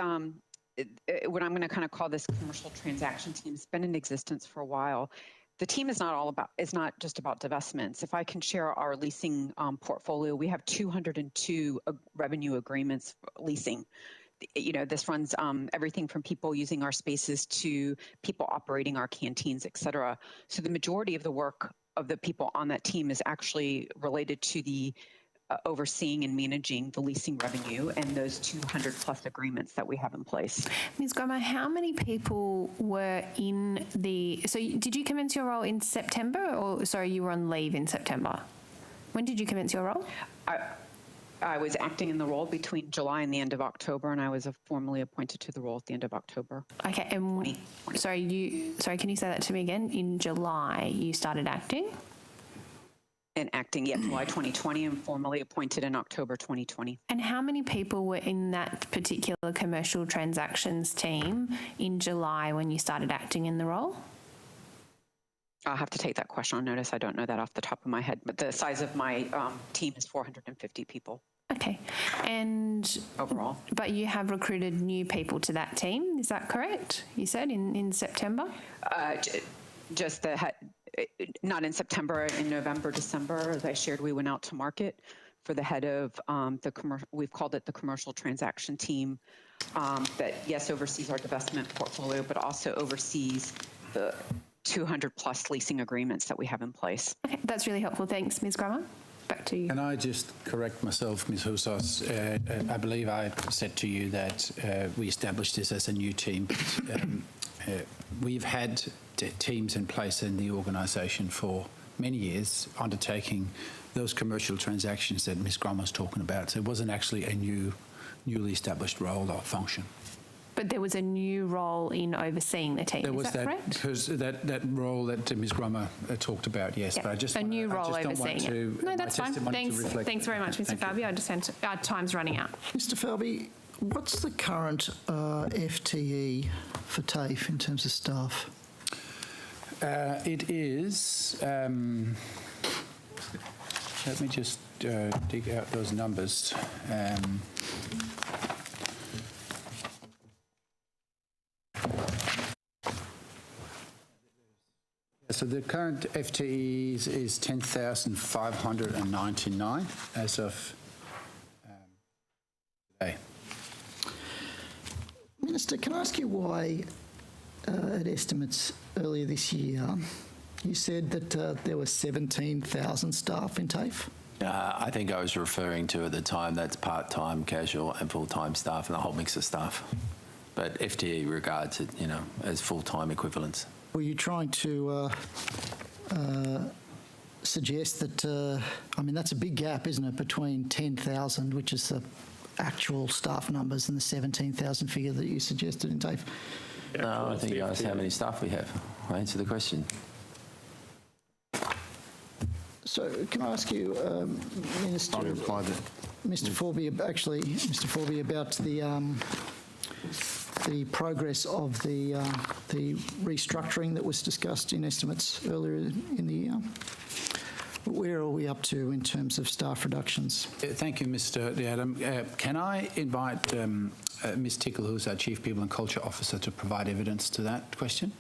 what I'm going to kind of call this commercial transaction team, has been in existence for a while. The team is not just about divestments. If I can share our leasing portfolio, we have 202 revenue agreements for leasing. You know, this runs everything from people using our spaces to people operating our canteens, et cetera. So the majority of the work of the people on that team is actually related to the overseeing and managing the leasing revenue and those 200 plus agreements that we have in place. Ms Gromer, how many people were in the... So did you commence your role in September, or, sorry, you were on leave in September? When did you commence your role? I was acting in the role between July and the end of October, and I was formally appointed to the role at the end of October. Okay, and sorry, can you say that to me again? In July, you started acting? July 2020, and formally appointed in October 2020. And how many people were in that particular commercial transactions team in July when you started acting in the role? I'll have to take that question on notice. I don't know that off the top of my head, but the size of my team is 450 people. Okay. And overall. But you have recruited new people to that team, is that correct? You said in September? Just not in September, in November, December, as I shared, we went out to market for the head of the commercial, we've called it the commercial transaction team, that yes, oversees our divestment portfolio, but also oversees the 200 plus leasing agreements that we have in place. Okay, that's really helpful. Thanks, Ms Gromer. Back to you. Can I just correct myself, Ms Houssos? I believe I said to you that we established this as a new team. We've had teams in place in the organisation for many years undertaking those commercial transactions that Ms Gromer's talking about. So it wasn't actually a newly established role or function. But there was a new role in overseeing the team, is that correct? Because that role that Ms Gromer talked about, yes. Yeah. But I just a new role overseeing it. No, that's fine. Thanks very much, Mr Falvey. I understand our time's running out. Mr Falvey, what's the current FTE for TAFE in terms of staff? It is, let me just dig out those numbers. So the current FTEs is 10,599 as of today. Minister, can I ask you why at estimates earlier this year you said that there were 17,000 staff in TAFE? I think I was referring to at the time that's part-time, casual and full-time staff and a whole mix of staff. But FTE regards it, as full-time equivalents. Were you trying to suggest that, that's a big gap, isn't it, between 10,000, which is the actual staff numbers, and the 17,000 figure that you suggested in TAFE? No, I think you asked how many staff we have. I answer the question. So can I ask you, Minister, Mr Forby, about the progress of the restructuring that was discussed in estimates earlier in the year? Where are we up to in terms of staff reductions? Thank you, Mr Adam. Can I invite Ms Tickle, who's our Chief People and Culture Officer, to provide evidence to that question?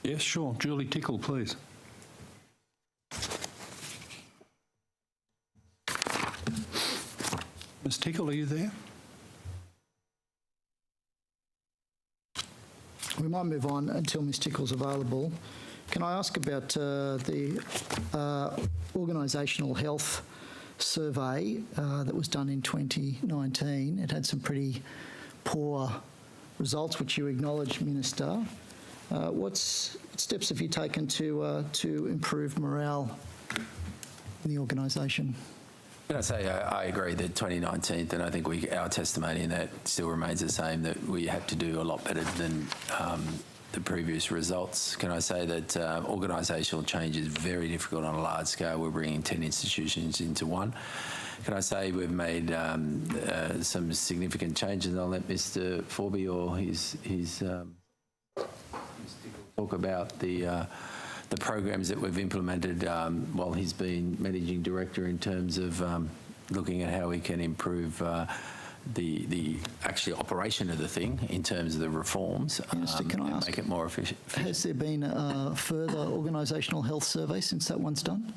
Yes, sure. Julie Tickle, please. Ms Tickle, are you there? We might move on until Ms Tickle's available. Can I ask about the organisational health survey that was done in 2019? It had some pretty poor results, which you acknowledge, Minister. What steps have you taken to improve morale in the organisation? Can I say I agree that 2019, and I think our testimony in that still remains the same, that we have to do a lot better than the previous results. Can I say that organisational change is very difficult on a large scale? We're bringing 10 institutions into one. Can I say we've made some significant changes? I'll let Mr. Forby or his talk about the programs that we've implemented while he's been managing director in terms of looking at how we can improve the actual operation of the thing in terms of the reforms can I ask, make it more efficient. Has there been a further organisational health survey since that one's done?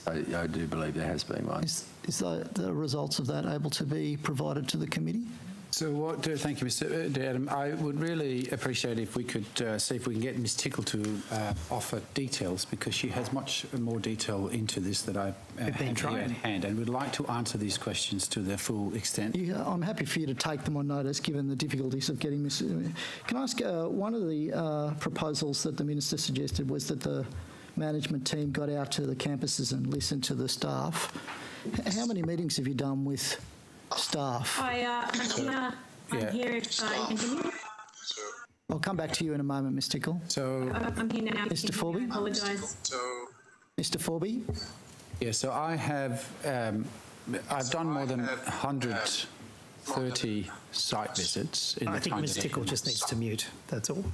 I do believe there has been one. Is the results of that able to be provided to the committee? So thank you, Mr. Adam. I would really appreciate if we could see if we can get Ms. Tickle to offer details, because she has much more detail into this that I have here at hand, and would like to answer these questions to their full extent. Yeah, I'm happy for you to take them on notice, given the difficulties of getting this. Can I ask, one of the proposals that the Minister suggested was that the management team got out to the campuses and listened to the staff. How many meetings have you done with staff? I'm here if you can hear me. I'll come back to you in a moment, Ms. Tickle. So, I'm here now. Mr. Forby? I apologise. Mr. Forby? Yeah, so I have, I've done more than 130 site visits in the time. I think Ms. Tickle just needs to mute, that's all.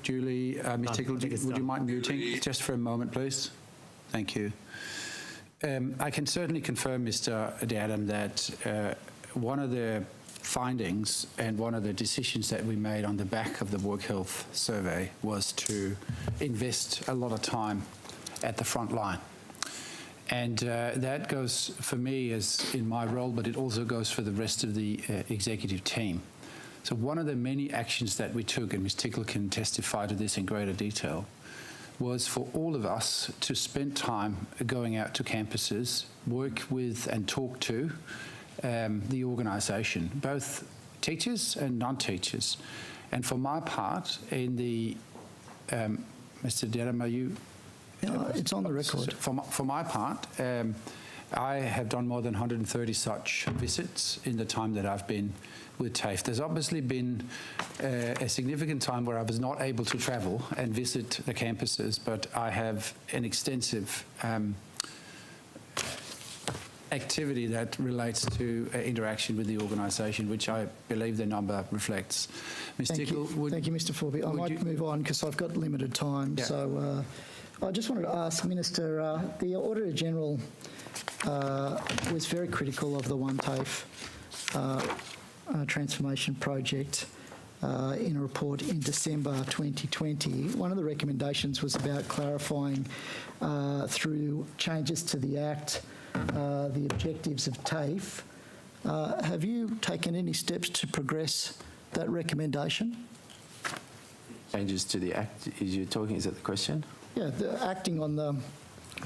Julie, Ms. Tickle, would you mind muting just for a moment, please? Thank you. I can certainly confirm, Mr. Adam, that one of the findings and one of the decisions that we made on the back of the work health survey was to invest a lot of time at the front line. And that goes for me as in my role, but it also goes for the rest of the executive team. So one of the many actions that we took, and Ms. Tickle can testify to this in greater detail, was for all of us to spend time going out to campuses, work with and talk to the organisation, both teachers and non-teachers. And for my part, in the, Mr. Dedham, are you? It's on the record. For my part, I have done more than 130 such visits in the time that I've been with TAFE. There's obviously been a significant time where I was not able to travel and visit the campuses, but I have an extensive activity that relates to interaction with the organisation, which I believe the number reflects. Ms. Tickle, Thank you, Mr. Forby. I might move on because I've got limited time. Yeah. So I just wanted to ask, Minister, the Auditor General was very critical of the One TAFE transformation project in a report in December 2020. One of the recommendations was about clarifying through changes to the Act the objectives of TAFE. Have you taken any steps to progress that recommendation? Changes to the Act, is that the question? Yeah, acting on the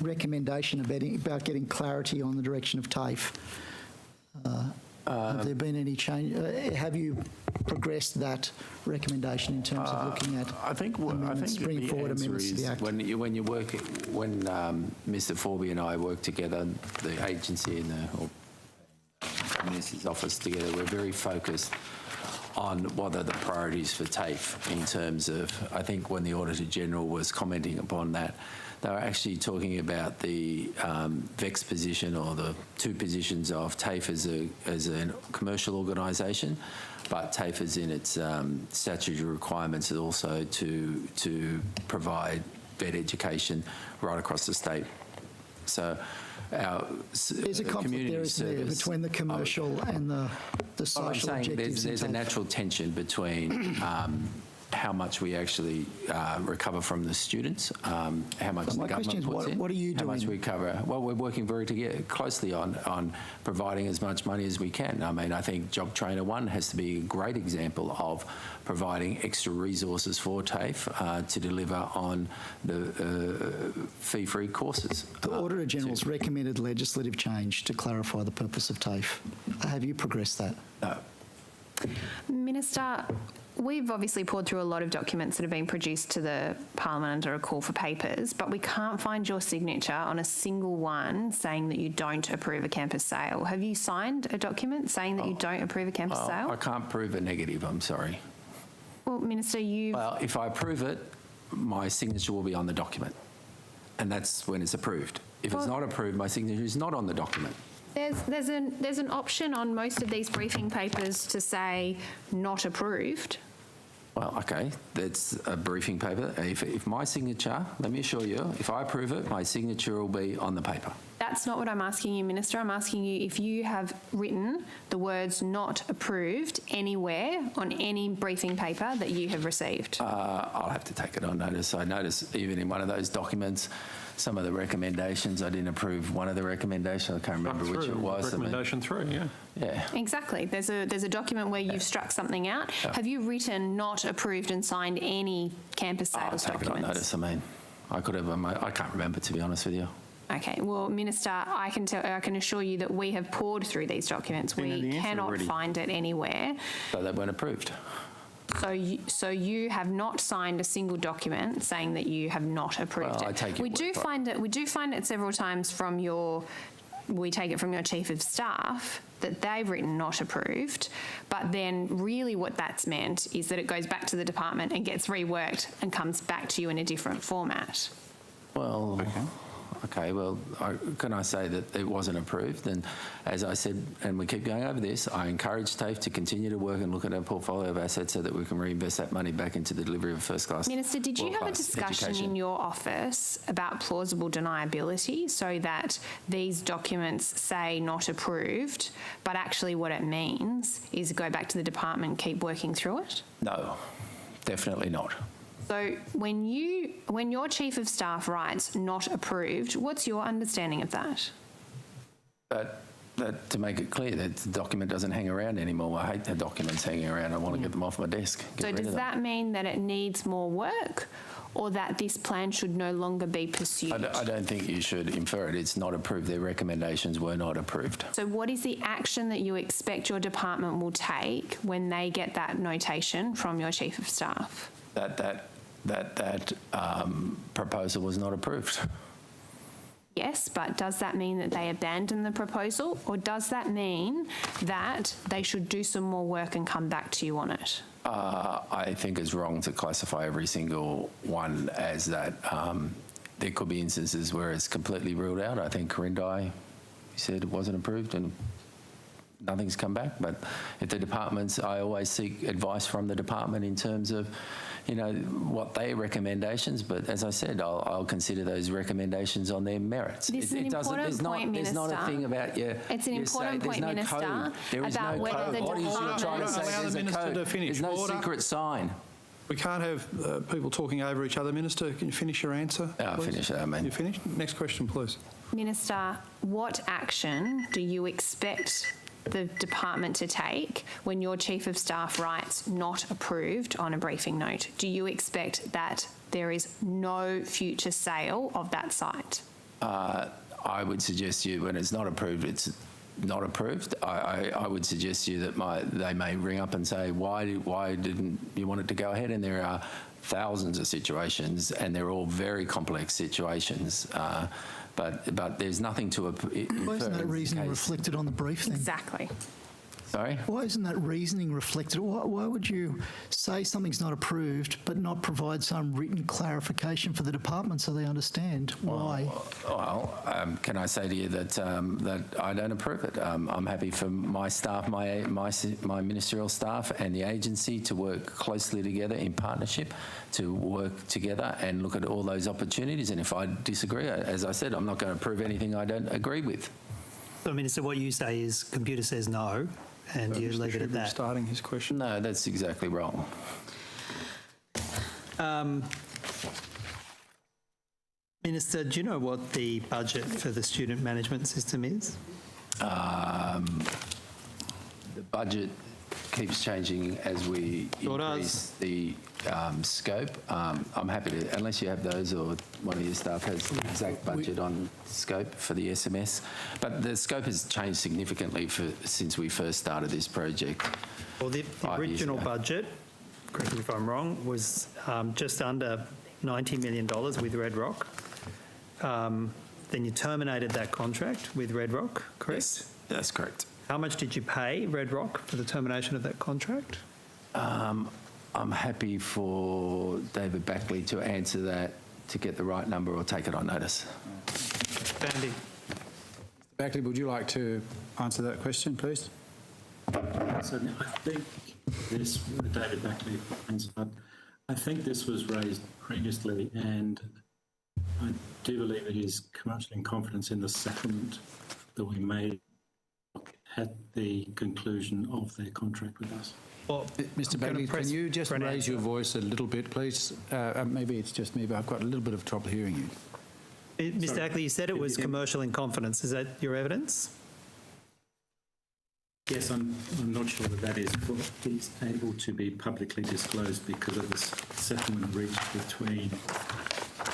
recommendation about getting clarity on the direction of TAFE. Have there been any change? Have you progressed that recommendation in terms of looking at bringing forward amendments to the Act? When Mr. Forby and I work together, the agency and the Minister's office together, we're very focused on what are the priorities for TAFE in terms of, I think when the Auditor General was commenting upon that, they were actually talking about the VEX position or the two positions of TAFE as a commercial organisation, but TAFE is in its statutory requirements is also to provide vet education right across the state. So there's a conflict there, isn't there, between the commercial and the social objectives? There's a natural tension between how much we actually recover from the students, how much the government puts in. What are you doing? How much we cover. Well, we're working very closely on providing as much money as we can. I mean, I think Job Trainer 1 has to be a great example of providing extra resources for TAFE to deliver on the fee-free courses. The Auditor General's recommended legislative change to clarify the purpose of TAFE. Have you progressed that? No. Minister, we've obviously poured through a lot of documents that have been produced to the Parliament under a call for papers, but we can't find your signature on a single one saying that you don't approve a campus sale. Have you signed a document saying that you don't approve a campus sale? I can't prove a negative, I'm sorry. Well, Minister, Well, if I approve it, my signature will be on the document, and that's when it's approved. If it's not approved, my signature is not on the document. There's an option on most of these briefing papers to say not approved. Well, okay, that's a briefing paper. If my signature, let me assure you, if I approve it, my signature will be on the paper. That's not what I'm asking you, Minister. I'm asking you if you have written the words not approved anywhere on any briefing paper that you have received. I'll have to take it on notice. I noticed even in one of those documents, some of the recommendations, I didn't approve one of the recommendations. I can't remember which it was. Recommendation through, yeah. Yeah. Exactly. There's a document where you've struck something out. Yeah. Have you written not approved and signed any campus sales I'll take documents? it on notice. I mean, I could have. I can't remember, to be honest with you. Okay. Well, Minister, I can assure you that we have poured through these documents. We cannot find it anywhere. So they weren't approved. So you have not signed a single document saying that you have not approved Well, it. I take your we do find it several times from your. We take it from your Chief of Staff that they've written not approved, but then really what that's meant is that it goes back to the department and gets reworked and comes back to you in a different format. Well, okay, well, can I say that it wasn't approved? And as I said, and we keep going over this, I encourage TAFE to continue to work and look at our portfolio of assets so that we can reinvest that money back into the delivery of first-class Minister, did you have a world-class discussion education. in your office about plausible deniability so that these documents say not approved, but actually what it means is go back to the department and keep working through it? No, definitely not. So when your Chief of Staff writes not approved, what's your understanding of that? That to make it clear that the document doesn't hang around anymore. I hate the documents hanging around. I want to get them off my desk. So does that mean that it needs more work or that this plan should no longer be pursued? I don't think you should infer it. It's not approved. Their recommendations were not approved. So what is the action that you expect your department will take when they get that notation from your Chief of Staff? That proposal was not approved. Yes, but does that mean that they abandon the proposal, or does that mean that they should do some more work and come back to you on it? I think it's wrong to classify every single one as that. There could be instances where it's completely ruled out. I think Corindai said it wasn't approved and nothing's come back. But if the departments, I always seek advice from the department in terms of, what their recommendations, but as I said, I'll consider those recommendations on their merits. This is an important point, Minister. There's not a thing about It's an important point, Minister, There is about no whether code. the What is you department... trying to say? Allow the There's a Minister code. to finish. There's no Order. secret sign. We can't have people talking over each other. Minister, can you finish your answer? I'll finish that, man. You finished? Next question, please. Minister, what action do you expect the department to take when your Chief of Staff writes not approved on a briefing note? Do you expect that there is no future sale of that site? I would suggest you, when it's not approved, it's not approved. I would suggest you that they may ring up and say, why didn't you want it to go ahead? And there are thousands of situations, and they're all very complex situations. But there's nothing to Why isn't that reasoning reflected on the brief then? Exactly. Sorry? Why isn't that reasoning reflected? Why would you say something's not approved but not provide some written clarification for the department so they understand why? Well, can I say to you that I don't approve it? I'm happy for my staff, my ministerial staff and the agency to work closely together in partnership, to work together and look at all those opportunities. And if I disagree, as I said, I'm not going to approve anything I don't agree with. So, Minister, what you say is computer says no, and you leave it at that. Starting his question. No, that's exactly wrong. Minister, do you know what the budget for the student management system is? The budget keeps changing as we increase the scope. I'm happy to, unless you have those or one of your staff has the exact budget on scope for the SMS. But the scope has changed significantly since we first started this project. Well, the original budget correct me if I'm wrong, was just under $90 million with Red Rock. Then you terminated that contract with Red Rock, correct? Yes, that's correct. How much did you pay Red Rock for the termination of that contract? I'm happy for David Backley to answer that, to get the right number, or take it on notice. Bandy. Mr. Backley, would you like to answer that question, please? So I think this, David Backley, I think this was raised previously, and I do believe it is commercial in confidence in the settlement that we made at the conclusion of their contract with us. Well, Mr. Bagley, can you just raise your voice a little bit, please? Maybe it's just me, but I've got a little bit of trouble hearing you. Mr. Ackley, you said it was commercial in confidence. Is that your evidence? Yes, I'm not sure that is able to be publicly disclosed because of the settlement reached between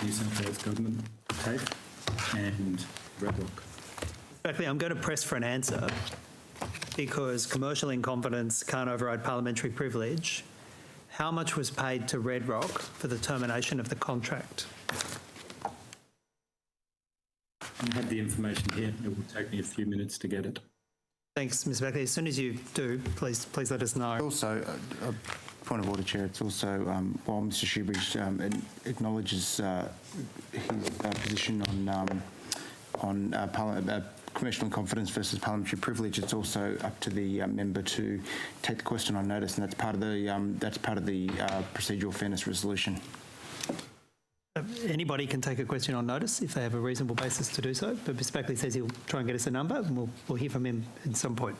New South Wales Government, TAFE, and Red Rock. Ackley, I'm going to press for an answer because commercial in confidence can't override parliamentary privilege. How much was paid to Red Rock for the termination of the contract? I have the information here. It will take me a few minutes to get it. Thanks, Mr. Backley. As soon as you do, please let us know. Also, point of order, Chair, it's also, while Mr Shoebridge acknowledges his position on commercial in confidence versus parliamentary privilege, it's also up to the member to take the question on notice, and that's part of the procedural fairness resolution. Anybody can take a question on notice if they have a reasonable basis to do so, but Mr. Backley says he'll try and get us a number, and we'll hear from him at some point.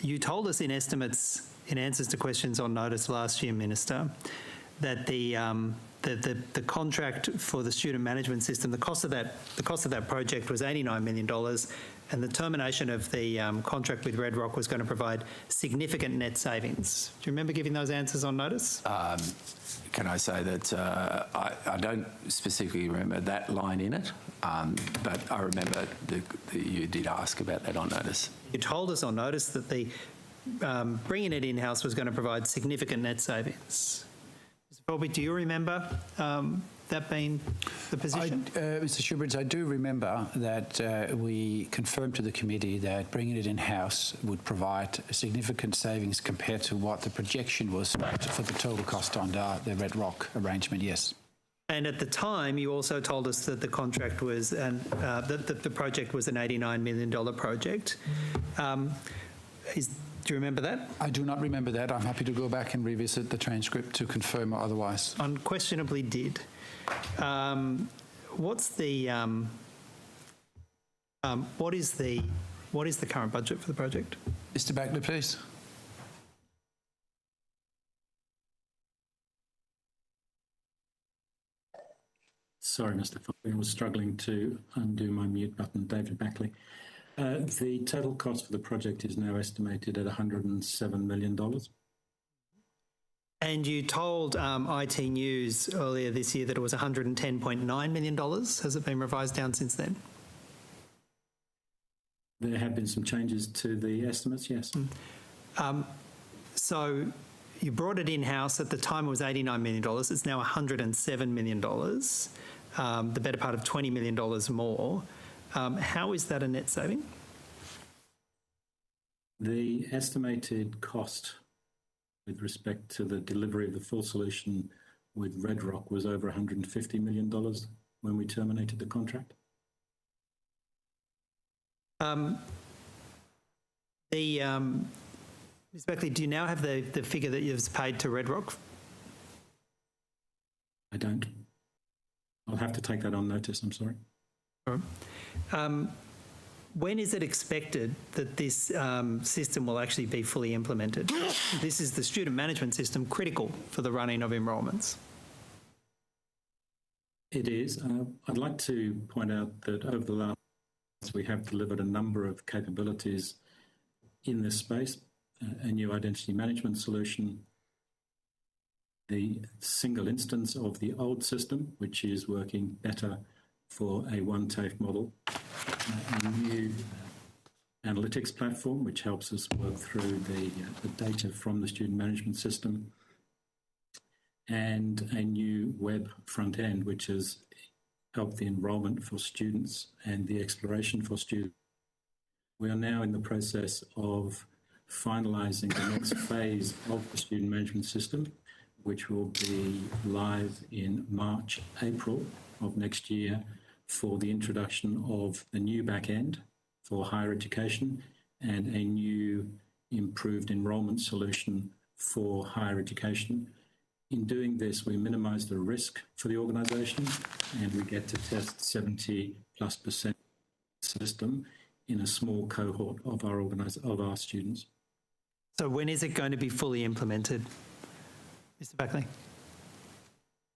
You told us in estimates, in answers to questions on notice last year, Minister, that the contract for the student management system, the cost of that project was $89 million, and the termination of the contract with Red Rock was going to provide significant net savings. Do you remember giving those answers on notice? Can I say that I don't specifically remember that line in it, but I remember you did ask about that on notice. You told us on notice that the bringing it in-house was going to provide significant net savings. Mr. Folby, do you remember that being the position? Mr Shoebridge, I do remember that we confirmed to the committee that bringing it in-house would provide significant savings compared to what the projection was for the total cost under the Red Rock arrangement, yes. And at the time, you also told us that the contract was, that the project was an $89 million project. Do you remember that? I do not remember that. I'm happy to go back and revisit the transcript to confirm or otherwise. Unquestionably did. What is the current budget for the project? Mr. Backley, please. Sorry, Mr. Foley, I was struggling to undo my mute button. David Backley. The total cost for the project is now estimated at $107 million. And you told IT News earlier this year that it was $110.9 million. Has it been revised down since then? There have been some changes to the estimates, yes. So you brought it in-house. At the time it was $89 million. It's now $107 million, the better part of $20 million more. How is that a net saving? The estimated cost with respect to the delivery of the full solution with Red Rock was over $150 million when we terminated the contract. Ms. Beckley, do you now have the figure that you've paid to Red Rock? I don't. I'll have to take that on notice, I'm sorry. All right. When is it expected that this system will actually be fully implemented? This is the student management system critical for the running of enrolments. It is. I'd like to point out that over the last months we have delivered a number of capabilities in this space, a new identity management solution, the single instance of the old system, which is working better for a one TAFE model, a new analytics platform, which helps us work through the data from the student management system, and a new web front end, which has helped the enrolment for students and the exploration for students. We are now in the process of finalising the next phase of the student management system, which will be live in March, April of next year for the introduction of the new back end for higher education and a new improved enrolment solution for higher education. In doing this, we minimise the risk for the organisation and we get to test 70+% system in a small cohort of our students. So when is it going to be fully implemented, Mr. Buckley?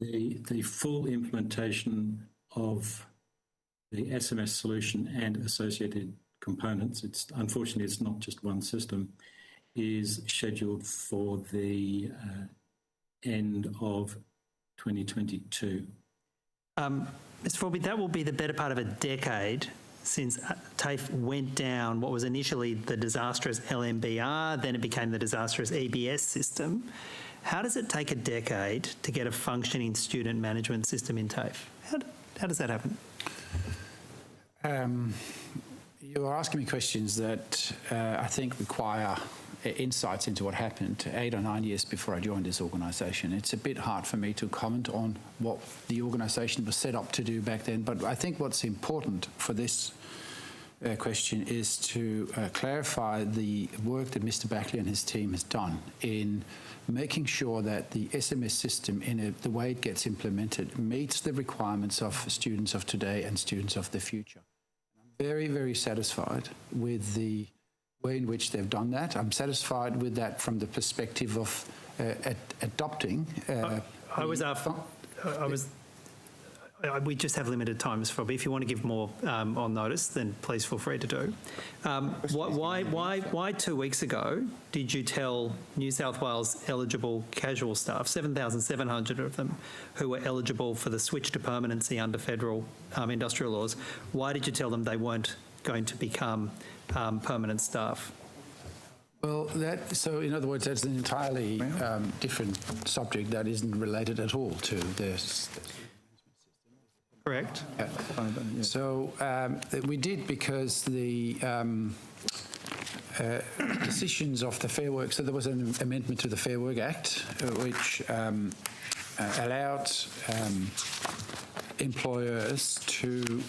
The full implementation of the SMS solution and associated components, unfortunately it's not just one system, is scheduled for the end of 2022. Mr. Forby, that will be the better part of a decade since TAFE went down what was initially the disastrous LMBR, then it became the disastrous EBS system. How does it take a decade to get a functioning student management system in TAFE? How does that happen? You are asking me questions that I think require insights into what happened 8 or 9 years before I joined this organisation. It's a bit hard for me to comment on what the organisation was set up to do back then, but I think what's important for this question is to clarify the work that Mr. Backley and his team has done in making sure that the SMS system, the way it gets implemented, meets the requirements of students of today and students of the future. I'm very, very satisfied with the way in which they've done that. I'm satisfied with that from the perspective of adopting. We just have limited time, Mr. Forby. If you want to give more on notice, then please feel free to do. Why 2 weeks ago did you tell New South Wales eligible casual staff, 7,700 of them, who were eligible for the switch to permanency under federal industrial laws, why did you tell them they weren't going to become permanent staff? Well, so in other words, that's an entirely different subject that isn't related at all to this. Correct. Yeah. So we did because the decisions of the Fair Work, so there was an amendment to the Fair Work Act which allowed employers to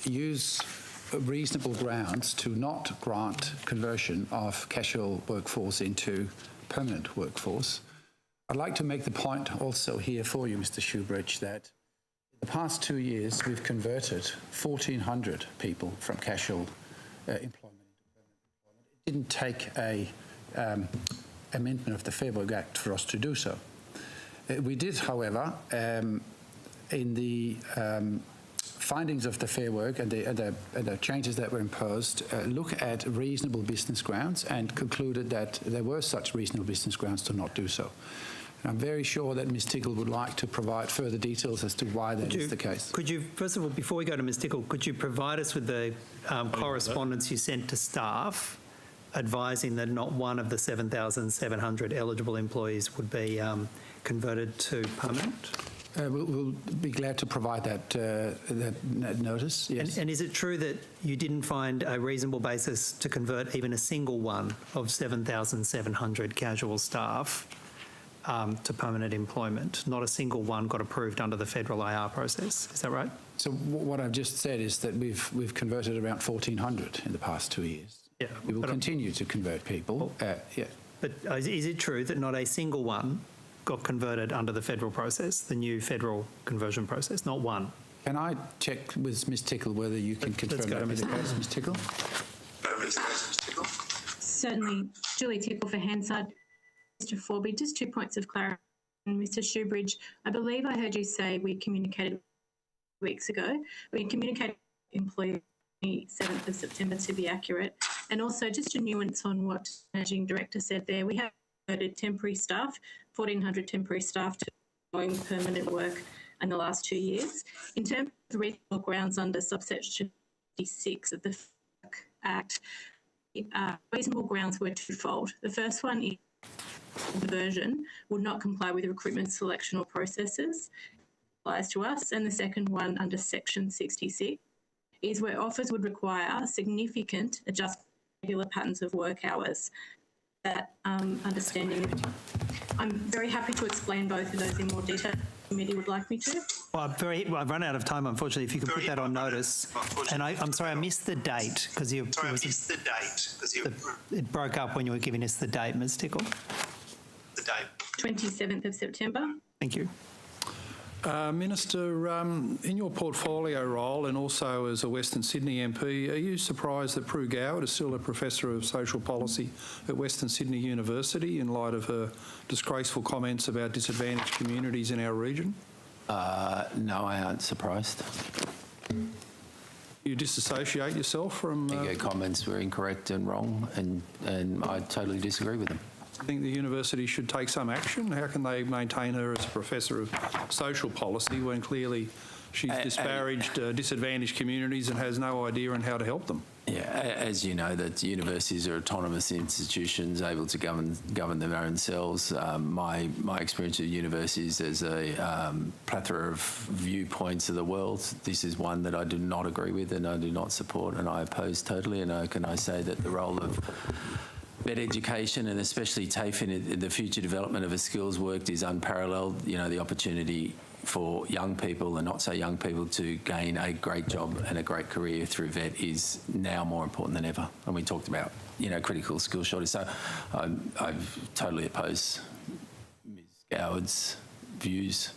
use reasonable grounds to not grant conversion of casual workforce into permanent workforce. I'd like to make the point also here for you, Mr. Shoebridge, that in the past 2 years we've converted 1,400 people from casual employment into permanent employment. It didn't take a amendment of the Fair Work Act for us to do so. We did, however, in the findings of the Fair Work and the changes that were imposed, look at reasonable business grounds and concluded that there were such reasonable business grounds to not do so. And I'm very sure that Ms Tickle would like to provide further details as to why that is the case. Could you, first of all, before we go to Ms Tickle, could you provide us with the correspondence you sent to staff advising that not one of the 7,700 eligible employees would be converted to permanent? We'll be glad to provide that notice, yes. And is it true that you didn't find a reasonable basis to convert even a single one of 7,700 casual staff to permanent employment? Not a single one got approved under the federal IR process, is that right? So what I've just said is that we've converted around 1,400 in the past 2 years. Yeah, we will continue to convert people. Yeah. But is it true that not a single one got converted under the federal process, the new federal conversion process? Not one. Can I check with Ms Tickle whether you can confirm that with the case, Ms Tickle? Certainly. Julie Tickle for Hansard. Mr Forby, just 2 points of clarity. Mr Shoebridge, I believe I heard you say we communicated weeks ago. We communicated employee 7th of September to be accurate. And also just a nuance on what Managing Director said there. We have converted temporary staff, 1,400 temporary staff to going permanent work in the last 2 years. In terms of reasonable grounds under subsection 56 of the Act, reasonable grounds were twofold. The first one is the version would not comply with recruitment, selection or processes, applies to us, and the second one under Section 66 is where offers would require significant adjustment to regular patterns of work hours. That understanding. I'm very happy to explain both of those in more detail. The committee would like me to. Well, I've run out of time, unfortunately. If you could put that on notice. And I'm sorry, I missed the date because it broke up when you were giving us the date, Ms. Tickle. The date. 27th of September. Thank you. Minister, in your portfolio role and also as a Western Sydney MP, are you surprised that Prue Goward is still a Professor of Social Policy at Western Sydney University in light of her disgraceful comments about disadvantaged communities in our region? No, I aren't surprised. You disassociate yourself from... Her comments were incorrect and wrong, and I totally disagree with them. I think the university should take some action. How can they maintain her as a Professor of Social Policy when clearly she's disparaged disadvantaged communities and has no idea on how to help them? Yeah, as you know, that universities are autonomous institutions able to govern their own selves. My experience of universities as a plethora of viewpoints of the world, this is one that I do not agree with and I do not support and I oppose totally. And I say that the role of vet education and especially TAFE in the future development of a skills work is unparalleled. You know, the opportunity for young people and not so young people to gain a great job and a great career through vet is now more important than ever. And we talked about, you know, critical skill shortage. So I totally oppose Ms. Goward's views.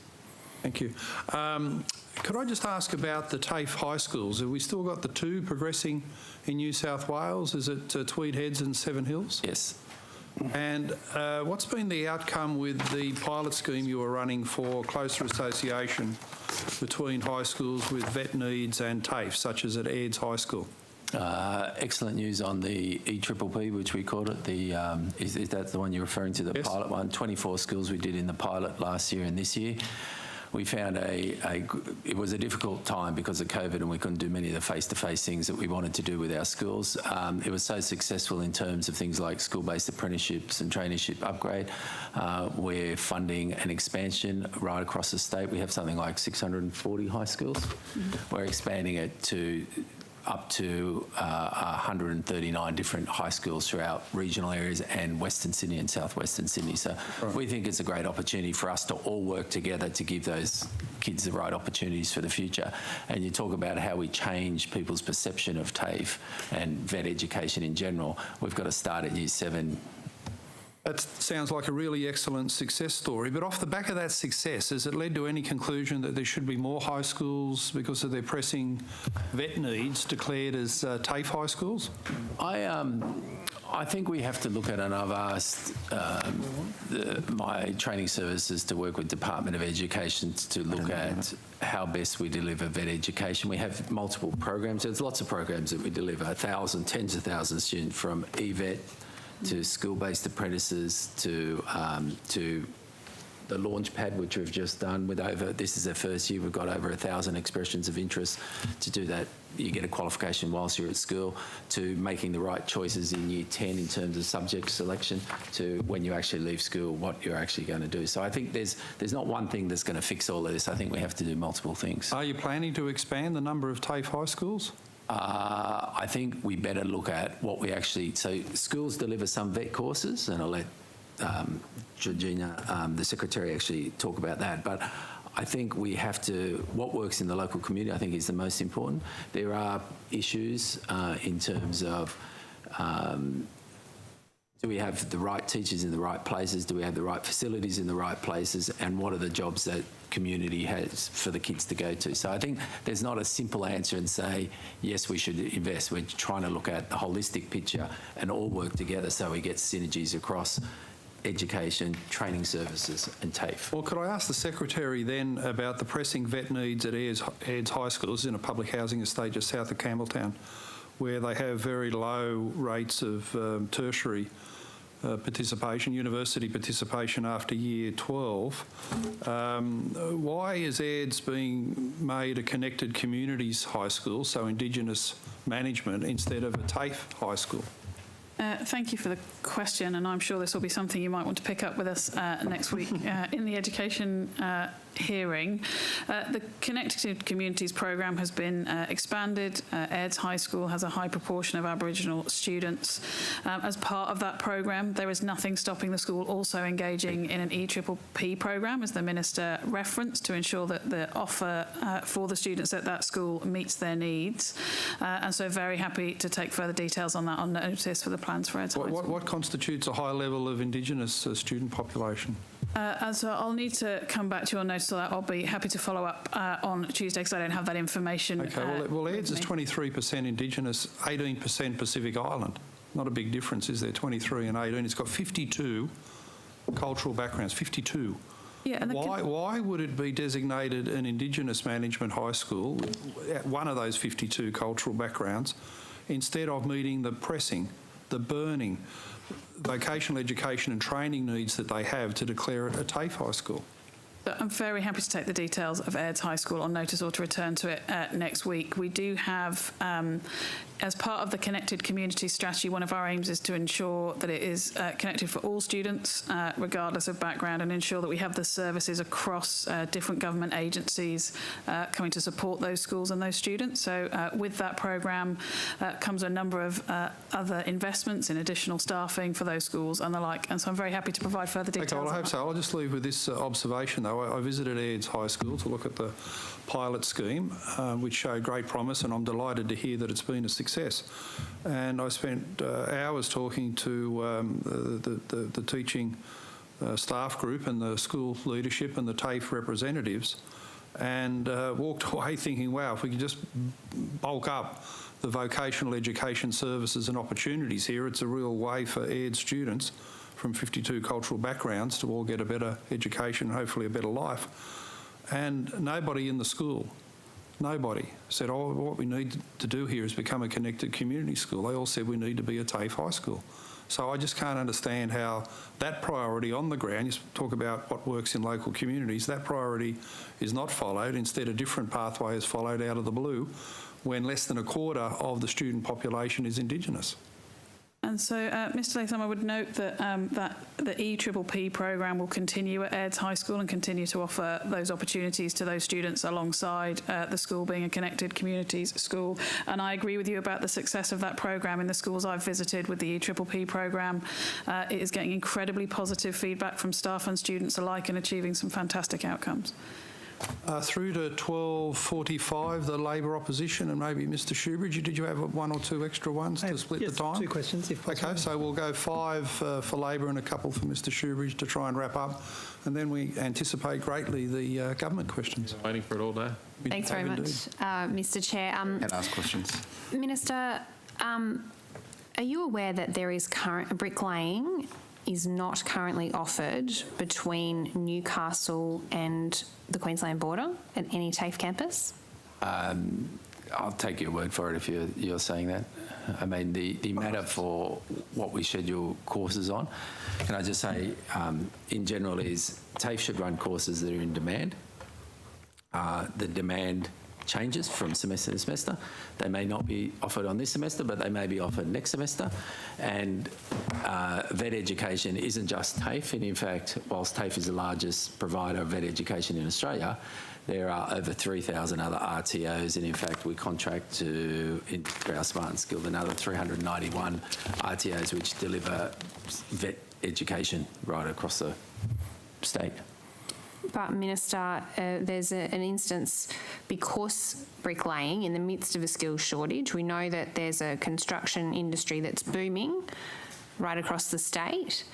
Thank you. Could I just ask about the TAFE high schools? Have we still got the two progressing in New South Wales? Is it Tweed Heads and Seven Hills? Yes. And what's been the outcome with the pilot scheme you were running for closer association between high schools with vet needs and TAFE, such as at Aids High School? Excellent news on the EPPP, which we called it. Is that the one you're referring to, the yes. pilot one? 24 schools we did in the pilot last year and this year. We found it was a difficult time because of COVID and we couldn't do many of the face-to-face things that we wanted to do with our schools. It was so successful in terms of things like school-based apprenticeships and traineeship upgrade. We're funding an expansion right across the state. We have something like 640 high schools. Mm-hmm. We're expanding it to up to 139 different high schools throughout regional areas and Western Sydney and southwestern Sydney. So we think it's a great opportunity for us to all work together to give those kids the right opportunities for the future. And you talk about how we change people's perception of TAFE and vet education in general. We've got to start at Year 7. That sounds like a really excellent success story, but off the back of that success, has it led to any conclusion that there should be more high schools because of their pressing vet needs declared as TAFE high schools? I think we have to look at, and I've asked my training services to work with Department of Education to look at how best we deliver vet education. We have multiple programs. There's lots of programs that we deliver, tens of thousands of students from eVet to school-based apprentices to the launch pad, which we've just done with this is our first year, we've got over 1,000 expressions of interest. To do that, you get a qualification whilst you're at school, to making the right choices in Year 10 in terms of subject selection, to when you actually leave school, what you're actually going to do. So I think there's not one thing that's going to fix all of this. I think we have to do multiple things. Are you planning to expand the number of TAFE high schools? I think we better look at what we actually... So schools deliver some vet courses, and I'll let Georgina, the Secretary, actually talk about that. But I think we have to... What works in the local community, I think, is the most important. There are issues in terms of... do we have the right teachers in the right places? Do we have the right facilities in the right places? And what are the jobs that community has for the kids to go to? So I think there's not a simple answer and say, yes, we should invest. We're trying to look at the holistic picture and all work together so we get synergies across education, training services and TAFE. Well, could I ask the Secretary then about the pressing vet needs at Aids High School? This is in a public housing estate just south of Campbelltown, where they have very low rates of tertiary participation, university participation after year 12. Why is AIRDS being made a connected communities high school, so Indigenous management, instead of a TAFE high school? Thank you for the question, and I'm sure this will be something you might want to pick up with us next week in the education hearing. The Connected Communities programme has been expanded. AIRDS High School has a high proportion of Aboriginal students. As part of that programme, there is nothing stopping the school also engaging in an EPPP programme, as the Minister referenced, to ensure that the offer for the students at that school meets their needs. And so very happy to take further details on that on notice for the plans for AIRDS High School. What constitutes a high level of Indigenous student population? So I'll need to come back to you on notice of that. I'll be happy to follow up on Tuesday because I don't have that information. Okay, well, AIRDS is 23% Indigenous, 18% Pacific Island. Not a big difference, is there? 23 and 18. It's got 52 cultural backgrounds, 52. Yeah, and why would it be designated an Indigenous management high school, one of those 52 cultural backgrounds, instead of meeting the pressing, the burning vocational education and training needs that they have to declare it a TAFE high school? I'm very happy to take the details of AIRDS High School on notice or to return to it next week. We do have, as part of the Connected Communities strategy, one of our aims is to ensure that it is connected for all students, regardless of background, and ensure that we have the services across different government agencies coming to support those schools and those students. So with that programme comes a number of other investments in additional staffing for those schools and the like. And so I'm very happy to provide further details. Okay, well, I hope so. I'll just leave with this observation, though. I visited AIRDS High School to look at the pilot scheme, which showed great promise, and I'm delighted to hear that it's been a success. And I spent hours talking to the teaching staff group and the school leadership and the TAFE representatives, and walked away thinking, wow, if we could just bulk up the vocational education services and opportunities here, it's a real way for AIRDS students from 52 cultural backgrounds to all get a better education and hopefully a better life. And nobody in the school, nobody said, oh, what we need to do here is become a connected community school. They all said we need to be a TAFE high school. So I just can't understand how that priority on the ground, you talk about what works in local communities, that priority is not followed. Instead, a different pathway is followed out of the blue when less than a quarter of the student population is Indigenous. And so, Mr Latham, I would note that that the EPPP programme will continue at AIRDS High School and continue to offer those opportunities to those students alongside the school being a connected communities school. And I agree with you about the success of that programme in the schools I've visited with the EPPP programme. It is getting incredibly positive feedback from staff and students alike and achieving some fantastic outcomes. Through to 12:45, the Labor opposition, and maybe Mr Shoebridge, did you have one or two extra ones to split the time? 2 questions, if possible. Okay, so we'll go 5 for Labor and a couple for Mr Shoebridge to try and wrap up, and then we anticipate greatly the government questions. I'm waiting for it all day. Thanks very much, Mr Chair. And ask questions. Minister, are you aware that there is bricklaying is not currently offered between Newcastle and the Queensland border at any TAFE campus? I'll take your word for it if you're saying that. I mean, the matter for what we schedule courses on, can I just say, in general, is TAFE should run courses that are in demand. The demand changes from semester to semester. They may not be offered on this semester, but they may be offered next semester. And vet education isn't just TAFE, and in fact, whilst TAFE is the largest provider of vet education in Australia, there are over 3,000 other RTOs, and in fact, we contract to our Smart and Skilled another 391 RTOs which deliver vet education right across the state. But, Minister, there's an instance, because bricklaying, in the midst of a skills shortage, we know that there's a construction industry that's booming right across the state.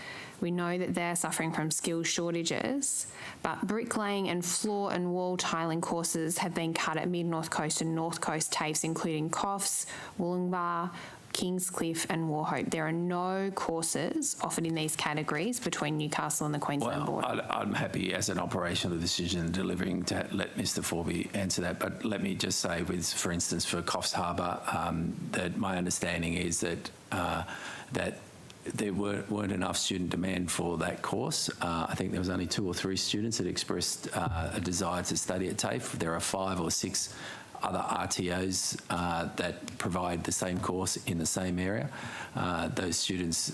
We know that they're suffering from skills shortages, but bricklaying and floor and wall tiling courses have been cut at Mid-North Coast and North Coast TAFEs, including Coffs, Wollongbar, Kingscliff and Warhope. There are no courses offered in these categories between Newcastle and the Queensland border. I'm happy as an operational decision delivering to let Mr Forby answer that, but let me just say, for instance, for Coffs Harbour, that my understanding is that there weren't enough student demand for that course. I think there was only 2 or 3 students that expressed a desire to study at TAFE. There are 5 or 6 other RTOs that provide the same course in the same area. Those students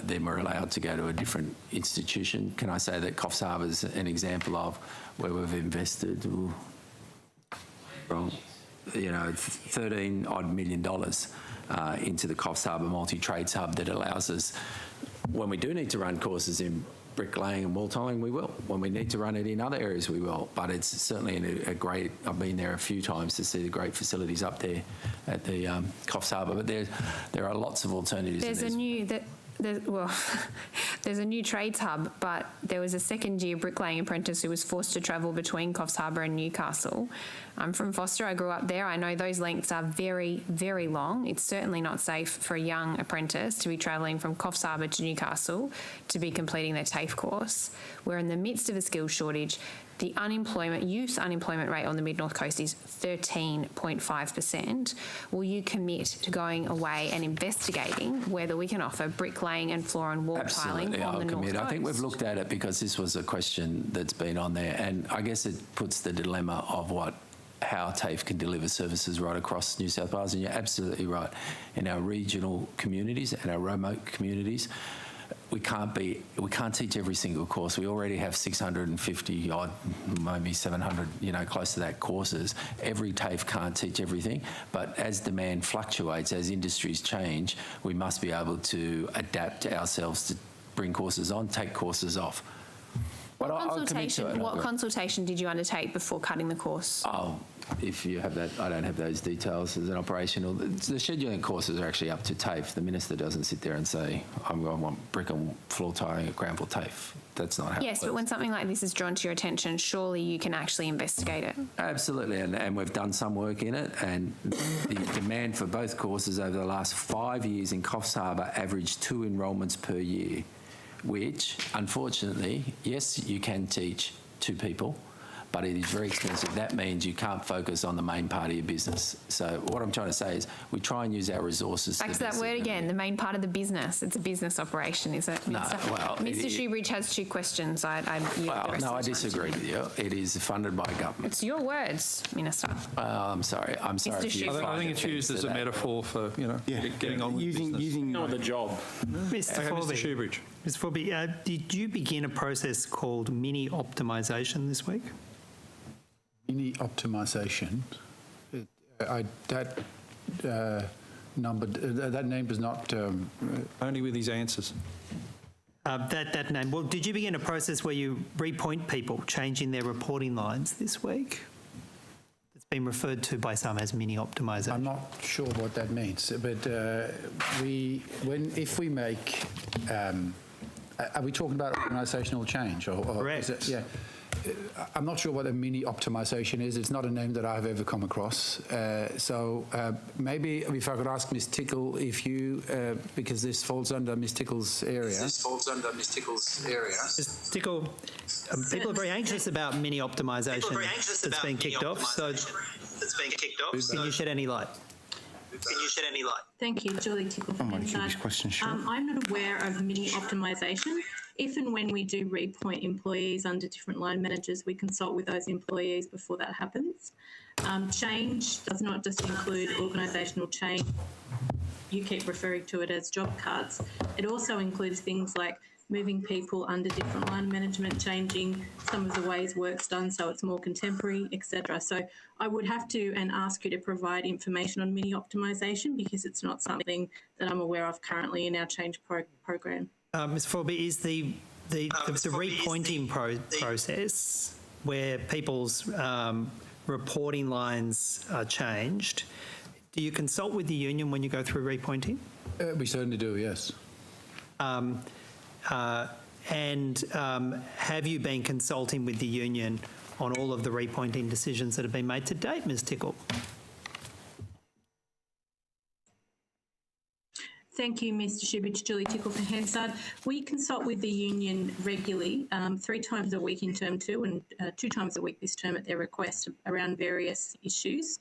then were allowed to go to a different institution. Can I say that Coffs Harbour is an example of where we've invested, $13 odd million into the Coffs Harbour multi-trades hub that allows us, when we do need to run courses in bricklaying and wall tiling, we will. When we need to run it in other areas, we will. But it's certainly a great, I've been there a few times to see the great facilities up there at the Coffs Harbour, but there are lots of alternatives. There's a new trades hub, but there was a second-year bricklaying apprentice who was forced to travel between Coffs Harbour and Newcastle. I'm from Foster. I grew up there. I know those lengths are very, very long. It's certainly not safe for a young apprentice to be travelling from Coffs Harbour to Newcastle to be completing their TAFE course. We're in the midst of a skills shortage. The youth unemployment rate on the Mid-North Coast is 13.5%. Will you commit to going away and investigating whether we can offer bricklaying and floor and wall tiling on the North Coast? I think we've looked at it because this was a question that's been on there, and I guess it puts the dilemma of how TAFE can deliver services right across New South Wales, and you're absolutely right. In our regional communities and our remote communities, we can't teach every single course. We already have 650 odd, maybe 700, close to that courses. Every TAFE can't teach everything, but as demand fluctuates, as industries change, we must be able to adapt ourselves to bring courses on, take courses off. What consultation did you undertake before cutting the course? Oh, if you have that, I don't have those details as an operational. The scheduling courses are actually up to TAFE. The minister doesn't sit there and say, I want brick and floor tiling at Granville TAFE. That's not how Yes, but when something like this is drawn to your attention, surely you can actually investigate it. Absolutely, and we've done some work in it, and the demand for both courses over the last 5 years in Coffs Harbour averaged 2 enrolments per year, which, unfortunately, yes, you can teach 2 people, but it is very expensive. That means you can't focus on the main part of your business. So what I'm trying to say is we try and use our resources. Back to that word again, the main part of the business. It's a business operation, is it? No, Mr. Shoebridge has 2 questions. I disagree with you. It is funded by government. It's your words, Minister. I'm sorry. I think it's used as a metaphor for, getting on with using the job. Mr. Shoebridge. Ms. Forby, did you begin a process called mini optimisation this week? Mini optimisation. That name does not. Only with his answers. That name. Well, did you begin a process where you repoint people, changing their reporting lines this week? It's been referred to by some as mini optimisation. I'm not sure what that means, but if we make, are we talking about organisational change or correct? Yeah. I'm not sure what a mini optimisation is. It's not a name that I've ever come across. So maybe if I could ask Ms. Tickle if you, because this falls under Ms. Tickle's area. Ms. Tickle, people are very anxious about mini optimisation that's been kicked off. So can you shed any light? Thank you, Julie Tickle. I'm not aware of mini optimisation. If and when we do repoint employees under different line managers, we consult with those employees before that happens. Change does not just include organisational change. You keep referring to it as job cuts. It also includes things like moving people under different line management, changing some of the ways work's done so it's more contemporary, etc. So I would have to and ask you to provide information on mini optimisation because it's not something that I'm aware of currently in our change program. Ms. Forby, is the repointing process where people's reporting lines are changed, do you consult with the union when you go through repointing? We certainly do, yes. And have you been consulting with the union on all of the repointing decisions that have been made to date, Ms. Tickle? Thank you, Mr. Shoebridge. Julie Tickle for Hansard. We consult with the union regularly, 3 times a week in term 2 and 2 times a week this term at their request around various issues,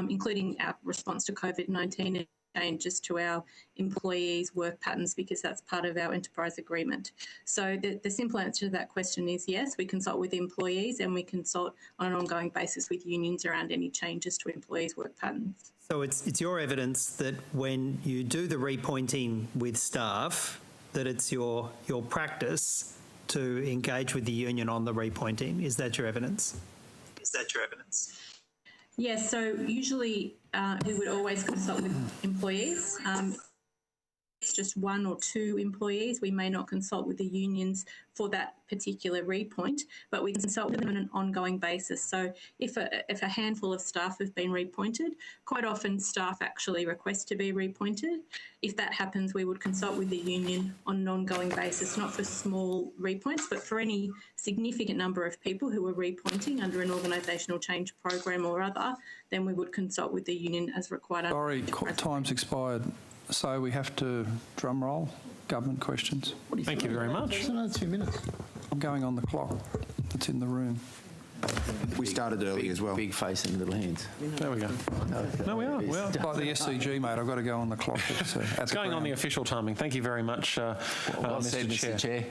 including our response to COVID-19 changes to our employees' work patterns because that's part of our enterprise agreement. So the simple answer to that question is yes, we consult with employees and we consult on an ongoing basis with unions around any changes to employees' work patterns. So it's your evidence that when you do the repointing with staff, that it's your practice to engage with the union on the repointing. Is that your evidence? Yes, so usually we would always consult with employees. It's just one or two employees. We may not consult with the unions for that particular repoint, but we consult with them on an ongoing basis. So if a handful of staff have been repointed, quite often staff actually request to be repointed. If that happens, we would consult with the union on an ongoing basis, not for small repoints, but for any significant number of people who are repointing under an organisational change program or other, then we would consult with the union as required. Sorry, time's expired. So we have to drum roll government questions. Thank you very much. It's another 2 minutes. I'm going on the clock that's in the room. We started early as well. Big face and little hands. There we go. No, we are. Like the SCG, mate, I've got to go on the clock. It's going on the official timing. Thank you very much, Mr. Chair.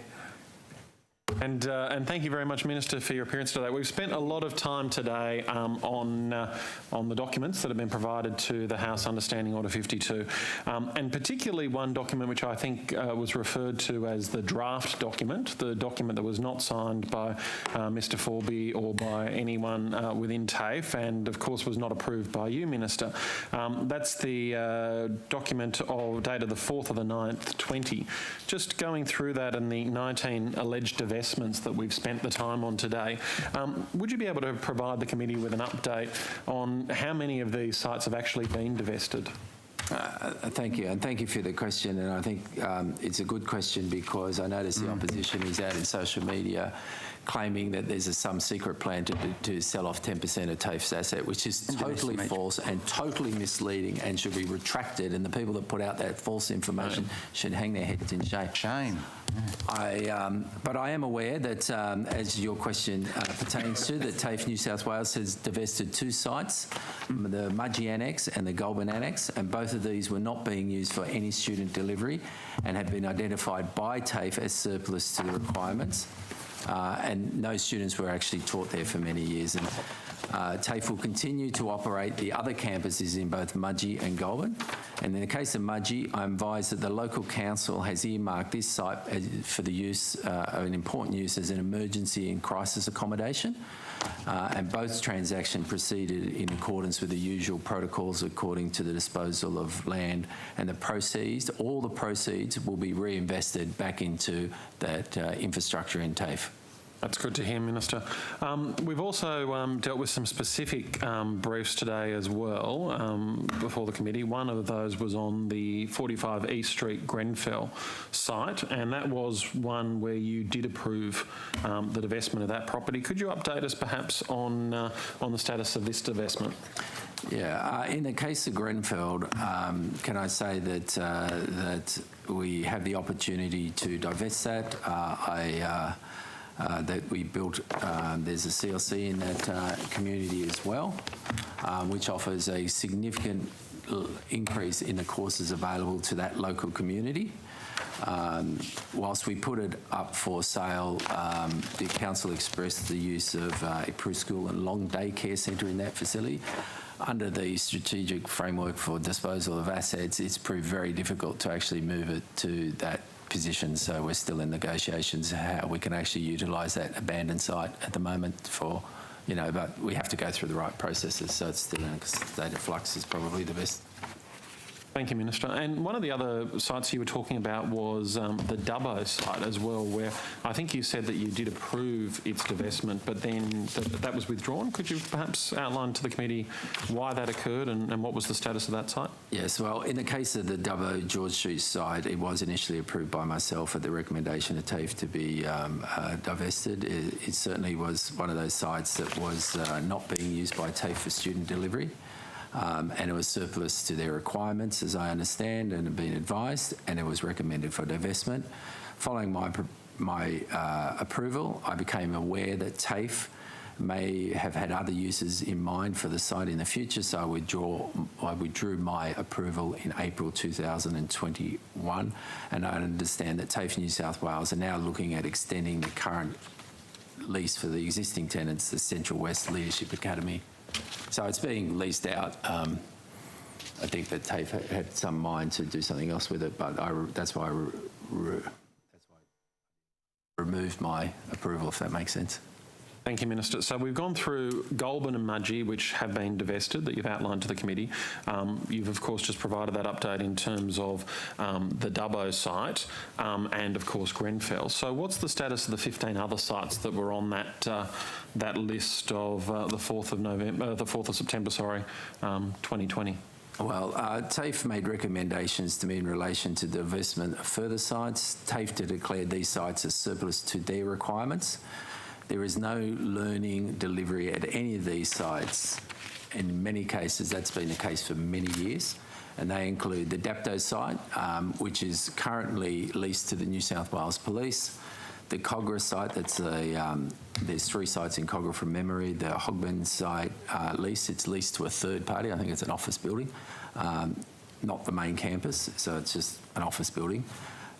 And thank you very much, Minister, for your appearance today. We've spent a lot of time today on the documents that have been provided to the House under Standing Order 52, and particularly one document which I think was referred to as the draft document, the document that was not signed by Mr. Forby or by anyone within TAFE, and of course was not approved by you, Minister. That's the document dated the 4th of the 9th, 20. Just going through that and the 19 alleged divestments that we've spent the time on today, would you be able to provide the committee with an update on how many of these sites have actually been divested? Thank you, and thank you for the question. And I think it's a good question because I notice the opposition is out in social media claiming that there's some secret plan to sell off 10% of TAFE's asset, which is totally false and totally misleading and should be retracted. And the people that put out that false information should hang their heads in shame. Shame. But I am aware that, as your question pertains to, that TAFE New South Wales has divested 2 sites, the Mudgee Annex and the Goulburn Annex, and both of these were not being used for any student delivery and have been identified by TAFE as surplus to the requirements. And no students were actually taught there for many years. And TAFE will continue to operate the other campuses in both Mudgee and Goulburn. And in the case of Mudgee, I'm advised that the local council has earmarked this site for the use, an important use as an emergency and crisis accommodation. And both transactions proceeded in accordance with the usual protocols according to the disposal of land, and the proceeds, all the proceeds will be reinvested back into that infrastructure in TAFE. That's good to hear, Minister. We've also dealt with some specific briefs today as well before the committee. One of those was on the 45 East Street Grenfell site, and that was one where you did approve the divestment of that property. Could you update us perhaps on the status of this divestment? Yeah, in the case of Grenfell, can I say that that we have the opportunity to divest that? That we built, there's a CLC in that community as well, which offers a significant increase in the courses available to that local community. Whilst we put it up for sale, the council expressed the use of a preschool and long day care centre in that facility. Under the strategic framework for disposal of assets, it's proved very difficult to actually move it to that position, so we're still in negotiations how we can actually utilise that abandoned site at the moment for, but we have to go through the right processes, so it's still in a state of flux is probably the best. Thank you, Minister. And one of the other sites you were talking about was the Dubbo site as well, where I think you said that you did approve its divestment, but then that was withdrawn. Could you perhaps outline to the committee why that occurred and what was the status of that site? Yes, well, in the case of the Dubbo George Street site, it was initially approved by myself at the recommendation of TAFE to be divested. It certainly was one of those sites that was not being used by TAFE for student delivery. And it was surplus to their requirements, as I understand, and had been advised, and it was recommended for divestment. Following my approval, I became aware that TAFE may have had other uses in mind for the site in the future, so I withdrew my approval in April 2021, and I understand that TAFE New South Wales are now looking at extending the current lease for the existing tenants, the Central West Leadership Academy. So it's being leased out. I think that TAFE had some mind to do something else with it, but that's why I removed my approval, if that makes sense. Thank you, Minister. So we've gone through Goulburn and Mudgee, which have been divested, that you've outlined to the committee. You've, of course, just provided that update in terms of the Dubbo site and, of course, Grenfell. So what's the status of the 15 other sites that were on that list of the 4th of September, 2020? Well, TAFE made recommendations to me in relation to the divestment of further sites. TAFE declared these sites as surplus to their requirements. There is no learning delivery at any of these sites. In many cases, that's been the case for many years. And they include the Dapto site, which is currently leased to the New South Wales Police. The Cogra site, there's 3 sites in Cogra from memory. The Hogben site it's leased to a third party. I think it's an office building, not the main campus, so it's just an office building.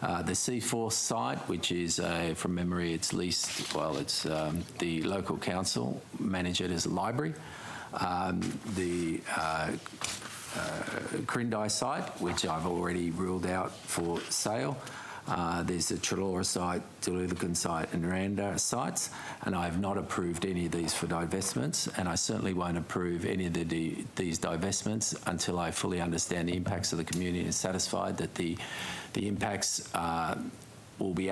The C4 site, which is, from memory, it's leased, the local council manage it as a library. The Crindai site, which I've already ruled out for sale. There's the Trelaw site, Duluthgan site and Randa sites, and I have not approved any of these for divestments, and I certainly won't approve any of these divestments until I fully understand the impacts of the community and satisfied that the impacts will be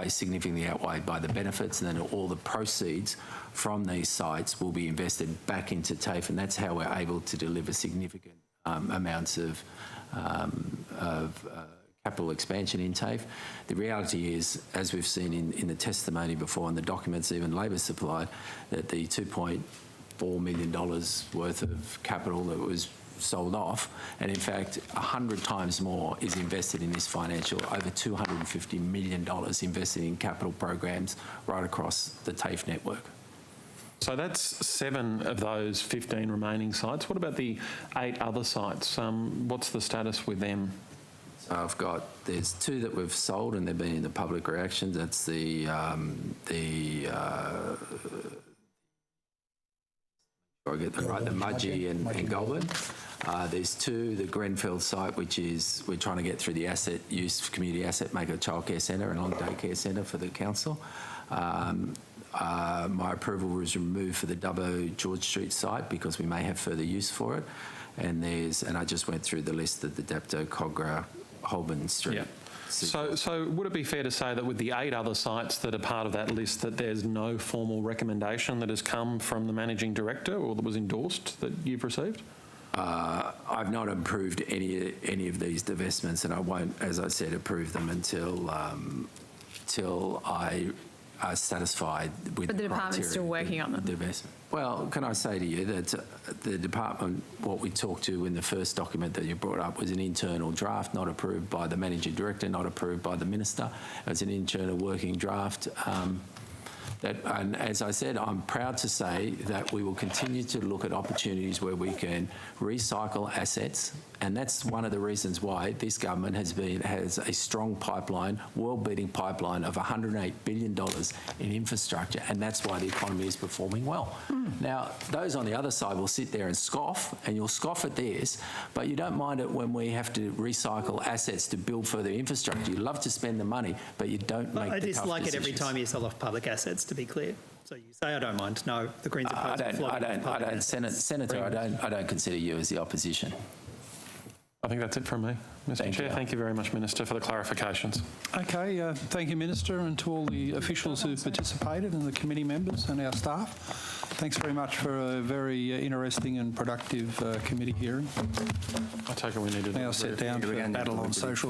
significantly outweighed by the benefits, and then all the proceeds from these sites will be invested back into TAFE, and that's how we're able to deliver significant amounts of capital expansion in TAFE. The reality is, as we've seen in the testimony before and the documents even Labor supplied, that the $2.4 million worth of capital that was sold off, and in fact 100 times more is invested in this financial, over $250 million invested in capital programs right across the TAFE network. So that's 7 of those 15 remaining sites. What about the 8 other sites? What's the status with them? There's 2 that we've sold and they've been in the public reactions. That's the Mudgee and Goulburn. There's 2, the Grenfell site, which is, we're trying to get through the asset use, community asset, make a childcare centre and long day care centre for the council. My approval was removed for the Dubbo George Street site because we may have further use for it. And I just went through the list of the Dapto, Cogra, Holborn Street. Yeah. So would it be fair to say that with the 8 other sites that are part of that list, that there's no formal recommendation that has come from the managing director or that was endorsed that you've received? I've not approved any of these divestments, and I won't, as I said, approve them until I are satisfied with but the department's still working on them. Divestment. Well, can I say to you that the department, what we talked to in the first document that you brought up was an internal draft, not approved by the managing director, not approved by the minister. It was an internal working draft. And as I said, I'm proud to say that we will continue to look at opportunities where we can recycle assets, and that's one of the reasons why this government has a strong pipeline, world-beating pipeline of $108 billion in infrastructure, and that's why the economy is performing well. Now, those on the other side will sit there and scoff, and you'll scoff at theirs, but you don't mind it when we have to recycle assets to build further infrastructure. You love to spend the money, but you don't make the tough decisions. I dislike it every time you sell off public assets, to be clear. So you say I don't mind. No, the Greens are Senator, I don't consider you as the opposition. I think that's it from me, Mr. Chair. Thank you very much, Minister, for the clarifications. Okay, thank you, Minister, and to all the officials who participated and the committee members and our staff. Thanks very much for a very interesting and productive committee hearing. I take it we need to now sit down for battle on social